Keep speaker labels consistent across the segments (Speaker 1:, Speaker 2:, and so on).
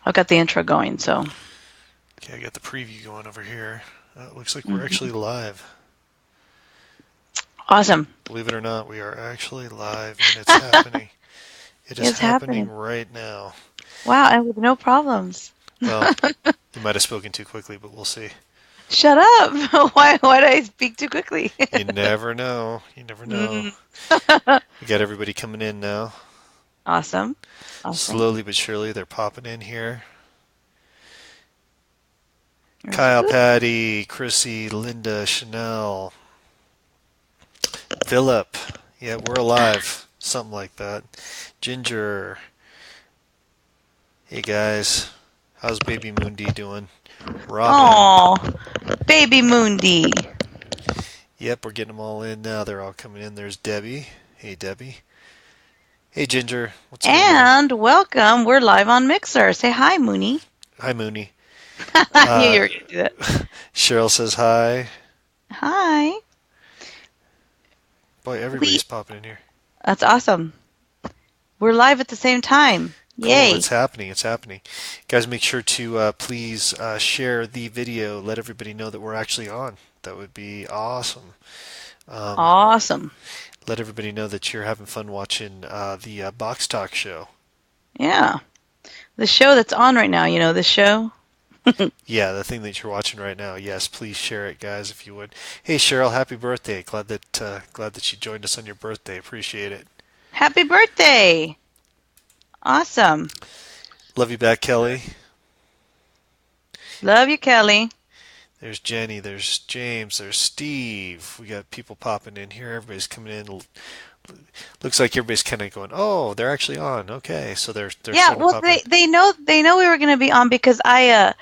Speaker 1: I've got the intro going, so.
Speaker 2: Okay, I got the preview going over here. It looks like we're
Speaker 1: Mhm.
Speaker 2: actually live.
Speaker 1: Awesome.
Speaker 2: Believe it or not, we are actually live and it's happening. It is
Speaker 1: It's
Speaker 2: happening
Speaker 1: happening.
Speaker 2: right now.
Speaker 1: Wow, and with no problems.
Speaker 2: Well, you might have spoken too quickly, but we'll see.
Speaker 1: Shut up. Why did I speak too quickly?
Speaker 2: You never know. You never know.
Speaker 1: Mm.
Speaker 2: We got everybody coming in now.
Speaker 1: Awesome. Awesome.
Speaker 2: Slowly but surely, they're popping in here.
Speaker 1: There's
Speaker 2: Kyle,
Speaker 1: Oop.
Speaker 2: Patty, Chrissy, Linda, Chanel, Philip. Yeah, we're alive. Something like that. Ginger. Hey guys. How's baby Moonie Dee doing? Robin.
Speaker 1: Oh, baby Moonie.
Speaker 2: Yep, we're getting them all in now. They're all coming in. There's Debbie. Hey, Debbie. Hey, Ginger. What's going on?
Speaker 1: And welcome. We're live on Mixer. Say hi, Mooney.
Speaker 2: Hi, Moonie.
Speaker 1: I knew you
Speaker 2: Uh,
Speaker 1: were going to do that.
Speaker 2: Cheryl says hi.
Speaker 1: Hi.
Speaker 2: Boy,
Speaker 1: We.
Speaker 2: everybody's popping in here.
Speaker 1: That's awesome. We're live at the same time.
Speaker 2: Cool,
Speaker 1: Yay.
Speaker 2: it's happening. It's happening. Guys, make sure to please share the video. Let everybody know that we're actually on. That would be awesome. Um,
Speaker 1: Awesome.
Speaker 2: let everybody know that you're having fun watching the Box Talk show.
Speaker 1: Yeah. The show that's on right now, this show?
Speaker 2: Yeah, the thing that you're watching right now. Yes, please share it, guys, if you would. Hey, Cheryl, happy birthday! Glad that you joined us on your birthday. Appreciate it.
Speaker 1: Happy birthday. Awesome.
Speaker 2: Love you back, Kelly.
Speaker 1: Love you, Kelly.
Speaker 2: There's Jenny. There's James. There's Steve. We got people popping in here. Everybody's coming in. Looks like everybody's kind of going, "Oh, they're actually on." Okay, so they're
Speaker 1: Yeah,
Speaker 2: starting to
Speaker 1: well
Speaker 2: pop in.
Speaker 1: they know we were going to be on because I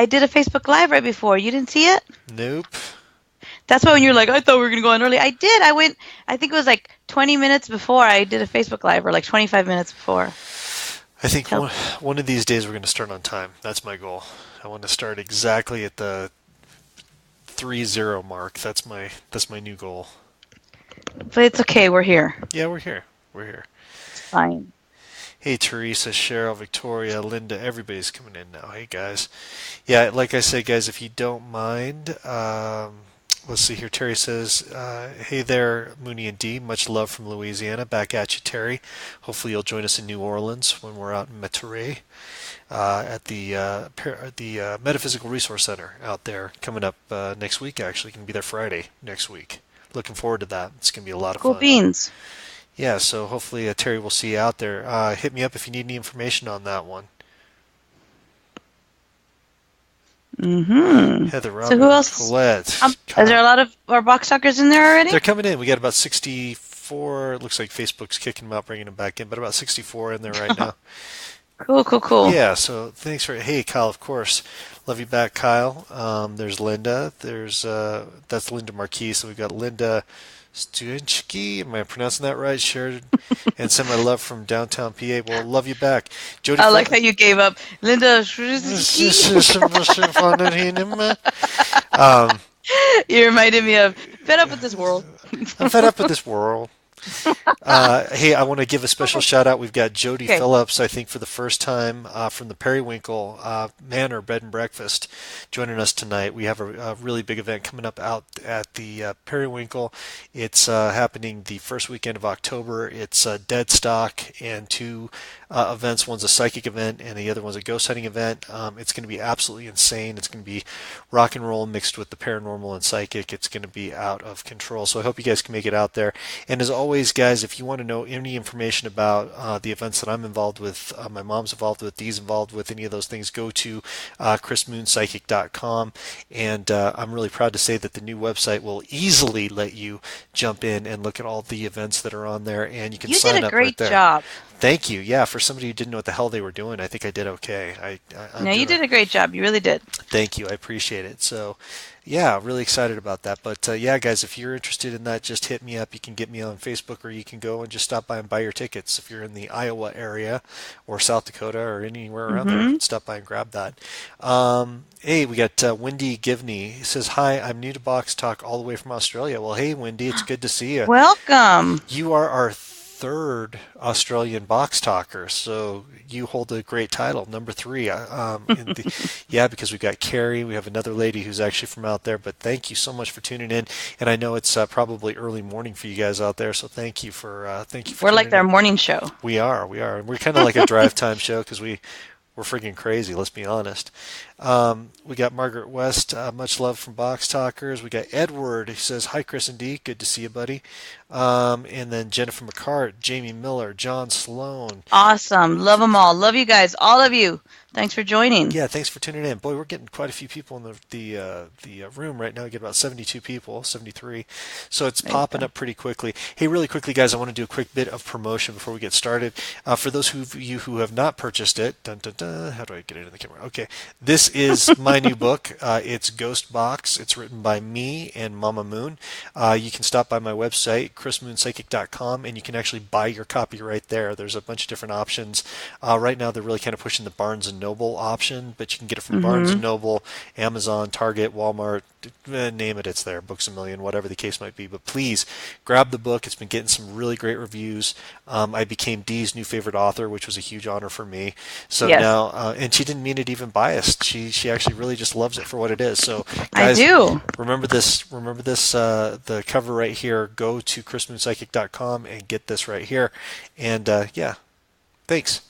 Speaker 1: did a Facebook Live right before. You didn't see it?
Speaker 2: Nope.
Speaker 1: That's why when you're like, I thought we were going to go on early. I did. I think it was like 20 minutes before I did a Facebook Live or like 25 minutes before.
Speaker 2: I think
Speaker 1: Tell
Speaker 2: one of these days we're going to start on time. That's my goal. I want to start exactly at the 3-0 mark. That's my new goal.
Speaker 1: But it's okay. We're here.
Speaker 2: Yeah, we're here. We're here.
Speaker 1: It's fine.
Speaker 2: Hey, Teresa, Cheryl, Victoria, Linda, everybody's coming in now. Hey, guys. Yeah, like I said, guys, if you don't mind, let's see here. Terry says, hey there, Moonie and Dee. Much love from Louisiana. Back at you, Terry. Hopefully you'll join us in New Orleans when we're out in Metairie at the Metaphysical Resource Center out there coming up next week, actually. Going to be there Friday next week. Looking forward to that. It's going to be a lot of
Speaker 1: Cool
Speaker 2: fun.
Speaker 1: beans.
Speaker 2: Yeah, so hopefully Terry will see you out there. Hit me up if you need any information on that one.
Speaker 1: Mm-hmm.
Speaker 2: Heather,
Speaker 1: So who
Speaker 2: Robin,
Speaker 1: else?
Speaker 2: Colette,
Speaker 1: Is there
Speaker 2: Kyle.
Speaker 1: a lot of our box talkers in there already?
Speaker 2: They're coming in. We got about 64. It looks like Facebook's kicking them out, bringing them back in, but about 64 in there right now.
Speaker 1: Cool, cool, cool.
Speaker 2: Yeah, so thanks for. Hey, Kyle, of course. Love you back, Kyle. There's Linda. That's Linda Marquis. So we've got Linda Stuinski. Am I pronouncing that right? Shared and send my love from downtown PA. Well, love you back. Jody
Speaker 1: I like
Speaker 2: Phil.
Speaker 1: how you gave up. Linda,
Speaker 2: um,
Speaker 1: you reminded me of fed up with this world.
Speaker 2: I'm fed up with this world. Hey, I want to give a special shout out. We've got Jody
Speaker 1: Okay.
Speaker 2: Phillips, I think, for the first time from the Periwinkle Manor Bed and Breakfast, joining us tonight. We have a really big event coming up out at the Periwinkle. It's happening the first weekend of October. It's dead stock and two events. One's a psychic event and the other one's a ghost hunting event. It's going to be absolutely insane. It's going to be rock and roll mixed with the paranormal and psychic. It's going to be out of control. So I hope you guys can make it out there. And as always, guys, if you want to know any information about the events that I'm involved with, my mom's involved with, Dee's involved with, any of those things, go to chrismoonpsychic.com. And I'm really proud to say that the new website will easily let you jump in and look at all the events that are on there, and you can
Speaker 1: You did
Speaker 2: sign
Speaker 1: a
Speaker 2: up right
Speaker 1: great
Speaker 2: there.
Speaker 1: job.
Speaker 2: Thank you. Yeah, for somebody who didn't know what the hell they were doing, I think I did okay. I'm
Speaker 1: No, you
Speaker 2: doing
Speaker 1: did a great job. You really did.
Speaker 2: Thank you. I appreciate it. So, yeah, really excited about that. But yeah, guys, if you're interested in that, just hit me up. You can get me on Facebook, or you can go and just stop by and buy your tickets. If you're in the Iowa area or South Dakota or anywhere around there,
Speaker 1: Mm-hmm.
Speaker 2: stop by and grab that. Hey, we got Wendy Givney. He says, hi, I'm new to Box Talk all the way from Australia. Well, hey, Wendy, it's good to see you.
Speaker 1: Welcome.
Speaker 2: You are our third Australian box talker. So you hold a great title, number three. Yeah, because we've got Carrie, we have another lady who's actually from out there. But thank you so much for tuning in, and I know it's probably early morning for you guys out there. So thank you for
Speaker 1: We're like
Speaker 2: tuning
Speaker 1: their
Speaker 2: in.
Speaker 1: morning show.
Speaker 2: We are. We're kind of like a drive time show because we're freaking crazy. Let's be honest. We got Margaret West. Much love from Box Talkers. We got Edward. He says hi, Chris and Dee. Good to see you, buddy. And then Jennifer McCart, Jamie Miller, John Sloan.
Speaker 1: Awesome. Love them all. Love you guys. All of you. Thanks for joining.
Speaker 2: Yeah, thanks for tuning in. Boy, we're getting quite a few people in the room right now. We get about 72 people, 73. So it's
Speaker 1: There you
Speaker 2: popping
Speaker 1: go.
Speaker 2: up pretty quickly. Hey, really quickly, guys, I want to do a quick bit of promotion before we get started. For those of you who have not purchased it, dun, dun, dun, how do I get it in the camera? Okay, this is my new book. It's Ghost Box. It's written by me and Mama Moon. You can stop by my website, chrismoonpsychic.com, and you can actually buy your copy right there. There's a bunch of different options. Right now, they're really kind of pushing the Barnes and Noble option, but you can get it from Barnes and
Speaker 1: Mm-hmm.
Speaker 2: Noble, Amazon, Target, Walmart, name it, it's there. Books a Million, whatever the case might be. But please grab the book. It's been getting some really great reviews. I became Dee's new favorite author, which was a huge honor for me. So
Speaker 1: Yes,
Speaker 2: now, and she didn't mean it even biased. She actually really just loves it for what it is. So
Speaker 1: I
Speaker 2: guys,
Speaker 1: do.
Speaker 2: remember this. Remember this. The cover right here. Go to chrismoonpsychic.com and get this right here. And yeah, thanks.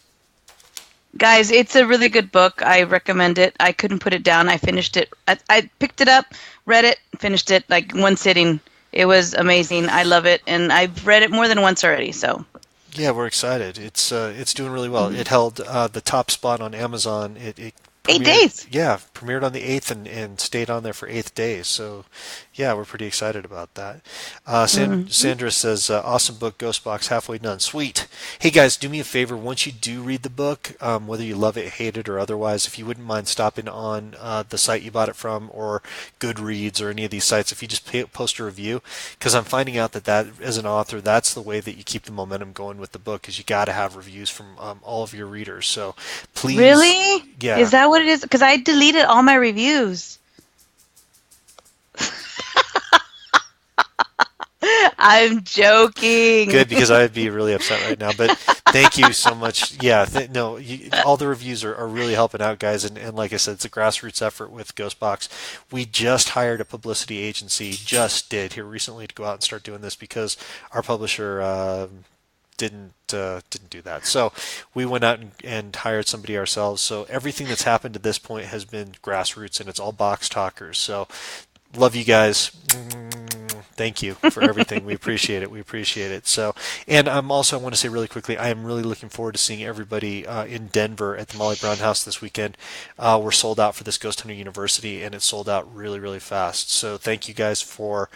Speaker 1: Guys, it's a really good book. I recommend it. I couldn't put it down. I finished it. I picked it up, read it, finished it like one sitting. It was amazing. I love it. And I've read it more than once already. So,
Speaker 2: Yeah, we're excited. It's doing really well. It held the top spot on Amazon. It
Speaker 1: eight
Speaker 2: premiered,
Speaker 1: days.
Speaker 2: yeah, premiered on the 8th and stayed on there for 8 days. So, yeah, we're pretty excited about that.
Speaker 1: Hmm.
Speaker 2: Sandra says, awesome book, Ghostbox, halfway done. Sweet. Hey guys, do me a favor. Once you do read the book, whether you love it, hate it, or otherwise, if you wouldn't mind stopping on the site you bought it from or Goodreads or any of these sites, if you just post a review, because I'm finding out that as an author, that's the way that you keep the momentum going with the book, is you got to have reviews from all of your readers. So please,
Speaker 1: Really? Is
Speaker 2: yeah.
Speaker 1: that what it is? Because I deleted all my reviews. I'm joking.
Speaker 2: Good, because I'd be really upset right now. But thank you so much. Yeah, no, all the reviews are really helping out, guys. And like I said, it's a grassroots effort with Ghostbox. We just hired a publicity agency, just did here recently, to go out and start doing this because our publisher didn't do that. So we went out and hired somebody ourselves. So everything that's happened to this point has been grassroots, and it's all box talkers. So love you guys. Thank you for everything. We appreciate it. We appreciate it. So, and I want to say really quickly, I am really looking forward to seeing everybody in Denver at the Molly Brown House this weekend. We're sold out for this Ghost Hunter University, and it's sold out really, really fast. So, thank you guys for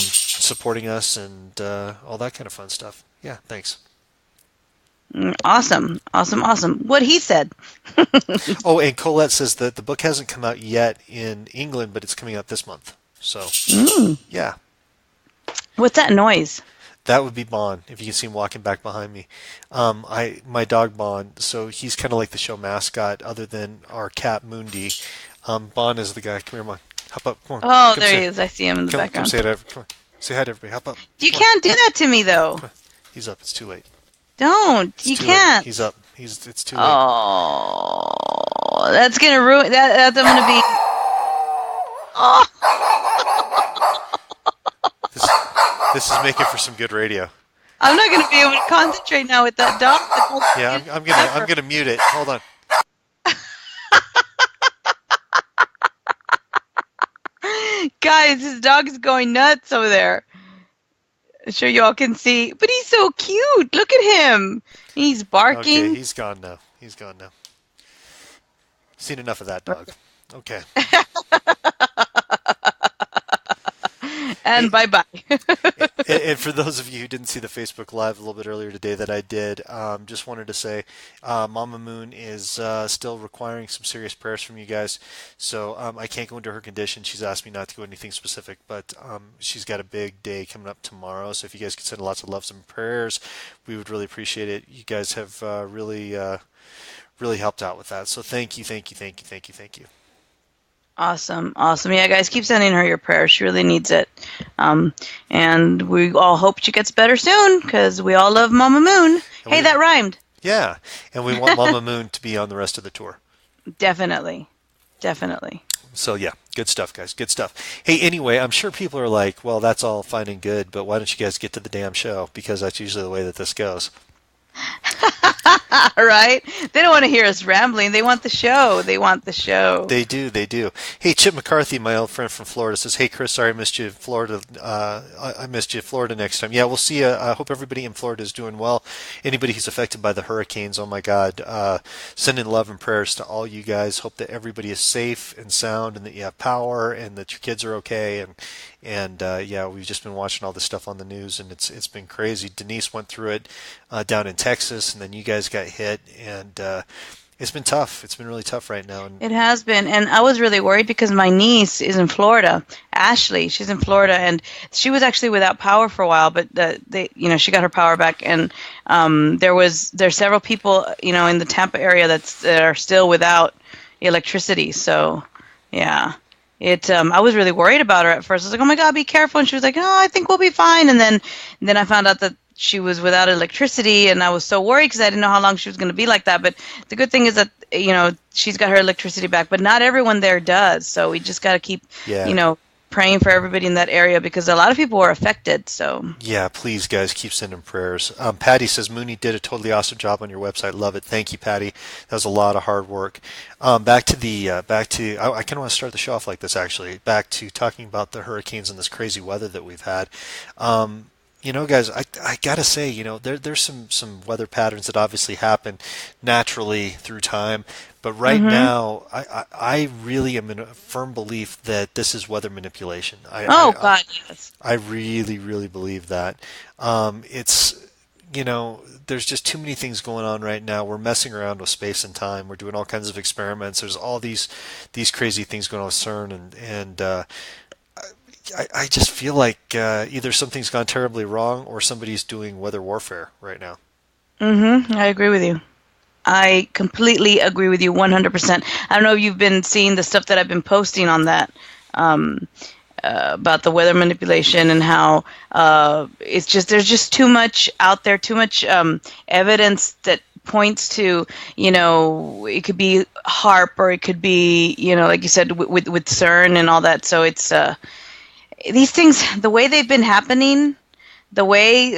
Speaker 2: supporting us and all that kind of fun stuff. Yeah, thanks.
Speaker 1: Awesome. Awesome. Awesome. What he said.
Speaker 2: Oh, and Colette says that the book hasn't come out yet in England, but it's coming out this month. So,
Speaker 1: Mm.
Speaker 2: yeah.
Speaker 1: What's that noise?
Speaker 2: That would be Bon, if you can see him walking back behind me. My dog Bon, so he's kind of like the show mascot, other than our cat Moonie Dee. Bon is the guy. Come here, Mon. Hop up. Come on.
Speaker 1: Oh,
Speaker 2: Come
Speaker 1: there he
Speaker 2: say.
Speaker 1: is. I see him in the
Speaker 2: Come
Speaker 1: background.
Speaker 2: say it. Come on. Say hi to everybody. Hop up.
Speaker 1: You
Speaker 2: Come on.
Speaker 1: can't do that to me, though.
Speaker 2: Come on. He's up. It's too late.
Speaker 1: Don't.
Speaker 2: It's
Speaker 1: You
Speaker 2: too late.
Speaker 1: can't.
Speaker 2: He's up. It's too late.
Speaker 1: Oh, that's gonna ruin that. That's I'm gonna be. Oh,
Speaker 2: This this is making for some good radio.
Speaker 1: I'm not gonna be able to concentrate now with that dog.
Speaker 2: Yeah, I'm gonna mute it. Hold on.
Speaker 1: Guys, his dog is going nuts over there. I'm sure you all can see, but he's so cute. Look at him. He's
Speaker 2: Okay,
Speaker 1: barking.
Speaker 2: he's gone now. He's gone now. Seen enough of that dog. Okay.
Speaker 1: And
Speaker 2: Hey,
Speaker 1: bye bye.
Speaker 2: and for those of you who didn't see the Facebook Live a little bit earlier today that I did, just wanted to say Mama Moon is still requiring some serious prayers from you guys. So I can't go into her condition. She's asked me not to go anything specific, but she's got a big day coming up tomorrow. So if you guys could send lots of loves and prayers, we would really appreciate it. You guys have really helped out with that. So thank you, thank you, thank you, thank you, thank you.
Speaker 1: Awesome, awesome. Yeah, guys, keep sending her your prayers. She really needs it. Um, and we all hope she gets better soon because we all love Mama Moon.
Speaker 2: And
Speaker 1: Hey,
Speaker 2: we,
Speaker 1: that rhymed.
Speaker 2: yeah, and we want Mama Moon to be on the rest of the tour.
Speaker 1: Definitely, definitely.
Speaker 2: So yeah, good stuff, guys. Good stuff. Hey, anyway, I'm sure people are like, well, that's all fine and good, but why don't you guys get to the damn show? Because that's usually the way that this goes.
Speaker 1: Right? They don't want to hear us rambling. They want the show. They want the show.
Speaker 2: They do, they do. Hey, Chip McCarthy, my old friend from Florida, says, "Hey, Chris, sorry I missed you in Florida. I missed you in Florida next time. Yeah, we'll see you. I hope everybody in Florida is doing well. Anybody who's affected by the hurricanes, oh my God, sending love and prayers to all you guys. Hope that everybody is safe and sound, and that you have power, and that your kids are okay. And yeah, we've just been watching all this stuff on the news, and it's been crazy. Denise went through it down in Texas, and then you guys got hit, and it's been tough. It's been really tough right now. And
Speaker 1: It has been, and I was really worried because my niece is in Florida. Ashley, she's in Florida, and she was actually without power for a while, but she got her power back, and there's several people, in the Tampa area that are still without electricity. So, yeah, I was really worried about her at first. I was like, oh my God, be careful, and she was like, oh, I think we'll be fine, and then I found out that she was without electricity, and I was so worried because I didn't know how long she was going to be like that. But the good thing is that she's got her electricity back, but not everyone there does. So we just got to keep
Speaker 2: yeah,
Speaker 1: praying for everybody in that area because a lot of people were affected. So
Speaker 2: yeah, please, guys, keep sending prayers. Patty says Moonie did a totally awesome job on your website. Love it. Thank you, Patty. That was a lot of hard work. Back to I kind of want to start the show off like this actually. Back to talking about the hurricanes and this crazy weather that we've had. Guys, I gotta say, there's some weather patterns that obviously happen naturally through time, but right
Speaker 1: hmm
Speaker 2: now, I really am in a firm belief that this is weather manipulation.
Speaker 1: oh God, yes.
Speaker 2: I really, really believe that. It's, there's just too many things going on right now. We're messing around with space and time. We're doing all kinds of experiments. There's all these crazy things going on with CERN, and I just feel like either something's gone terribly wrong or somebody's doing weather warfare right now.
Speaker 1: I agree with you. I completely agree with you 100%. I don't know if you've been seeing the stuff that I've been posting on that. Um, about the weather manipulation and how there's just too much out there, too much evidence that points to it could be HARP or it could be like you said with CERN and all that. So it's these things, the way they've been happening, the way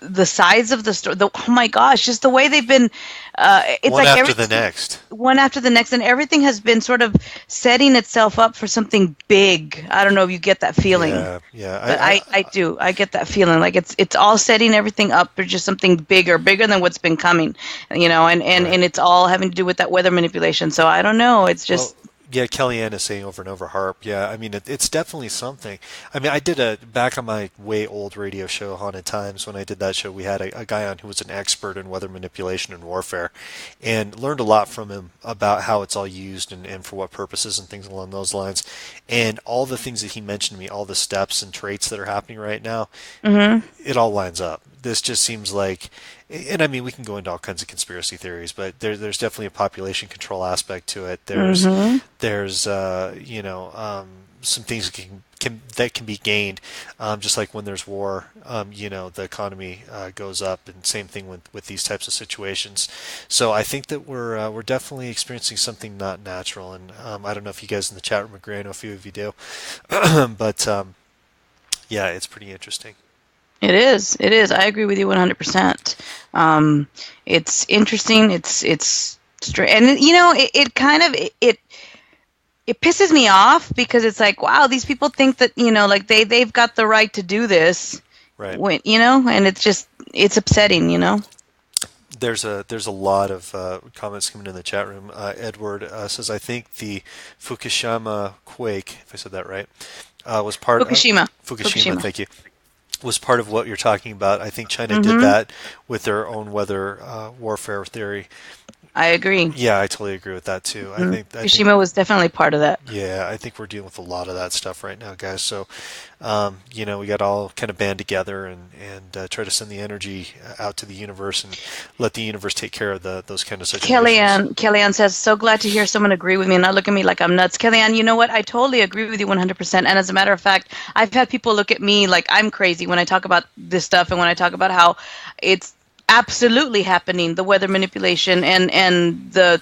Speaker 1: the size of the story, oh my gosh, just the way they've been, it's
Speaker 2: One
Speaker 1: like
Speaker 2: after the next.
Speaker 1: one after the next, and everything has been sort of setting itself up for something big. I don't know if you get that feeling,
Speaker 2: Yeah, yeah.
Speaker 1: but I do. I get that feeling like it's all setting everything up for just something bigger than what's been coming,
Speaker 2: Right.
Speaker 1: and it's all having to do with that weather manipulation. So I don't know. It's
Speaker 2: Well,
Speaker 1: just
Speaker 2: yeah, Kellyanne is saying over and over HARP. Yeah, I mean, it's definitely something. I mean, I did back on my way old radio show, Haunted Times, when I did that show, we had a guy on who was an expert in weather manipulation and warfare and learned a lot from him about how it's all used and for what purposes and things along those lines. And all the things that he mentioned to me, all the steps and traits that are happening right now,
Speaker 1: hmm
Speaker 2: it all lines up. This just seems like, and I mean, we can go into all kinds of conspiracy theories, but there's definitely a population control aspect to it.
Speaker 1: hmm
Speaker 2: There's some things that can be gained, just like when there's war, the economy goes up, and same thing with these types of situations. So I think that we're definitely experiencing something not natural, and I don't know if you guys in the chat room agree. I know a few of you do, but yeah, it's pretty interesting.
Speaker 1: It is. It is. I agree with you 100%. It's interesting. It's strange, and it kind of it pisses me off because it's like, wow, these people think that like they've got the right to do this,
Speaker 2: Right.
Speaker 1: when and it's upsetting.
Speaker 2: There's a lot of comments coming in the chat room. Edward says, I think the Fukushima quake, if I said that right, was part of
Speaker 1: Fukushima.
Speaker 2: Fukushima. Thank you. Was part of what you're talking about. I think China did
Speaker 1: Mhm.
Speaker 2: that with their own weather warfare theory.
Speaker 1: I agree.
Speaker 2: Yeah, I totally agree with that too.
Speaker 1: Hmm.
Speaker 2: I think
Speaker 1: Fukushima was definitely part of that.
Speaker 2: Yeah, I think we're dealing with a lot of that stuff right now, guys. So, we got to all kind of band together and try to send the energy out to the universe and let the universe take care of those kind of situations.
Speaker 1: Kellyanne says, so glad to hear someone agree with me and not look at me like I'm nuts. Kellyanne, you know what? I totally agree with you 100%. And as a matter of fact, I've had people look at me like I'm crazy when I talk about this stuff and when I talk about how it's absolutely happening, the weather manipulation and the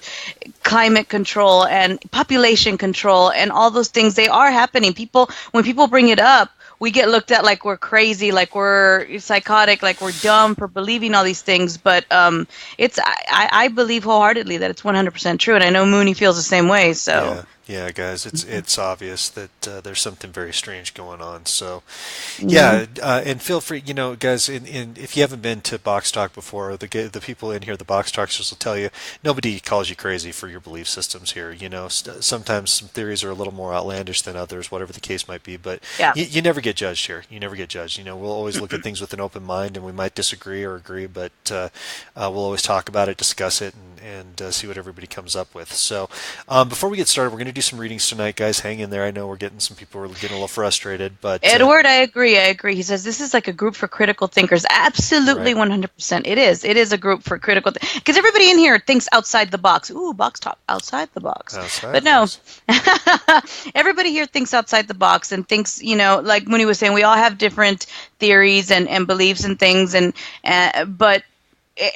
Speaker 1: climate control and population control and all those things, they are happening. People, when people bring it up, we get looked at like we're crazy, like we're psychotic, like we're dumb for believing all these things. But I believe wholeheartedly that it's 100% true, and I know Mooney feels the same way. So,
Speaker 2: Yeah, yeah, guys, it's obvious that there's something very strange going on. So,
Speaker 1: hmm.
Speaker 2: yeah, and feel free, guys, if you haven't been to Box Talk before, the people in here, the Box Talkers will tell you nobody calls you crazy for your belief systems here. Sometimes some theories are a little more outlandish than others, whatever the case might be, but
Speaker 1: Yeah.
Speaker 2: you never get judged here. You never get judged. We'll always look at things with an open mind, and we might disagree or agree, but we'll always talk about it, discuss it, and see what everybody comes up with. So, before we get started, we're going to do some readings tonight, guys. Hang in there. I know we're getting some people are getting a little frustrated, but
Speaker 1: Edward, I agree. I agree. He says this is like a group for critical thinkers. Absolutely,
Speaker 2: right.
Speaker 1: 100%. It is. It is a group for critical because everybody in here thinks outside the box. Ooh, box talk, outside the box.
Speaker 2: Outside
Speaker 1: But
Speaker 2: the
Speaker 1: no,
Speaker 2: box.
Speaker 1: everybody here thinks outside the box and thinks, like Mooney was saying, we all have different theories and beliefs and things, but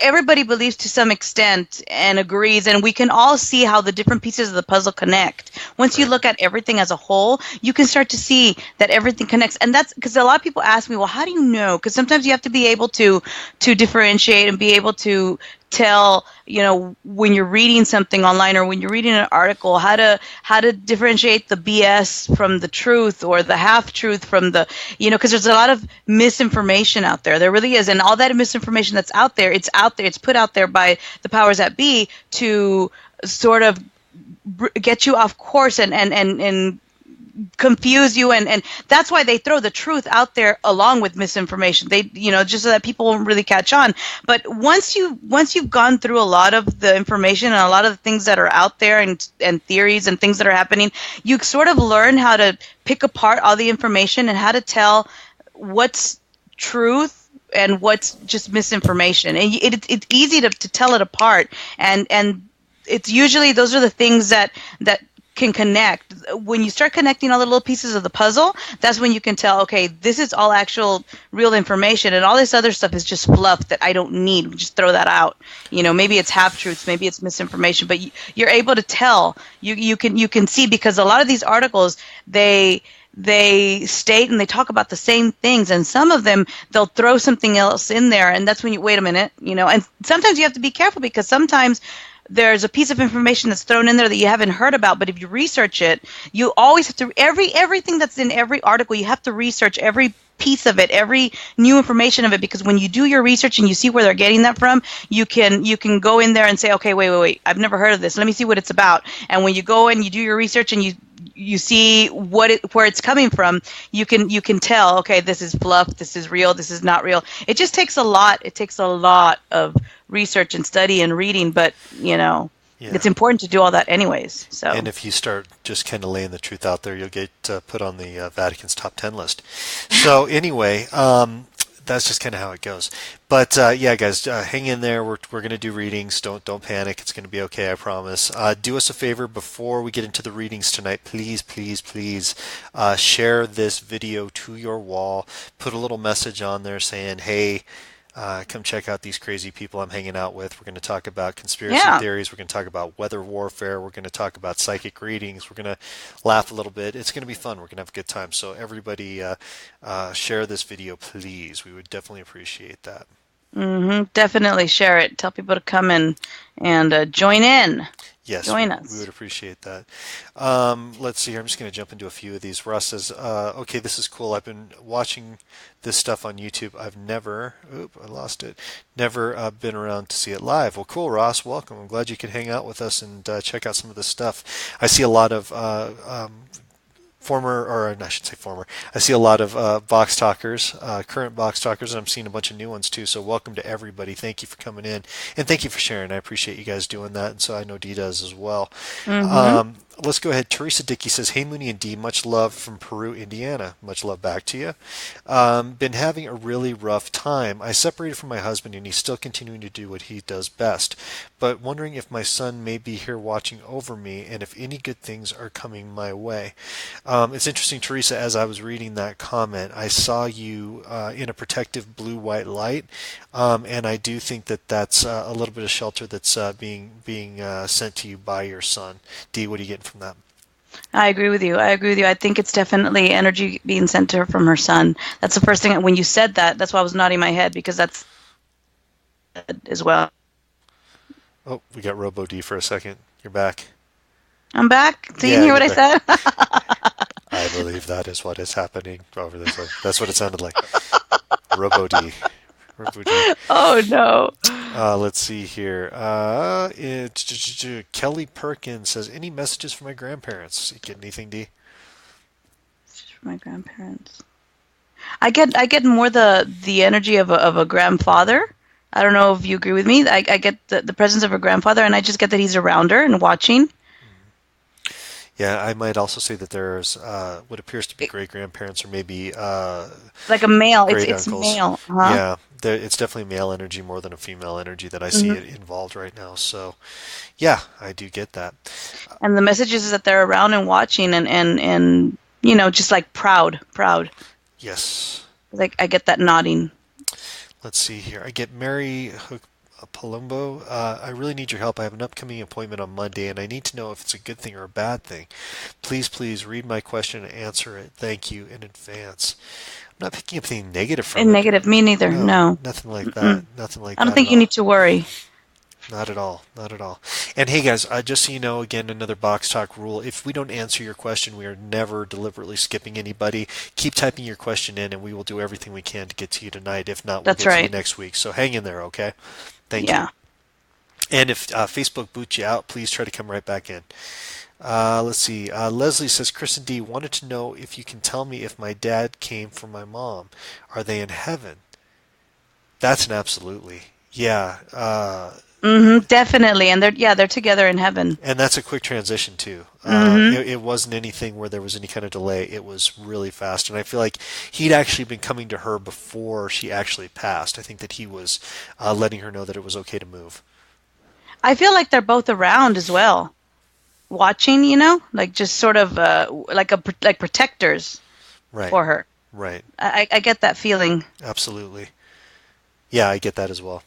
Speaker 1: everybody believes to some extent and agrees, and we can all see how the different pieces of the puzzle connect. Once you
Speaker 2: Right.
Speaker 1: look at everything as a whole, you can start to see that everything connects. And that's because a lot of people ask me, well, how do you know? Because sometimes you have to be able to differentiate and be able to tell, when you're reading something online or when you're reading an article, how to differentiate the BS from the truth or the half truth from the, because there's a lot of misinformation out there. There really is. And all that misinformation that's out there, it's out there, it's put out there by the powers that be to sort of get you off course and confuse you, and that's why they throw the truth out there along with misinformation, they just so that people won't really catch on. But once you've gone through a lot of the information and a lot of the things that are out there and theories and things that are happening, you sort of learn how to pick apart all the information and how to tell what's truth and what's just misinformation, and it's easy to tell it apart, and it's usually those are the things that can connect. When you start connecting all the little pieces of the puzzle, that's when you can tell, okay, this is all actual real information, and all this other stuff is just fluff that I don't need. We just throw that out. Maybe it's half truths, maybe it's misinformation, but you're able to tell. You can see, because a lot of these articles, they state and they talk about the same things, and some of them they'll throw something else in there, and that's when you wait a minute, and sometimes you have to be careful, because sometimes there's a piece of information that's thrown in there that you haven't heard about, but if you research it, you always have to, everything that's in every article, you have to research every piece of it, every new information of it, because when you do your research and you see where they're getting that from, you can go in there and say, okay, wait, I've never heard of this, let me see what it's about. And when you go and you do your research and you see where it's coming from, you can tell, okay, this is fluff, this is real, this is not real. It just takes a lot. It takes a lot of research and study and reading, but
Speaker 2: Yeah.
Speaker 1: it's important to do all that anyways. So
Speaker 2: And if you start just kind of laying the truth out there, you'll get put on the Vatican's top 10 list. So anyway, that's just kind of how it goes. But yeah, guys, hang in there. We're going to do readings. Don't panic. It's going to be okay. I promise. Do us a favor before we get into the readings tonight. Please, please, please share this video to your wall. Put a little message on there saying, "Hey, come check out these crazy people I'm hanging out with. We're going to talk about conspiracy
Speaker 1: yeah.
Speaker 2: theories. We're going to talk about weather warfare. We're going to talk about psychic readings. We're going to laugh a little bit. It's going to be fun. We're going to have a good time. So everybody, share this video, please. We would definitely appreciate that.
Speaker 1: Definitely share it. Tell people to come in and join in.
Speaker 2: Yes,
Speaker 1: Join
Speaker 2: we
Speaker 1: us.
Speaker 2: would appreciate that. Let's see here. I'm just going to jump into a few of these. Ross says, okay, this is cool. I've been watching this stuff on YouTube. I've never, I lost it, never been around to see it live. Well, cool, Ross. Welcome. I'm glad you could hang out with us and check out some of this stuff. I see a lot of former, or I should say former. I see a lot of box talkers, current box talkers, and I'm seeing a bunch of new ones too. So welcome to everybody. Thank you for coming in, and thank you for sharing. I appreciate you guys doing that, and so I know Dee does as well.
Speaker 1: Mm-hmm.
Speaker 2: Let's go ahead. Teresa Dickey says, "Hey Moonie and Dee, much love from Peru, Indiana. Much love back to you. Been having a really rough time. I separated from my husband, and he's still continuing to do what he does best. But wondering if my son may be here watching over me, and if any good things are coming my way." It's interesting, Teresa, as I was reading that comment, I saw you in a protective blue-white light, and I do think that that's a little bit of shelter that's being sent to you by your son. Dee, what are you getting from that?
Speaker 1: I agree with you. I agree with you. I think it's definitely energy being sent to her from her son. That's the first thing when you said that. That's why I was nodding my head because that's as well.
Speaker 2: Oh, we got Robo D for a second. You're back.
Speaker 1: I'm back. So you
Speaker 2: Yeah,
Speaker 1: didn't hear
Speaker 2: you're
Speaker 1: what I
Speaker 2: back.
Speaker 1: said?
Speaker 2: I believe that is what is happening over this way. That's what it sounded like. Robo D. Robo D.
Speaker 1: Oh no.
Speaker 2: Let's see here. Kelly Perkins says, "Any messages for my grandparents? You get anything, D?"
Speaker 1: For my grandparents. I get more the energy of a grandfather. I don't know if you agree with me. I get the presence of a grandfather, and I just get that he's around her and watching.
Speaker 2: Yeah, I might also say that there's what appears to be great grandparents or maybe
Speaker 1: Like a male. It's
Speaker 2: great
Speaker 1: it's
Speaker 2: uncles.
Speaker 1: male. Huh?
Speaker 2: Yeah, it's definitely male energy more than a female energy that I see it involved right now. So, yeah, I do get that.
Speaker 1: And the message is that they're around and watching and just like proud.
Speaker 2: Yes.
Speaker 1: Like I get that nodding.
Speaker 2: Let's see here. I get Mary Palumbo. I really need your help. I have an upcoming appointment on Monday, and I need to know if it's a good thing or a bad thing. Please read my question and answer it. Thank you in advance. I'm not picking up anything negative from
Speaker 1: And
Speaker 2: it.
Speaker 1: negative, me neither.
Speaker 2: No,
Speaker 1: No.
Speaker 2: nothing like that.
Speaker 1: Mm-mm.
Speaker 2: Nothing like
Speaker 1: I don't
Speaker 2: that at
Speaker 1: think you
Speaker 2: all.
Speaker 1: need to worry.
Speaker 2: Not at all. Not at all. And hey, guys, just so you know, again, another Box Talk rule. If we don't answer your question, we are never deliberately skipping anybody. Keep typing your question in, and we will do everything we can to get to you tonight. If not, we'll
Speaker 1: That's
Speaker 2: get to you
Speaker 1: right.
Speaker 2: next week. So hang in there, okay? Thank you.
Speaker 1: Yeah.
Speaker 2: And if Facebook boots you out, please try to come right back in. Let's see. Leslie says, Kristen D. wanted to know if you can tell me if my dad came from my mom. Are they in heaven? That's an absolutely. Yeah.
Speaker 1: Definitely. And they're together in heaven.
Speaker 2: And that's a quick transition too. It wasn't anything where there was any kind of delay. It was really fast, and I feel like he'd actually been coming to her before she actually passed. I think that he was letting her know that it was okay to move.
Speaker 1: I feel like they're both around as well, watching. Like just sort of like protectors
Speaker 2: Right,
Speaker 1: for her.
Speaker 2: right,
Speaker 1: I get that feeling.
Speaker 2: absolutely. Yeah, I get that as well.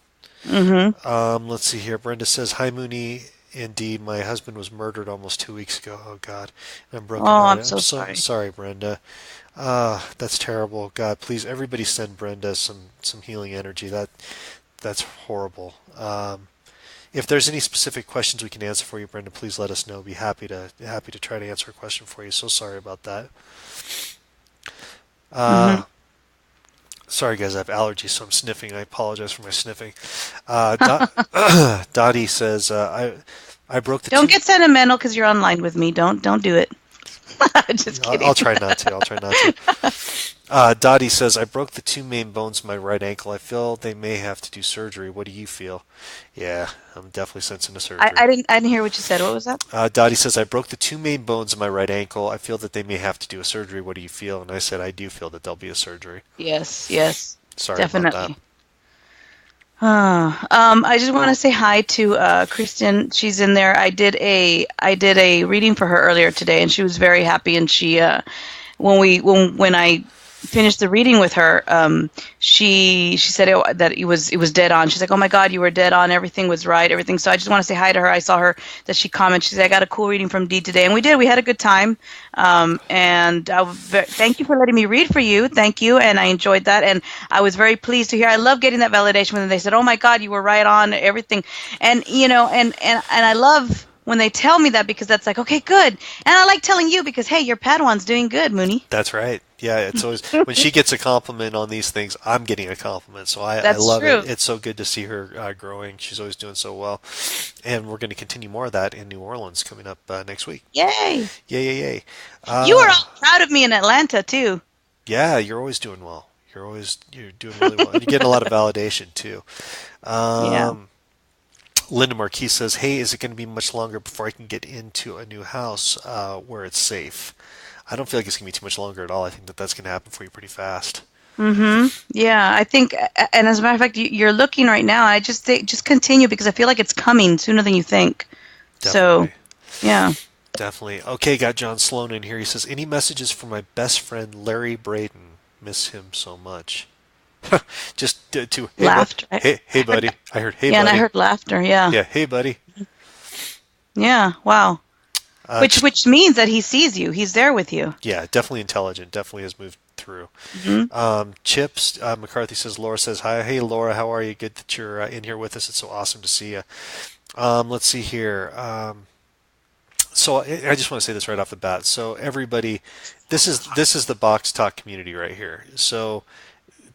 Speaker 2: Let's see here. Brenda says, "Hi, Moonie. Indeed, my husband was murdered almost 2 weeks ago. Oh God, I'm
Speaker 1: Oh,
Speaker 2: brokenhearted.
Speaker 1: I'm
Speaker 2: I'm
Speaker 1: so
Speaker 2: so
Speaker 1: sorry.
Speaker 2: sorry, Brenda. That's terrible. God, please, everybody send Brenda some healing energy. That's horrible. If there's any specific questions we can answer for you, Brenda, please let us know. Be happy to try to answer a question for you. So sorry about that.
Speaker 1: hmm
Speaker 2: Sorry, guys, I have allergies, so I'm sniffing. I apologize for my sniffing. Dottie says, I broke the
Speaker 1: Don't
Speaker 2: two.
Speaker 1: get sentimental because you're online with me. Don't do it. Just kidding.
Speaker 2: I'll try not to. I'll try not to. Dottie says, I broke the two main bones of my right ankle. I feel they may have to do surgery. What do you feel? Yeah, I'm definitely sensing a
Speaker 1: I,
Speaker 2: surgery.
Speaker 1: I didn't I didn't hear what you said. What was that?
Speaker 2: Dottie says, I broke the two main bones of my right ankle. I feel that they may have to do a surgery. What do you feel? And I said, I do feel that there'll be a surgery.
Speaker 1: Yes,
Speaker 2: Sorry about that.
Speaker 1: definitely. I just want to say hi to Kristen. She's in there. I did a reading for her earlier today, and she was very happy. And she when I finished the reading with her, she said that it was dead on. She's like, "Oh my God, you were dead on. Everything was right. Everything." So I just want to say hi to her. I saw her that she commented. She said, "I got a cool reading from Dee today," and we did. We had a good time. And thank you for letting me read for you. Thank you, and I enjoyed that. And I was very pleased to hear. I love getting that validation when they said, "Oh my God, you were right on everything," and and I love when they tell me that because that's like, okay, good. And I like telling you because, hey, your Padawan's doing good, Mooney.
Speaker 2: That's right. Yeah, it's always when she gets a compliment on these things, I'm getting a compliment. So I
Speaker 1: That's
Speaker 2: love it.
Speaker 1: true.
Speaker 2: It's so good to see her growing. She's always doing so well, and we're going to continue more of that in New Orleans coming up next week.
Speaker 1: Yay.
Speaker 2: Yay, yay, yay!
Speaker 1: You were
Speaker 2: Uh,
Speaker 1: all proud of me in Atlanta, too.
Speaker 2: yeah, you're always doing well. You're doing really well, and you're getting a lot of validation too.
Speaker 1: Yeah.
Speaker 2: Um, Linda Marquis says, "Hey, is it going to be much longer before I can get into a new house where it's safe?" I don't feel like it's going to be too much longer at all. I think that that's going to happen for you pretty fast.
Speaker 1: Mm-hmm. Yeah, I think, and as a matter of fact, you're looking right now. I just say, just continue because I feel like it's coming sooner than you think. So,
Speaker 2: Definitely.
Speaker 1: yeah.
Speaker 2: Definitely. Okay, got John Sloan in here. He says, any messages for my best friend Larry Braden? Miss him so much. Just hey,
Speaker 1: Laughed, right?
Speaker 2: hey, buddy. I heard, hey,
Speaker 1: Yeah, and I
Speaker 2: buddy.
Speaker 1: heard laughter. Yeah.
Speaker 2: Yeah, hey, buddy.
Speaker 1: Yeah. Wow.
Speaker 2: Uh,
Speaker 1: Which
Speaker 2: Ch-
Speaker 1: which means that he sees you. He's there with you.
Speaker 2: yeah, definitely intelligent. Definitely has moved through.
Speaker 1: Hmm.
Speaker 2: Chips McCarthy says, Laura says, hi. Hey, Laura, how are you? Good that you're in here with us. It's so awesome to see you. Let's see here. So I just want to say this right off the bat. So everybody, this is the Box Talk community right here. So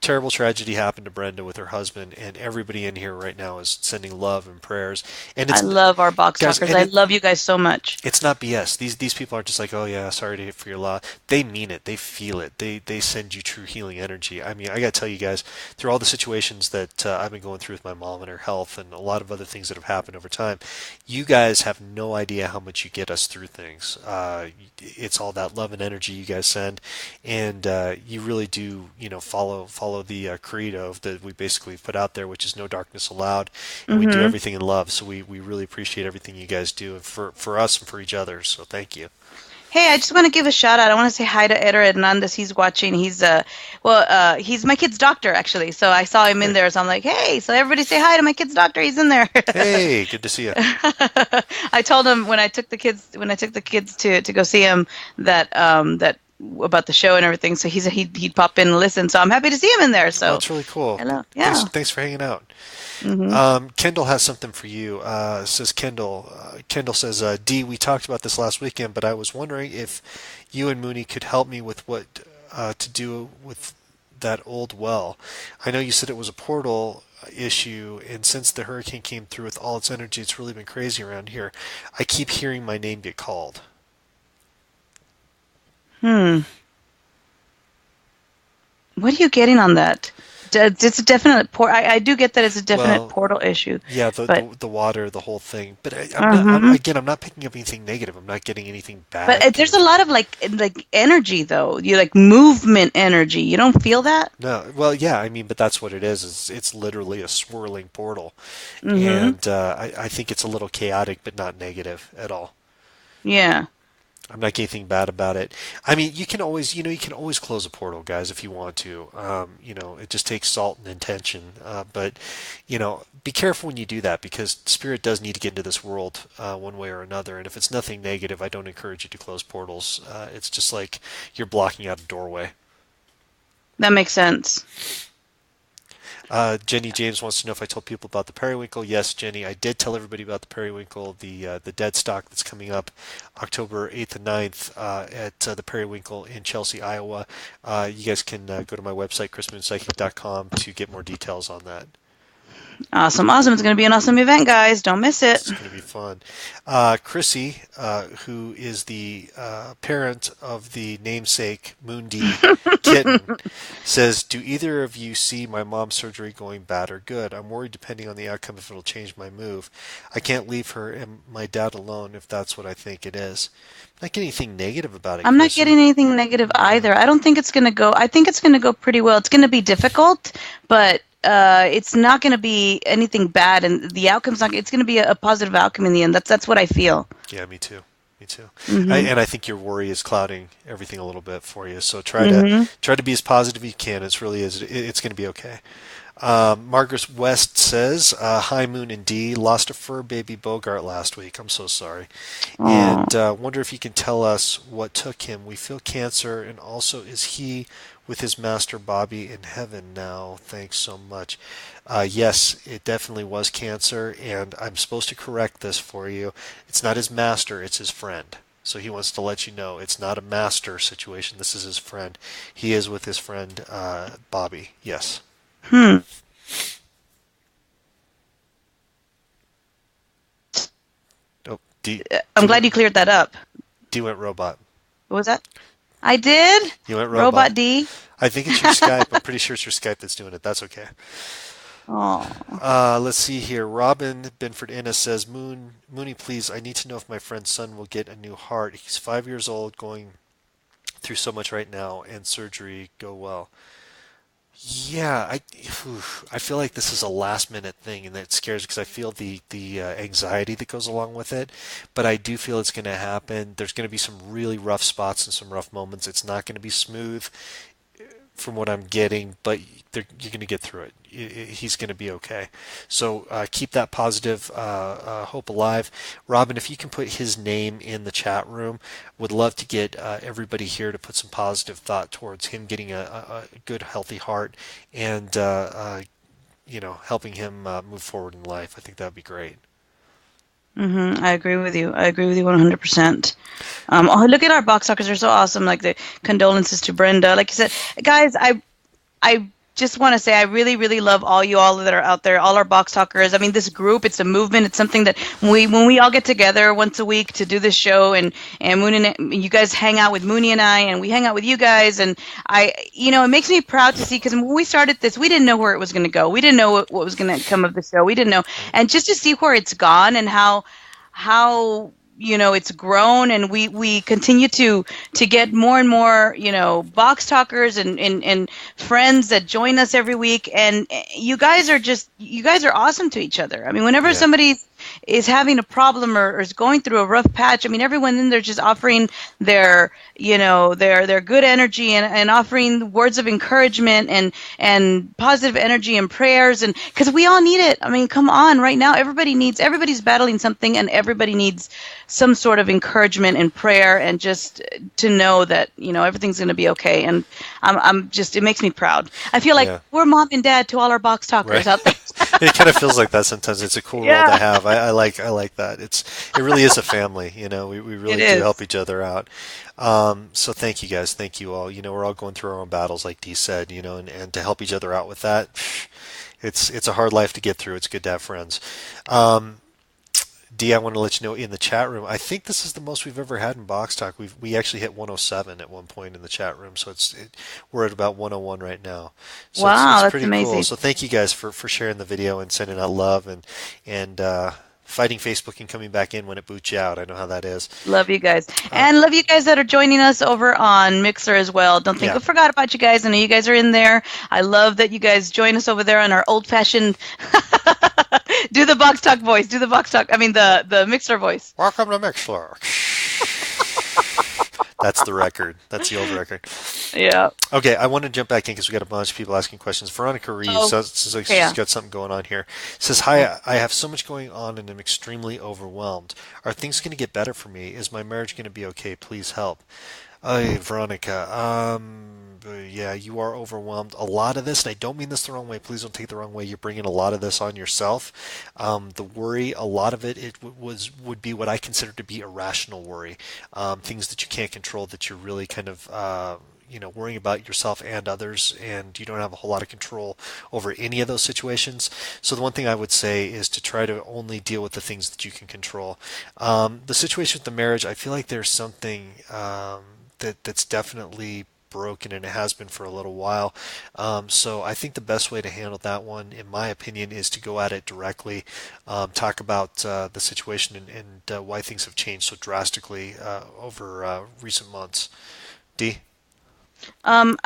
Speaker 2: terrible tragedy happened to Brenda with her husband, and everybody in here right now is sending love and prayers. And
Speaker 1: I
Speaker 2: it's
Speaker 1: love our box
Speaker 2: guys,
Speaker 1: talkers.
Speaker 2: and
Speaker 1: I love you guys so much.
Speaker 2: it's not BS. These people aren't just like, oh yeah, sorry to hear for your loss. They mean it. They feel it. They send you true healing energy. I mean, I gotta tell you guys, through all the situations that I've been going through with my mom and her health, and a lot of other things that have happened over time, you guys have no idea how much you get us through things. It's all that love and energy you guys send, and you really do, follow the credo that we basically put out there, which is no darkness allowed, and we do
Speaker 1: Hmm.
Speaker 2: everything in love. So we really appreciate everything you guys do for us and for each other. So thank you.
Speaker 1: Hey, I just want to give a shout out. I want to say hi to Eder Hernandez. He's watching. He's my kid's doctor actually. So I saw him in
Speaker 2: Hey,
Speaker 1: there. So I'm like, hey, so everybody say hi to my kid's doctor. He's in there.
Speaker 2: hey, good to see you.
Speaker 1: I told him when I took the kids to go see him that about the show and everything. So he'd pop in and listen. So I'm happy to see him in there.
Speaker 2: Well,
Speaker 1: So
Speaker 2: that's really cool.
Speaker 1: hello,
Speaker 2: Thanks,
Speaker 1: yeah.
Speaker 2: thanks for hanging out.
Speaker 1: Hmm.
Speaker 2: Kendall has something for you. Says Kendall. Kendall says, Dee, we talked about this last weekend, but I was wondering if you and Mooney could help me with what to do with that old well. I know you said it was a portal issue, and since the hurricane came through with all its energy, it's really been crazy around here. I keep hearing my name get called.
Speaker 1: Hmm. What are you getting on that? It's a definite port. I do get that it's a definite
Speaker 2: Well,
Speaker 1: portal issue,
Speaker 2: yeah, the
Speaker 1: but
Speaker 2: the, the water, the whole thing. But
Speaker 1: uh
Speaker 2: I'm not picking up anything negative. I'm not getting anything
Speaker 1: but
Speaker 2: bad
Speaker 1: there's
Speaker 2: coming
Speaker 1: a
Speaker 2: through.
Speaker 1: lot of like energy though. You like movement energy. You don't feel that?
Speaker 2: No, well, yeah, I mean, but that's what it is. It's literally a swirling portal,
Speaker 1: Mm-hmm.
Speaker 2: and I think it's a little chaotic, but not negative at all.
Speaker 1: Yeah.
Speaker 2: I'm not getting anything bad about it. I mean, you can always close a portal, guys, if you want to. It just takes salt and intention. But be careful when you do that because spirit does need to get into this world one way or another. And if it's nothing negative, I don't encourage you to close portals. It's just like you're blocking out a doorway.
Speaker 1: That makes sense.
Speaker 2: Jenny James wants to know if I told people about the periwinkle. Yes, Jenny, I did tell everybody about the periwinkle, the dead stock that's coming up October 8th and 9th at the periwinkle in Chelsea, Iowa. You guys can go to my website, chrismoonpsychic.com, to get more details on that.
Speaker 1: Awesome. Awesome. It's going to be an awesome event, guys. Don't miss it.
Speaker 2: It's going to be fun. Chrissy, who is the parent of the namesake Moonie Dee kitten, says, do either of you see my mom's surgery going bad or good? I'm worried depending on the outcome if it'll change my move. I can't leave her and my dad alone if that's what I think it is. I'm not getting anything negative about it,
Speaker 1: I'm not
Speaker 2: Chrissy.
Speaker 1: getting anything negative
Speaker 2: No.
Speaker 1: either. I don't think it's going to go. I think it's going to go pretty well. It's going to be difficult, but it's not going to be anything bad, and the outcome's not. It's going to be a positive outcome in the end. That's what I feel.
Speaker 2: Yeah, me too. Me too.
Speaker 1: Mhm.
Speaker 2: And I think your worry is clouding everything a little bit for you. So try to
Speaker 1: Mhm.
Speaker 2: try to be as positive as you can. It's really is. It's going to be okay. Margaret West says, "Hi Moon and Dee, lost a fur baby Bogart last week. I'm so sorry,
Speaker 1: Oh.
Speaker 2: and wonder if you can tell us what took him. We feel cancer, and also is he with his master Bobby in heaven now. Thanks so much. Yes, it definitely was cancer, and I'm supposed to correct this for you. It's not his master, it's his friend. So he wants to let you know it's not a master situation. This is his friend. He is with his friend Bobby. Yes.
Speaker 1: Hmm.
Speaker 2: Oh, D,
Speaker 1: I'm
Speaker 2: D
Speaker 1: glad
Speaker 2: went,
Speaker 1: you cleared that up.
Speaker 2: D went robot.
Speaker 1: What was that? I did.
Speaker 2: You went robot.
Speaker 1: Robot D.
Speaker 2: I think it's your Skype. I'm pretty sure it's your Skype that's doing it. That's okay.
Speaker 1: Oh.
Speaker 2: Let's see here. Robin Binford Innes says, Moonie, please, I need to know if my friend's son will get a new heart. He's 5 years old, going through so much right now, and surgery go well. Yeah, I feel like this is a last minute thing, and that scares because I feel the anxiety that goes along with it. But I do feel it's going to happen. There's going to be some really rough spots and some rough moments. It's not going to be smooth from what I'm getting, but you're going to get through it. He's going to be okay. So keep that positive hope alive. Robin, if you can put his name in the chat room, would love to get everybody here to put some positive thought towards him getting a good, healthy heart and helping him move forward in life. I think that would be great.
Speaker 1: I agree with you. I agree with you 100%. Oh, look at our box talkers. They're so awesome. Like the condolences to Brenda. Like you said, guys, I just want to say I really, really love all you all that are out there, all our box talkers. I mean, this group, it's a movement. It's something that when we all get together once a week to do this show, and you guys hang out with Moonie and I, and we hang out with you guys, and it makes me proud to see, because when we started this, we didn't know where it was going to go. We didn't know what was going to come of the show. We didn't know, and just to see where it's gone and how it's grown, and we continue to get more and more, box talkers and friends that join us every week. And you guys are awesome to each other. I mean, whenever somebody is having a problem or is going through a rough patch, I mean, everyone in there just offering their good energy and offering words of encouragement and positive energy and prayers, and because we all need it. I mean, come on, right now everybody's battling something, and everybody needs some sort of encouragement and prayer, and just to know that everything's going to be okay. And it makes me proud. I feel like we're mom and dad to all our box talkers out there.
Speaker 2: It kind of feels like that sometimes. It's a cool role to have. I like that. It really is a family. We really do help each other out. So thank you guys. Thank you all. We're all going through our own battles, like Dee said. And to help each other out with that, it's a hard life to get through. It's good to have friends. Dee, I want to let you know in the chat room, I think this is the most we've ever had in Box Talk. We actually hit 107 at one point in the chat room, so we're at about 101 right now. So
Speaker 1: wow,
Speaker 2: it's pretty
Speaker 1: that's amazing.
Speaker 2: cool. So thank you guys for sharing the video and sending out love and fighting Facebook and coming back in when it boots you out. I know how that is.
Speaker 1: Love you guys. And love you guys that are joining us over on Mixer as well. Don't think we forgot about you guys. I know you guys are in there. I love that you guys join us over there on our old-fashioned do the box talk voice. Do the box talk. I mean, the Mixer voice.
Speaker 2: Welcome to Mixer. That's the record. That's the old record.
Speaker 1: Yeah.
Speaker 2: Okay, I want to jump back in because we got a bunch of people asking questions. Veronica Reeves says like she's got something going on here. Says, "Hi, I have so much going on and I'm extremely overwhelmed. Are things going to get better for me? Is my marriage going to be okay? Please help." Veronica, yeah, you are overwhelmed. A lot of this, and I don't mean this the wrong way, please don't take it the wrong way, you're bringing a lot of this on yourself. The worry, a lot of it would be what I consider to be irrational worry. Things that you can't control, that you're really kind of worrying about yourself and others, and you don't have a whole lot of control over any of those situations. So the one thing I would say is to try to only deal with the things that you can control. The situation with the marriage, I feel like there's something that's definitely broken, and it has been for a little while. So I think the best way to handle that one, in my opinion, is to go at it directly, talk about the situation and why things have changed so drastically over recent months. Dee?
Speaker 1: I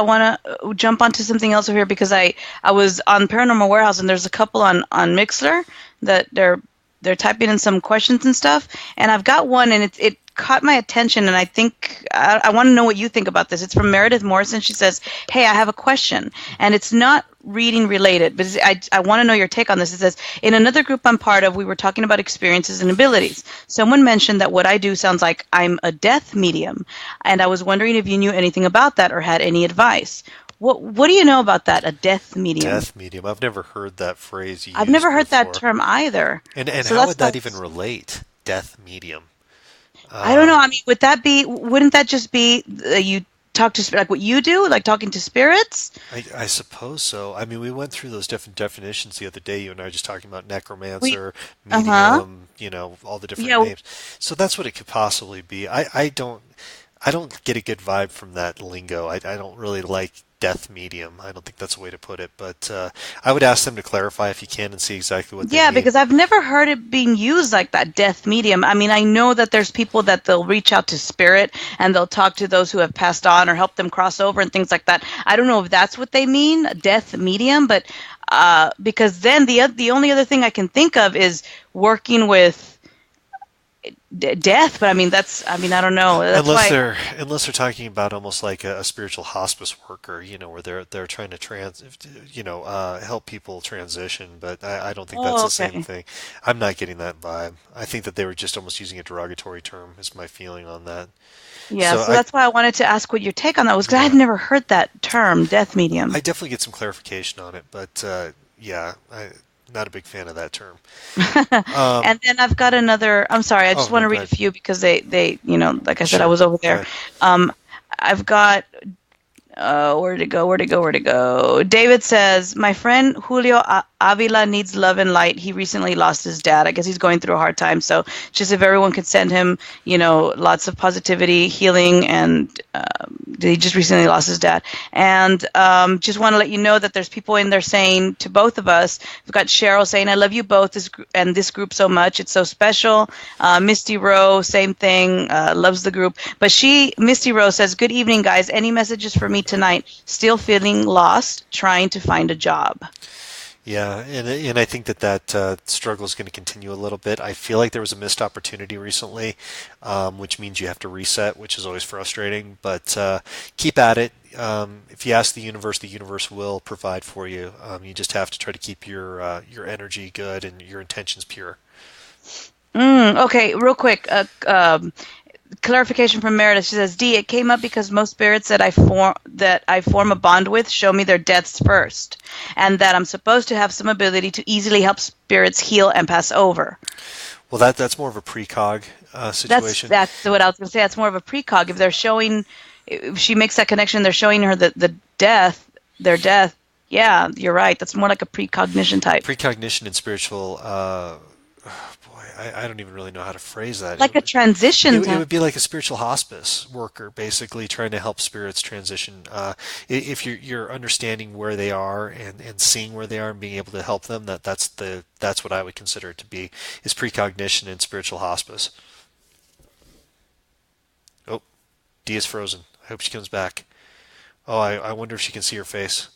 Speaker 1: want to jump onto something else over here, because I was on Paranormal Warehouse, and there's a couple on Mixler that they're typing in some questions and stuff, and I've got one, and it caught my attention, and I think I want to know what you think about this. It's from Meredith Morrison. She says, "Hey, I have a question, and it's not reading related, but I want to know your take on this." It says, "In another group I'm part of, we were talking about experiences and abilities. Someone mentioned that what I do sounds like I'm a death medium, and I was wondering if you knew anything about that or had any advice. What do you know about that? A death medium?"
Speaker 2: Death medium. I've never heard that phrase
Speaker 1: I've never
Speaker 2: used
Speaker 1: heard that
Speaker 2: before.
Speaker 1: term either.
Speaker 2: And
Speaker 1: So
Speaker 2: how
Speaker 1: that's
Speaker 2: would that
Speaker 1: why
Speaker 2: even relate? Death medium.
Speaker 1: I don't know.
Speaker 2: Um,
Speaker 1: I mean, would that be? Wouldn't that just be you talk to like what you do, like talking to spirits?
Speaker 2: I suppose so. I mean, we went through those different definitions the other day. You and I were just talking about
Speaker 1: We,
Speaker 2: necromancer,
Speaker 1: uh huh.
Speaker 2: medium, all the different
Speaker 1: Yeah.
Speaker 2: names. So that's what it could possibly be. I don't get a good vibe from that lingo. I don't really like death medium. I don't think that's a way to put it. But I would ask them to clarify if you can and see exactly what they
Speaker 1: Yeah,
Speaker 2: mean.
Speaker 1: because I've never heard it being used like that, death medium. I mean, I know that there's people that they'll reach out to spirit and they'll talk to those who have passed on or help them cross over and things like that. I don't know if that's what they mean, death medium, but because then the only other thing I can think of is working with death. But I mean, I mean, I don't know. That's
Speaker 2: Unless
Speaker 1: why.
Speaker 2: they're talking about almost like a spiritual hospice worker, where they're trying to help people transition. But I don't think that's
Speaker 1: Oh,
Speaker 2: the same
Speaker 1: okay.
Speaker 2: thing. I'm not getting that vibe. I think that they were just almost using a derogatory term. Is my feeling on that.
Speaker 1: Yeah,
Speaker 2: So
Speaker 1: so that's why I wanted to ask what your take on that was because I had
Speaker 2: yeah,
Speaker 1: never heard that term, death
Speaker 2: I
Speaker 1: medium.
Speaker 2: definitely get some clarification on it. But yeah, I not a big fan of that term. Um,
Speaker 1: And then I've got another. I'm sorry, I
Speaker 2: oh
Speaker 1: just want
Speaker 2: no,
Speaker 1: to
Speaker 2: go
Speaker 1: read a
Speaker 2: ahead.
Speaker 1: few because like I said, I
Speaker 2: Sure,
Speaker 1: was over
Speaker 2: go
Speaker 1: there.
Speaker 2: ahead.
Speaker 1: Um, I've got where to go? Where to go? Where to go? David says, "My friend Julio Avila needs love and light. He recently lost his dad. I guess he's going through a hard time. So, just if everyone could send him, lots of positivity, healing, and he just recently lost his dad. And just want to let you know that there's people in there saying to both of us. We've got Cheryl saying, 'I love you both and this group so much. It's so special.' Misty Rowe, same thing, loves the group. But Misty Rowe says, 'Good evening, guys. Any messages for me tonight? Still feeling lost, trying to find a job.'"
Speaker 2: Yeah, and I think that struggle is going to continue a little bit. I feel like there was a missed opportunity recently, which means you have to reset, which is always frustrating. But keep at it. If you ask the universe will provide for you. You just have to try to keep your energy good and your intentions pure.
Speaker 1: Okay, real quick. Clarification from Meredith. She says, "D, it came up because most spirits that I form a bond with show me their deaths first, and that I'm supposed to have some ability to easily help spirits heal and pass over."
Speaker 2: Well, that's more of a precog situation.
Speaker 1: That's what I was going to say. That's more of a precog. If she makes that connection, they're showing her their death. Yeah, you're right. That's more like a precognition type,
Speaker 2: Precognition and spiritual. Boy, I don't even really know how to phrase that.
Speaker 1: like a transition
Speaker 2: It
Speaker 1: type.
Speaker 2: would be like a spiritual hospice worker, basically trying to help spirits transition. If you're understanding where they are and seeing where they are and being able to help them, that's what I would consider it to be is precognition and spiritual hospice. Oh, Dee is frozen. I hope she comes back. Oh, I wonder if she can see her face.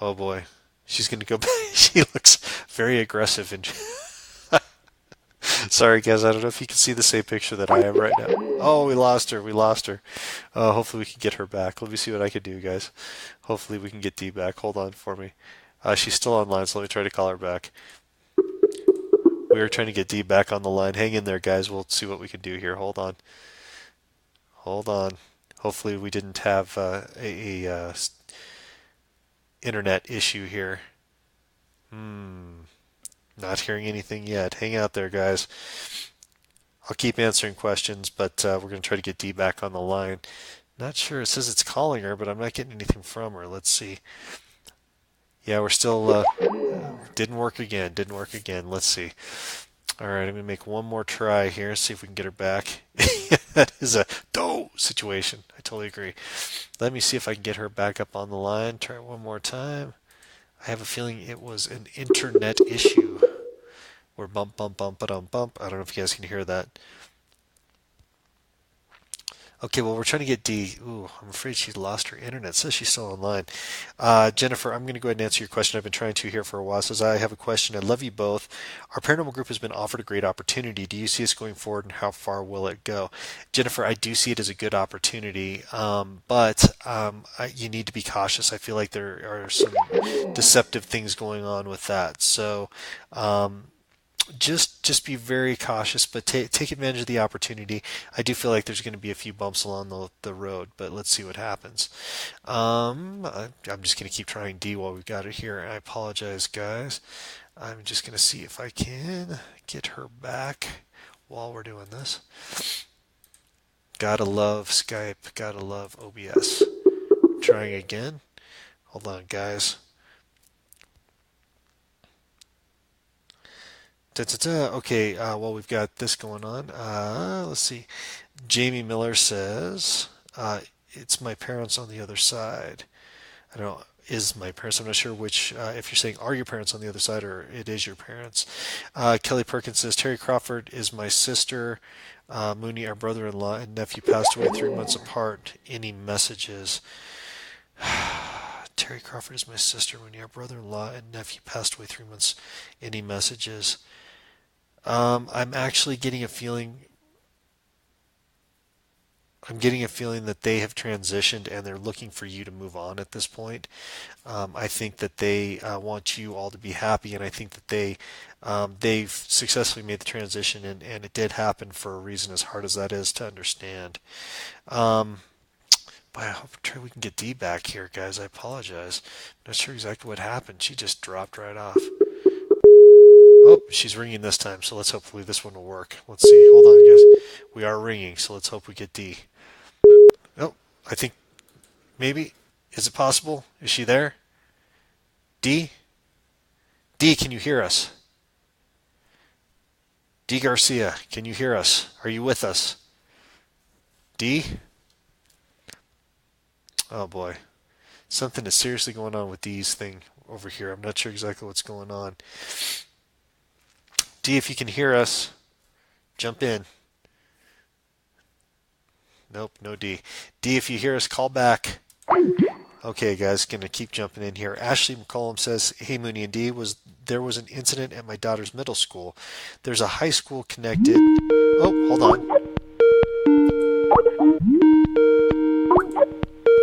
Speaker 2: Oh boy, she's gonna go back. She looks very aggressive and sorry, guys. I don't know if you can see the same picture that I am right now. Oh, we lost her. We lost her. Hopefully, we can get her back. Let me see what I can do, guys. Hopefully, we can get Dee back. Hold on for me. She's still online, so let me try to call her back. We are trying to get Dee back on the line. Hang in there, guys. We'll see what we can do here. Hold on. Hold on. Hopefully, we didn't have a internet issue here. Not hearing anything yet. Hang out there, guys. I'll keep answering questions, but we're going to try to get Dee back on the line. Not sure. It says it's calling her, but I'm not getting anything from her. Let's see. Yeah, we're still. Didn't work again. Didn't work again. Let's see. All right, I'm going to make one more try here, see if we can get her back. That is a dough situation. I totally agree. Let me see if I can get her back up on the line. Try it one more time. I have a feeling it was an internet issue. Or bump, bump, bump, ba-dum, bump. I don't know if you guys can hear that. Okay, well, we're trying to get Dee. Ooh, I'm afraid she lost her internet. It says she's still online. Jennifer, I'm going to go ahead and answer your question. I've been trying to here for a while. It says, I have a question. I love you both. Our paranormal group has been offered a great opportunity. Do you see us going forward, and how far will it go? Jennifer, I do see it as a good opportunity, but you need to be cautious. I feel like there are some deceptive things going on with that. So, um, just be very cautious, but take advantage of the opportunity. I do feel like there's going to be a few bumps along the road, but let's see what happens. I'm just going to keep trying D while we've got it here. I apologize, guys. I'm just going to see if I can get her back while we're doing this. Gotta love Skype. Gotta love OBS. Trying again. Hold on, guys. Da, da, da. Okay, well, we've got this going on. Let's see. Jamie Miller says, it's my parents on the other side. I don't know, is my parents. I'm not sure which, if you're saying are your parents on the other side or it is your parents. Kelly Perkins says, Terry Crawford is my sister. Moonie, our brother-in-law and nephew, passed away 3 months apart. Any messages? Terry Crawford is my sister. Moonie, our brother-in-law and nephew, passed away 3 months. Any messages? I'm actually getting a feeling. I'm getting a feeling that they have transitioned and they're looking for you to move on at this point. I think that they want you all to be happy, and I think that they've successfully made the transition, and it did happen for a reason, as hard as that is to understand. Um, but I hope we can get Dee back here, guys. I apologize. I'm not sure exactly what happened. She just dropped right off. Oh, she's ringing this time, so let's hopefully this one will work. Let's see. Hold on, guys. We are ringing, so let's hope we get Dee. Oh, I think maybe. Is it possible? Is she there? Dee? Dee, can you hear us? Dee Garcia, can you hear us? Are you with us? Dee? Oh boy. Something is seriously going on with Dee's thing over here. I'm not sure exactly what's going on. Dee, if you can hear us, jump in. Nope, no Dee. Dee, if you hear us, call back. Okay, guys, gonna keep jumping in here. Ashley McCollum says, "Hey, Moonie and Dee, there was an incident at my daughter's middle school. There's a high school connected." Oh, hold on.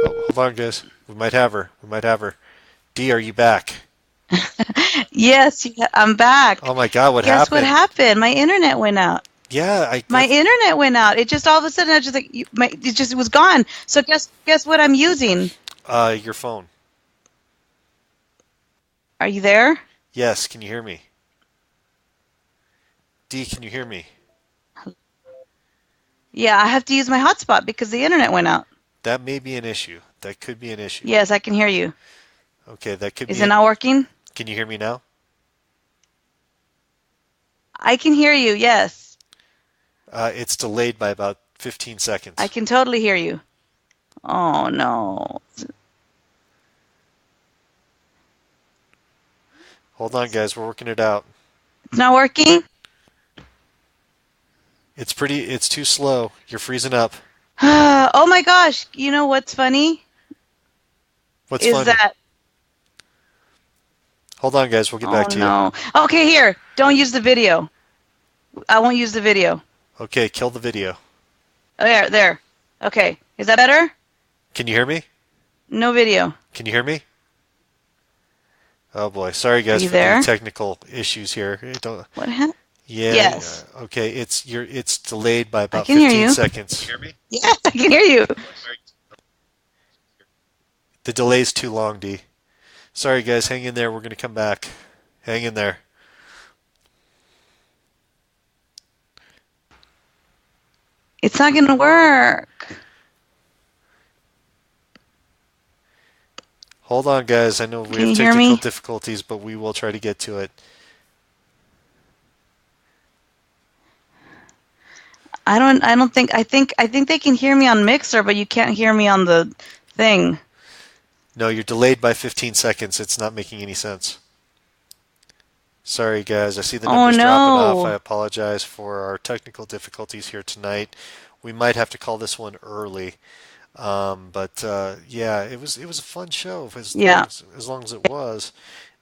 Speaker 2: Oh, hold on, guys. We might have her. We might have her. Dee, are you back?
Speaker 1: Yes, yeah, I'm back.
Speaker 2: Oh my God, what
Speaker 1: Guess what
Speaker 2: happened?
Speaker 1: happened? My internet went out.
Speaker 2: Yeah,
Speaker 1: My internet went out. It just all of a sudden I just like it was gone. So guess what I'm using?
Speaker 2: your phone.
Speaker 1: Are you there?
Speaker 2: Yes, can you hear me? Dee, can you hear me?
Speaker 1: Yeah, I have to use my hotspot because the internet went out.
Speaker 2: That may be an issue. That could be an issue.
Speaker 1: Yes, I can hear you.
Speaker 2: Okay, that could
Speaker 1: Is
Speaker 2: be
Speaker 1: it
Speaker 2: an.
Speaker 1: not working?
Speaker 2: Can you hear me now?
Speaker 1: I can hear you. Yes,
Speaker 2: It's delayed by about 15
Speaker 1: I
Speaker 2: seconds.
Speaker 1: can totally hear you. Oh no,
Speaker 2: Hold on, guys. We're working it out.
Speaker 1: it's not working.
Speaker 2: It's too slow. You're freezing up.
Speaker 1: Oh my gosh! You know what's funny
Speaker 2: What's
Speaker 1: is
Speaker 2: funny?
Speaker 1: that
Speaker 2: Hold on, guys. We'll get
Speaker 1: oh
Speaker 2: back to you.
Speaker 1: no. Okay, here. Don't use the video. I won't use the video.
Speaker 2: Okay, kill the video.
Speaker 1: Oh, there. Okay, is that better?
Speaker 2: Can you hear me?
Speaker 1: No video.
Speaker 2: Can you hear me? Oh boy. Sorry,
Speaker 1: Are
Speaker 2: guys,
Speaker 1: you
Speaker 2: for the
Speaker 1: there?
Speaker 2: technical issues here. Don't.
Speaker 1: What happened?
Speaker 2: Yeah.
Speaker 1: Yes,
Speaker 2: Okay. It's delayed by
Speaker 1: I
Speaker 2: about
Speaker 1: can hear
Speaker 2: 15
Speaker 1: you.
Speaker 2: seconds. Can you hear me?
Speaker 1: Yes, I can hear you.
Speaker 2: The delay's too long, D. Sorry, guys. Hang in there. We're gonna come back. Hang in there.
Speaker 1: It's not gonna work.
Speaker 2: Hold on, guys. I know we
Speaker 1: Can
Speaker 2: have
Speaker 1: you hear
Speaker 2: technical
Speaker 1: me?
Speaker 2: difficulties, but we will try to get to it.
Speaker 1: I don't think I think they can hear me on Mixer, but you can't hear me on the thing.
Speaker 2: No, you're delayed by 15 seconds. It's not making any sense. Sorry, guys. I see the
Speaker 1: Oh
Speaker 2: numbers dropping off. I
Speaker 1: no.
Speaker 2: apologize for our technical difficulties here tonight. we might have to call this one early. But yeah, it was a fun show
Speaker 1: Yeah,
Speaker 2: as long as it was.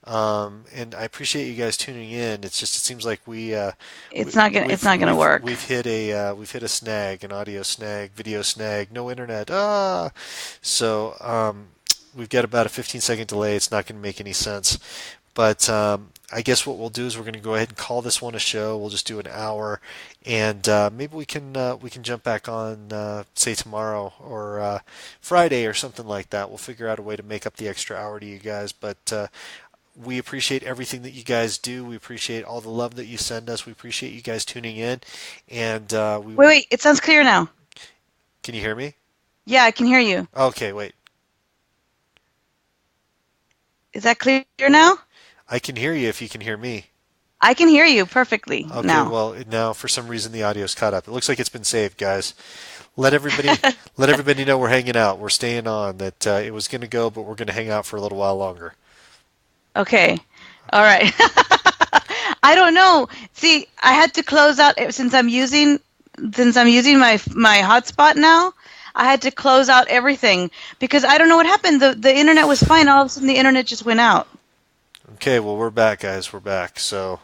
Speaker 2: And I appreciate you guys tuning in. It seems like
Speaker 1: it's not gonna work.
Speaker 2: we've hit a snag, an audio snag, video snag, no internet. So we've got about a 15-second delay. It's not going to make any sense. But I guess what we'll do is we're going to go ahead and call this one a show. We'll just do an hour, and maybe we can jump back on say tomorrow or Friday or something like that. We'll figure out a way to make up the extra hour to you guys. But we appreciate everything that you guys do. We appreciate all the love that you send us. We appreciate you guys tuning in. And
Speaker 1: Wait, it sounds clear now.
Speaker 2: can you hear me?
Speaker 1: Yeah, I can hear you.
Speaker 2: Okay, wait.
Speaker 1: Is that clear now?
Speaker 2: I can hear you if you can hear me.
Speaker 1: I can hear you perfectly
Speaker 2: Okay,
Speaker 1: now.
Speaker 2: well, now for some reason the audio's caught up. It looks like it's been saved, guys. Let everybody let everybody know we're hanging out. We're staying on. That it was going to go, but we're going to hang out for a little while longer.
Speaker 1: Okay. All right. I don't know. See, I had to close out since I'm using my hotspot now. I had to close out everything because I don't know what happened. The internet was fine. All of a sudden, the internet just went out.
Speaker 2: Okay, well, we're back, guys. We're back. So,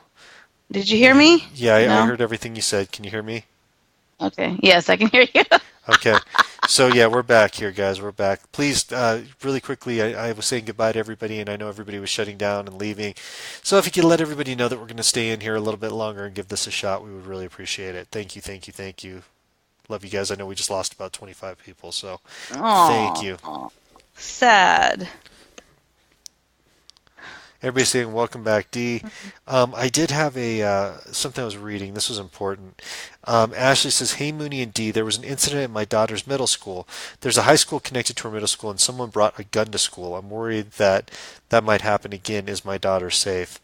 Speaker 1: Did you hear me?
Speaker 2: yeah, I
Speaker 1: No?
Speaker 2: heard everything you said. Can you hear me?
Speaker 1: Okay. Yes, I can hear you.
Speaker 2: Okay. So, yeah, we're back here, guys. We're back. Please, really quickly, I was saying goodbye to everybody, and I know everybody was shutting down and leaving. So, if you could let everybody know that we're going to stay in here a little bit longer and give this a shot, we would really appreciate it. Thank you, thank you, thank you. Love you guys. I know we just lost about 25 people, so thank you.
Speaker 1: Oh, sad.
Speaker 2: Everybody's saying welcome back, Dee. I did have a something I was reading. This was important. Ashley says, "Hey Moonie and Dee, there was an incident at my daughter's middle school. There's a high school connected to her middle school, and someone brought a gun to school. I'm worried that that might happen again. Is my daughter safe?"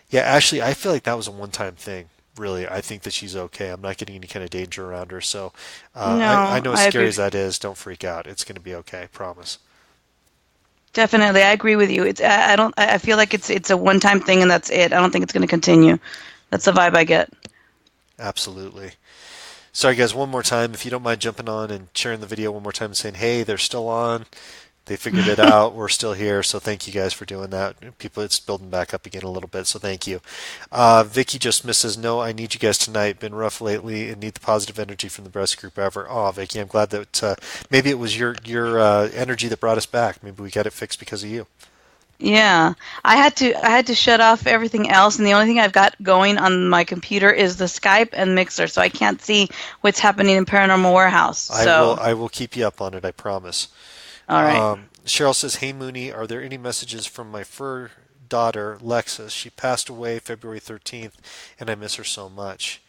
Speaker 2: Yeah, Ashley, I feel like that was a one-time thing. Really, I think that she's okay. I'm not getting any kind of danger around her. So I
Speaker 1: No,
Speaker 2: know as
Speaker 1: I
Speaker 2: scary
Speaker 1: agree.
Speaker 2: as that is, don't freak out. It's going to be okay. Promise.
Speaker 1: Definitely, I agree with you. I don't. I feel like it's a one-time thing and that's it. I don't think it's going to continue. That's the vibe I get.
Speaker 2: Absolutely. Sorry, guys, one more time. If you don't mind jumping on and sharing the video one more time and saying, hey, they're still on. They figured it out. We're still here. So thank you guys for doing that. People, it's building back up again a little bit. So thank you. Vicky just misses, no, I need you guys tonight. Been rough lately and need the positive energy from the best group ever. Oh, Vicky, I'm glad that maybe it was your energy that brought us back. Maybe we got it fixed because of you.
Speaker 1: Yeah, I had to shut off everything else, and the only thing I've got going on my computer is the Skype and Mixer, so I can't see what's happening in Paranormal Warehouse. So,
Speaker 2: I will keep you up on it. I promise.
Speaker 1: all right.
Speaker 2: Cheryl says, "Hey Mooney, are there any messages from my fur daughter, Lexus? She passed away February 13th, and I miss her so much."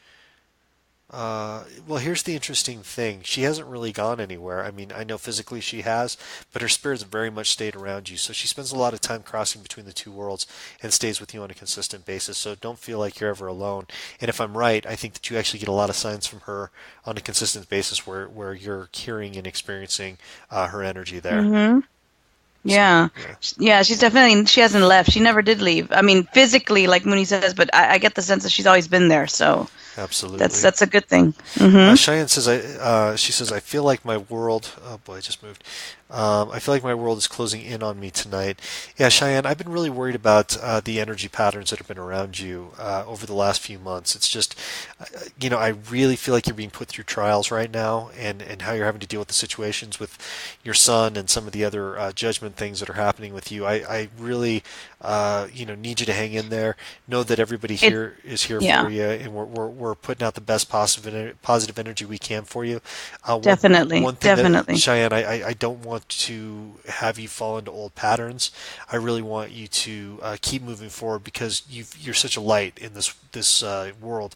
Speaker 2: Well, here's the interesting thing. She hasn't really gone anywhere. I mean, I know physically she has, but her spirit's very much stayed around you. So she spends a lot of time crossing between the two worlds and stays with you on a consistent basis. So don't feel like you're ever alone. And if I'm right, I think that you actually get a lot of signs from her on a consistent basis where you're hearing and experiencing her energy there.
Speaker 1: Mm-hmm.
Speaker 2: So,
Speaker 1: Yeah.
Speaker 2: yeah,
Speaker 1: Yeah, she hasn't left. She never did leave. I mean, physically, like Mooney says, but I get the sense that she's always been there. So
Speaker 2: absolutely.
Speaker 1: that's a good thing. Mm-hmm.
Speaker 2: Cheyenne says, she says, I feel like my world, oh boy, I just moved. I feel like my world is closing in on me tonight. Yeah, Cheyenne, I've been really worried about the energy patterns that have been around you over the last few months. It's just, I really feel like you're being put through trials right now, and how you're having to deal with the situations with your son and some of the other judgment things that are happening with you. I really, need you to hang in there. Know that everybody
Speaker 1: It,
Speaker 2: here is here for
Speaker 1: yeah,
Speaker 2: you, and we're putting out the best positive energy we can for you.
Speaker 1: definitely,
Speaker 2: One thing that
Speaker 1: definitely.
Speaker 2: Cheyenne, I don't want to have you fall into old patterns. I really want you to keep moving forward because you're such a light in this world.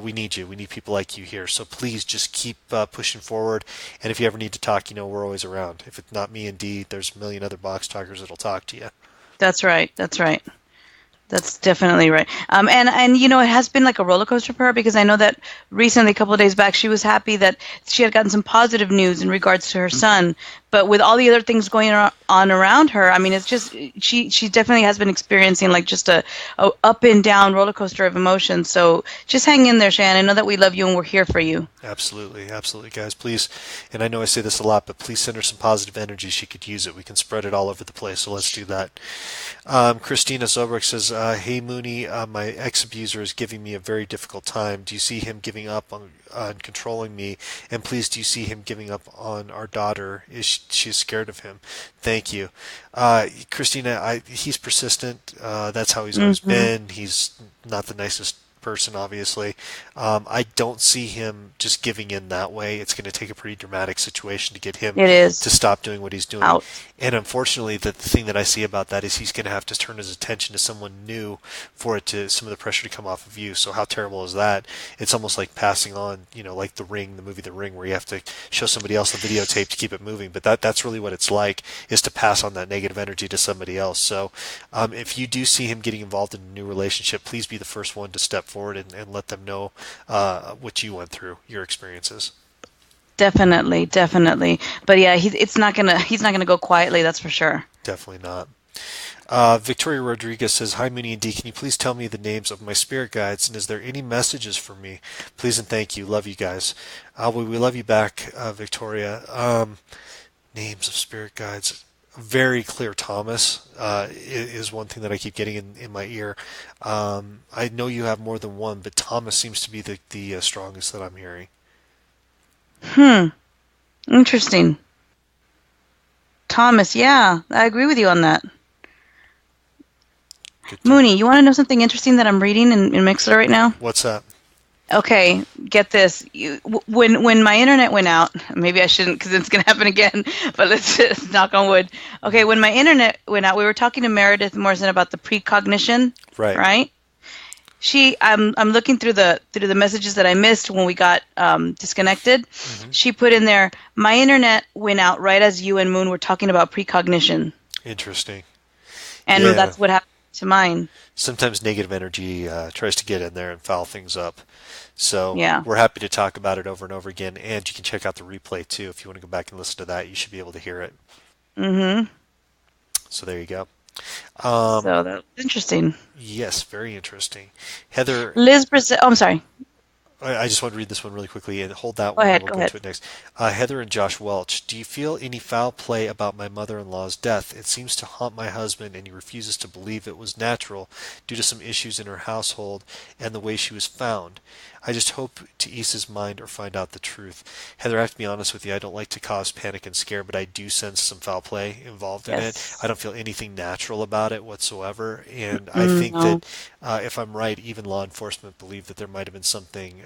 Speaker 2: We need you. We need people like you here. So please just keep pushing forward. And if you ever need to talk, we're always around. If it's not me and Dee, there's a million other box talkers that'll talk to you.
Speaker 1: That's right. That's right. That's definitely right. And it has been like a roller coaster for her because I know that recently, a couple of days back, she was happy that she had gotten some positive news in regards to her son but with all the other things going on around her, I mean, it's just she definitely has been experiencing like just a up and down roller coaster of emotions. So just hang in there, Shannon. Know that we love you and we're here for you.
Speaker 2: Absolutely, absolutely, guys. Please, and I know I say this a lot, but please send her some positive energy. She could use it. We can spread it all over the place. So let's do that. Christina Zobrick says, "Hey Moonie, my ex-abuser is giving me a very difficult time. Do you see him giving up on controlling me? And please, do you see him giving up on our daughter? Is she scared of him? Thank you, Christina. He's persistent. That's how he's always been. He's not the nicest person, obviously. I don't see him just giving in that way. It's going to take a pretty dramatic situation to get him
Speaker 1: It is
Speaker 2: to stop doing what he's doing.
Speaker 1: out.
Speaker 2: And unfortunately, the thing that I see about that is he's going to have to turn his attention to someone new for it to some of the pressure to come off of you. So how terrible is that? It's almost like passing on, like The Ring, the movie The Ring, where you have to show somebody else the videotape to keep it moving. But that's really what it's like, is to pass on that negative energy to somebody else. So if you do see him getting involved in a new relationship, please be the first one to step forward and let them know what you went through, your experiences.
Speaker 1: Definitely, definitely. But yeah, he's not gonna go quietly. That's for sure.
Speaker 2: Definitely not. Victoria Rodriguez says, "Hi, Moonie and Dee. Can you please tell me the names of my spirit guides, and is there any messages for me? Please and thank you. Love you guys." We love you back, Victoria. Names of spirit guides. Very clear Thomas is one thing that I keep getting in my ear. I know you have more than one, but Thomas seems to be the strongest that I'm hearing.
Speaker 1: Interesting. Thomas, yeah, I agree with you on that.
Speaker 2: Good deal.
Speaker 1: Mooney, you want to know something interesting that I'm reading in Mixler right now?
Speaker 2: What's that?
Speaker 1: Okay, get this. When my internet went out, maybe I shouldn't because it's gonna happen again. But let's just knock on wood. Okay, when my internet went out, we were talking to Meredith Morrison about the precognition,
Speaker 2: Right.
Speaker 1: right? I'm looking through the messages that I missed when we got disconnected. She put in there, my internet went out right as you and Moon were talking about precognition,
Speaker 2: Interesting.
Speaker 1: and
Speaker 2: Yeah.
Speaker 1: that's what happened to mine.
Speaker 2: Sometimes negative energy tries to get in there and foul things up. So
Speaker 1: Yeah.
Speaker 2: we're happy to talk about it over and over again, and you can check out the replay too. If you want to go back and listen to that, you should be able to hear it.
Speaker 1: Mm-hmm.
Speaker 2: So there you go.
Speaker 1: So that was interesting.
Speaker 2: Yes, very interesting. Heather,
Speaker 1: Liz Brazil. Oh, I'm sorry.
Speaker 2: I just want to read this one really quickly and hold that
Speaker 1: Go
Speaker 2: one, and
Speaker 1: ahead.
Speaker 2: we'll
Speaker 1: Go
Speaker 2: go
Speaker 1: ahead.
Speaker 2: into it next. Heather and Josh Welch, do you feel any foul play about my mother-in-law's death? It seems to haunt my husband, and he refuses to believe it was natural due to some issues in her household and the way she was found. I just hope to ease his mind or find out the truth. Heather, I have to be honest with you. I don't like to cause panic and scare, but I do sense some foul play involved in it. I
Speaker 1: Yes.
Speaker 2: don't feel anything natural about it whatsoever, and I think
Speaker 1: No.
Speaker 2: that if I'm right, even law enforcement believe that there might have been something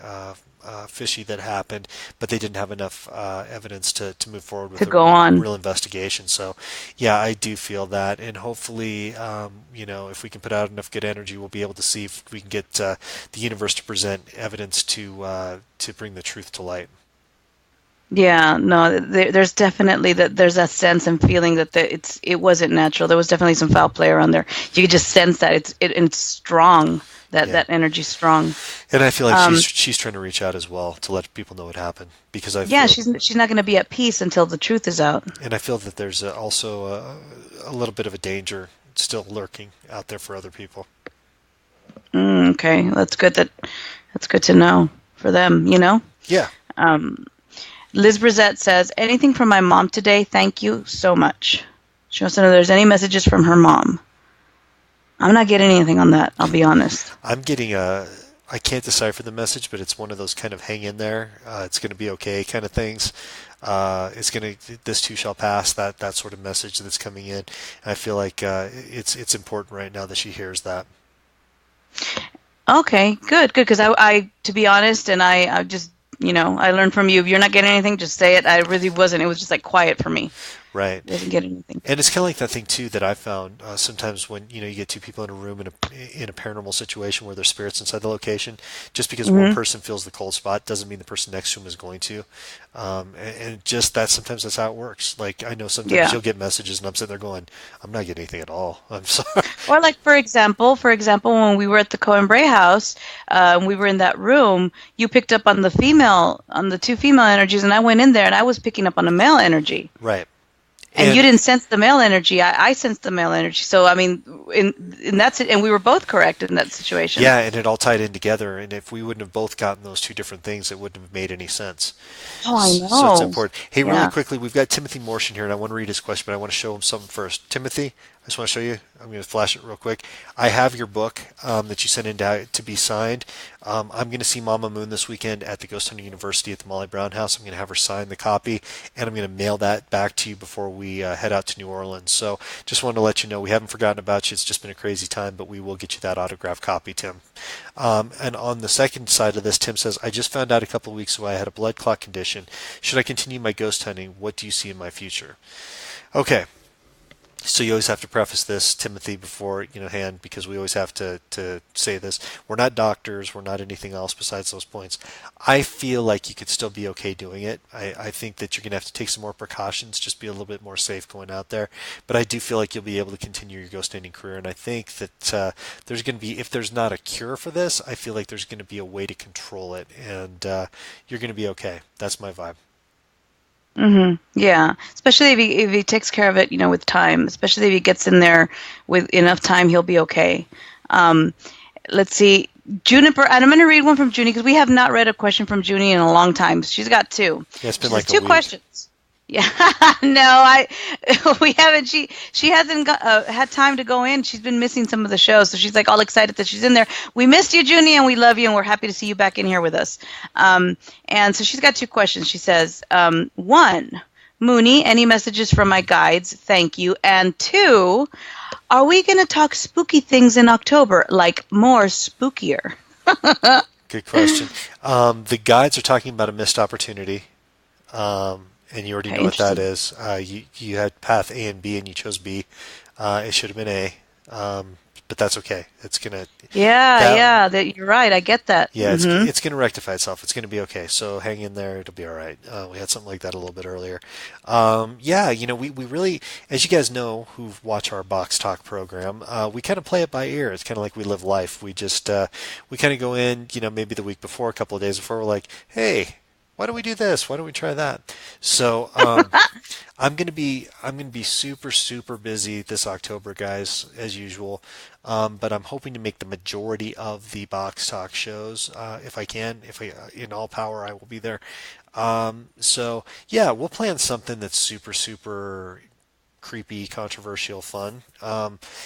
Speaker 2: fishy that happened, but they didn't have enough evidence to move forward with
Speaker 1: To
Speaker 2: a
Speaker 1: go on.
Speaker 2: real investigation. So, yeah, I do feel that, and hopefully, if we can put out enough good energy, we'll be able to see if we can get the universe to present evidence to bring the truth to light.
Speaker 1: Yeah. No. There's definitely there's that sense and feeling that it wasn't natural. There was definitely some foul play around there. You could just sense that it's strong. That
Speaker 2: Yeah.
Speaker 1: that energy's strong.
Speaker 2: And I feel like
Speaker 1: Um.
Speaker 2: she's trying to reach out as well to let people know what happened, because I
Speaker 1: Yeah.
Speaker 2: feel
Speaker 1: She's not going to be at peace until the truth is out.
Speaker 2: and I feel that there's also a little bit of a danger still lurking out there for other people.
Speaker 1: Okay. That's good to know for them.
Speaker 2: Yeah.
Speaker 1: Liz Brissette says, anything from my mom today? Thank you so much. She wants to know if there's any messages from her mom. I'm not getting anything on that, I'll be honest.
Speaker 2: I'm getting I can't decipher the message, but it's one of those kind of hang in there, it's going to be okay kind of things. This too shall pass, that sort of message that's coming in. And I feel like it's important right now that she hears that.
Speaker 1: Okay, good, because I, to be honest, and I just, I learned from you, if you're not getting anything, just say it. I really wasn't. It was just like quiet for me.
Speaker 2: Right.
Speaker 1: I didn't get anything.
Speaker 2: And it's kind of like that thing too that I found sometimes when you get two people in a room in a paranormal situation where there's spirits inside the location. Just because one person feels the cold spot doesn't mean the person next to him is going to. And just that sometimes that's how it works. Like I know sometimes
Speaker 1: Yeah.
Speaker 2: you'll get messages and I'm sitting there going, I'm not getting anything at all. I'm sorry.
Speaker 1: Or like, for example, when we were at the Cohen Bray house, we were in that room, you picked up on the two female energies, and I went in there and I was picking up on a male energy.
Speaker 2: Right.
Speaker 1: And I was like, what is going on? And you
Speaker 2: And
Speaker 1: didn't sense the male energy. I sensed the male energy. So I mean, in that's it. And we were both correct in that situation.
Speaker 2: yeah, and it all tied in together. And if we wouldn't have both gotten those two different things, it wouldn't have made any sense.
Speaker 1: Oh, I
Speaker 2: So it's
Speaker 1: know.
Speaker 2: important. Hey, really
Speaker 1: Yeah.
Speaker 2: quickly, we've got Timothy Morshan here, and I want to read his question, but I want to show him something first. Timothy, I just want to show you. I'm going to flash it real quick. I have your book that you sent in to be signed. I'm going to see Mama Moon this weekend at the Ghost Hunter University at the Molly Brown House. I'm going to have her sign the copy, and I'm going to mail that back to you before we head out to New Orleans. So just wanted to let you know we haven't forgotten about you. It's just been a crazy time, but we will get you that autographed copy, Tim. And on the second side of this, Tim says, I just found out a couple of weeks ago I had a blood clot condition. Should I continue my ghost hunting? What do you see in my future? Okay, so you always have to preface this, Timothy, before hand, because we always have to say this. We're not doctors. We're not anything else besides those points. I feel like you could still be okay doing it. I think that you're going to have to take some more precautions, just be a little bit more safe going out there. But I do feel like you'll be able to continue your ghost hunting career, and I think that there's going to be, if there's not a cure for this, I feel like there's going to be a way to control it, and you're going to be okay. That's my vibe.
Speaker 1: Yeah. Especially if he takes care of it, with time. Especially if he gets in there with enough time, he'll be okay. Um, let's see. Juniper, and I'm going to read one from Junie because we have not read a question from Junie in a long time. She's got two.
Speaker 2: Yeah, it's been
Speaker 1: She says
Speaker 2: like a
Speaker 1: two
Speaker 2: week.
Speaker 1: questions. Yeah, no, we haven't. She hasn't had time to go in. She's been missing some of the shows, so she's like all excited that she's in there. We missed you, Junie, and we love you, and we're happy to see you back in here with us. And so she's got two questions. She says, one, Moonie, any messages from my guides? Thank you. And two, are we going to talk spooky things in October, like more spookier?
Speaker 2: Good question. The guides are talking about a missed opportunity. And you already
Speaker 1: Okay,
Speaker 2: know what that
Speaker 1: interesting.
Speaker 2: is. You had path A and B, and you chose B. It should have been A, but that's okay. It's gonna
Speaker 1: Yeah,
Speaker 2: that
Speaker 1: yeah, that you're right. I get that.
Speaker 2: yeah, it's gonna rectify itself. It's gonna be okay. So hang in there. It'll be all right. We had something like that a little bit earlier. Yeah, we really, as you guys know, who watch our Box Talk program, we kind of play it by ear. It's kind of like we live life. We just we kind of go in, maybe the week before, a couple of days before, we're like, hey, why don't we do this? Why don't we try that? So I'm gonna be super super busy this October, guys, as usual. But I'm hoping to make the majority of the Box Talk shows if I can. If I in all power, I will be there. So yeah, we'll plan something that's super super creepy, controversial, fun.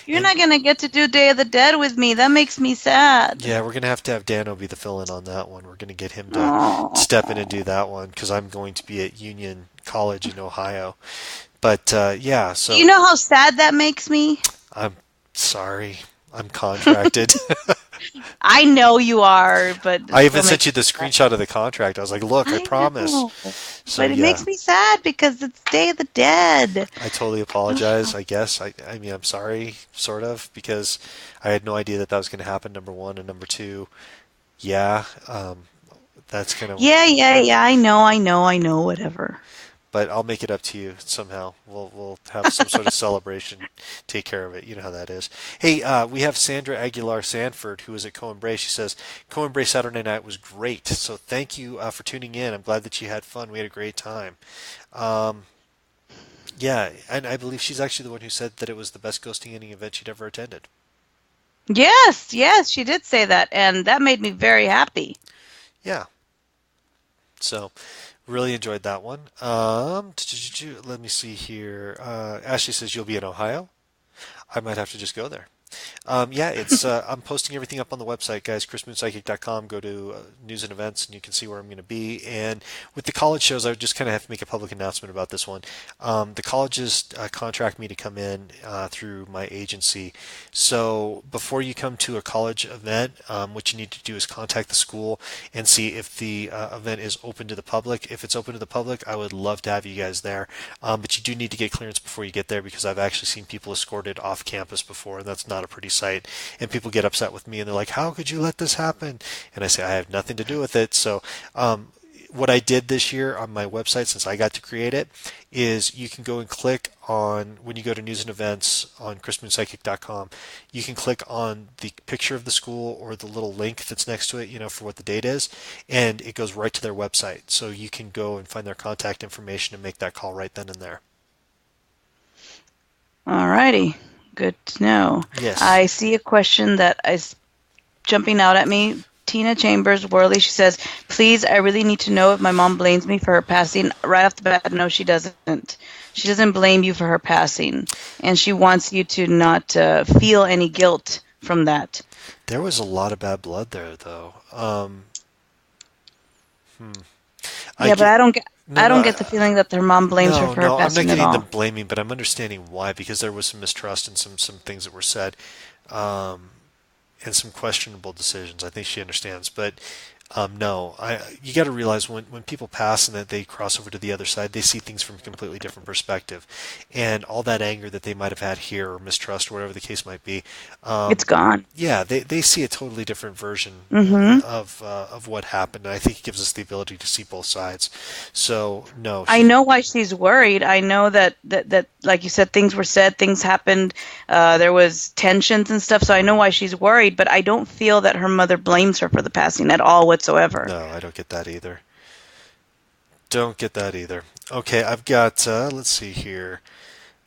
Speaker 1: You're
Speaker 2: And
Speaker 1: not gonna get to do Day of the Dead with me. That makes me sad.
Speaker 2: yeah, we're gonna have to have Dano be the fill-in on that one. We're gonna get him to step in and
Speaker 1: Oh.
Speaker 2: do that one because I'm going to be at Union College in Ohio. But yeah,
Speaker 1: You
Speaker 2: so
Speaker 1: know how sad that makes me?
Speaker 2: I'm sorry, I'm contracted.
Speaker 1: I know you are, but it
Speaker 2: I even
Speaker 1: still
Speaker 2: sent
Speaker 1: makes
Speaker 2: you the
Speaker 1: me sad.
Speaker 2: screenshot of the contract. I was like, look, I
Speaker 1: I
Speaker 2: promise.
Speaker 1: know.
Speaker 2: So
Speaker 1: But it
Speaker 2: yeah,
Speaker 1: makes me sad because it's Day of the Dead.
Speaker 2: I totally apologize. I guess I mean I'm sorry, sort of, because I had no idea that that was going to happen. Number one, and number two, yeah, that's kind of.
Speaker 1: Yeah, yeah, yeah. I know. Whatever.
Speaker 2: But I'll make it up to you somehow. We'll have some sort of celebration. Take care of it. You know how that is. Hey, we have Sandra Aguilar Sanford, who is at Co-Embrace. She says Co-Embrace Saturday night was great. So thank you for tuning in. I'm glad that you had fun. We had a great time. Um, yeah, and I believe she's actually the one who said that it was the best ghosting ending event she'd ever attended.
Speaker 1: Yes, yes, she did say that, and that made me very happy.
Speaker 2: Yeah. So really enjoyed that one. Let me see here. Ashley says you'll be in Ohio. I might have to just go there. Yeah, it's I'm posting everything up on the website, guys. ChrisMoonPsychic.com. Go to news and events, and you can see where I'm going to be. And with the college shows, I just kind of have to make a public announcement about this one. The colleges contract me to come in through my agency. So before you come to a college event, what you need to do is contact the school and see if the event is open to the public. If it's open to the public, I would love to have you guys there. But you do need to get clearance before you get there because I've actually seen people escorted off campus before, and that's not a pretty sight. And people get upset with me, and they're like, "How could you let this happen?" And I say, "I have nothing to do with it." So, what I did this year on my website, since I got to create it, is you can go and click on, when you go to news and events on chrismoonpsychic.com, you can click on the picture of the school or the little link that's next to it, for what the date is, and it goes right to their website. So you can go and find their contact information and make that call right then and there.
Speaker 1: Alrighty. Good to know.
Speaker 2: Yes.
Speaker 1: I see a question that is jumping out at me. Tina Chambers Worley, she says, please, I really need to know if my mom blames me for her passing. Right off the bat, no, she doesn't. She doesn't blame you for her passing. And she wants you to not feel any guilt from that.
Speaker 2: There was a lot of bad blood there, though. I
Speaker 1: Yeah, but
Speaker 2: get no,
Speaker 1: I
Speaker 2: no,
Speaker 1: don't get the feeling that her mom blames her
Speaker 2: no,
Speaker 1: for her
Speaker 2: no. I'm not
Speaker 1: passing at
Speaker 2: getting the
Speaker 1: all.
Speaker 2: blaming, but I'm understanding why because there was some mistrust and some things that were said. Um, and some questionable decisions. I think she understands, but no, you got to realize when people pass and that they cross over to the other side, they see things from a completely different perspective, and all that anger that they might have had here or mistrust or whatever the case might be,
Speaker 1: It's
Speaker 2: um,
Speaker 1: gone.
Speaker 2: yeah, they see a totally different version
Speaker 1: Mm-hmm.
Speaker 2: of what happened. And I think it gives us the ability to see both sides. So no,
Speaker 1: I
Speaker 2: she
Speaker 1: know why she's worried. I know that like you said, things were said, things happened. There was tensions and stuff. So I know why she's worried. But I don't feel that her mother blames her for the passing at all whatsoever.
Speaker 2: no, I don't get that either. Don't get that either. Okay, I've got. Let's see here.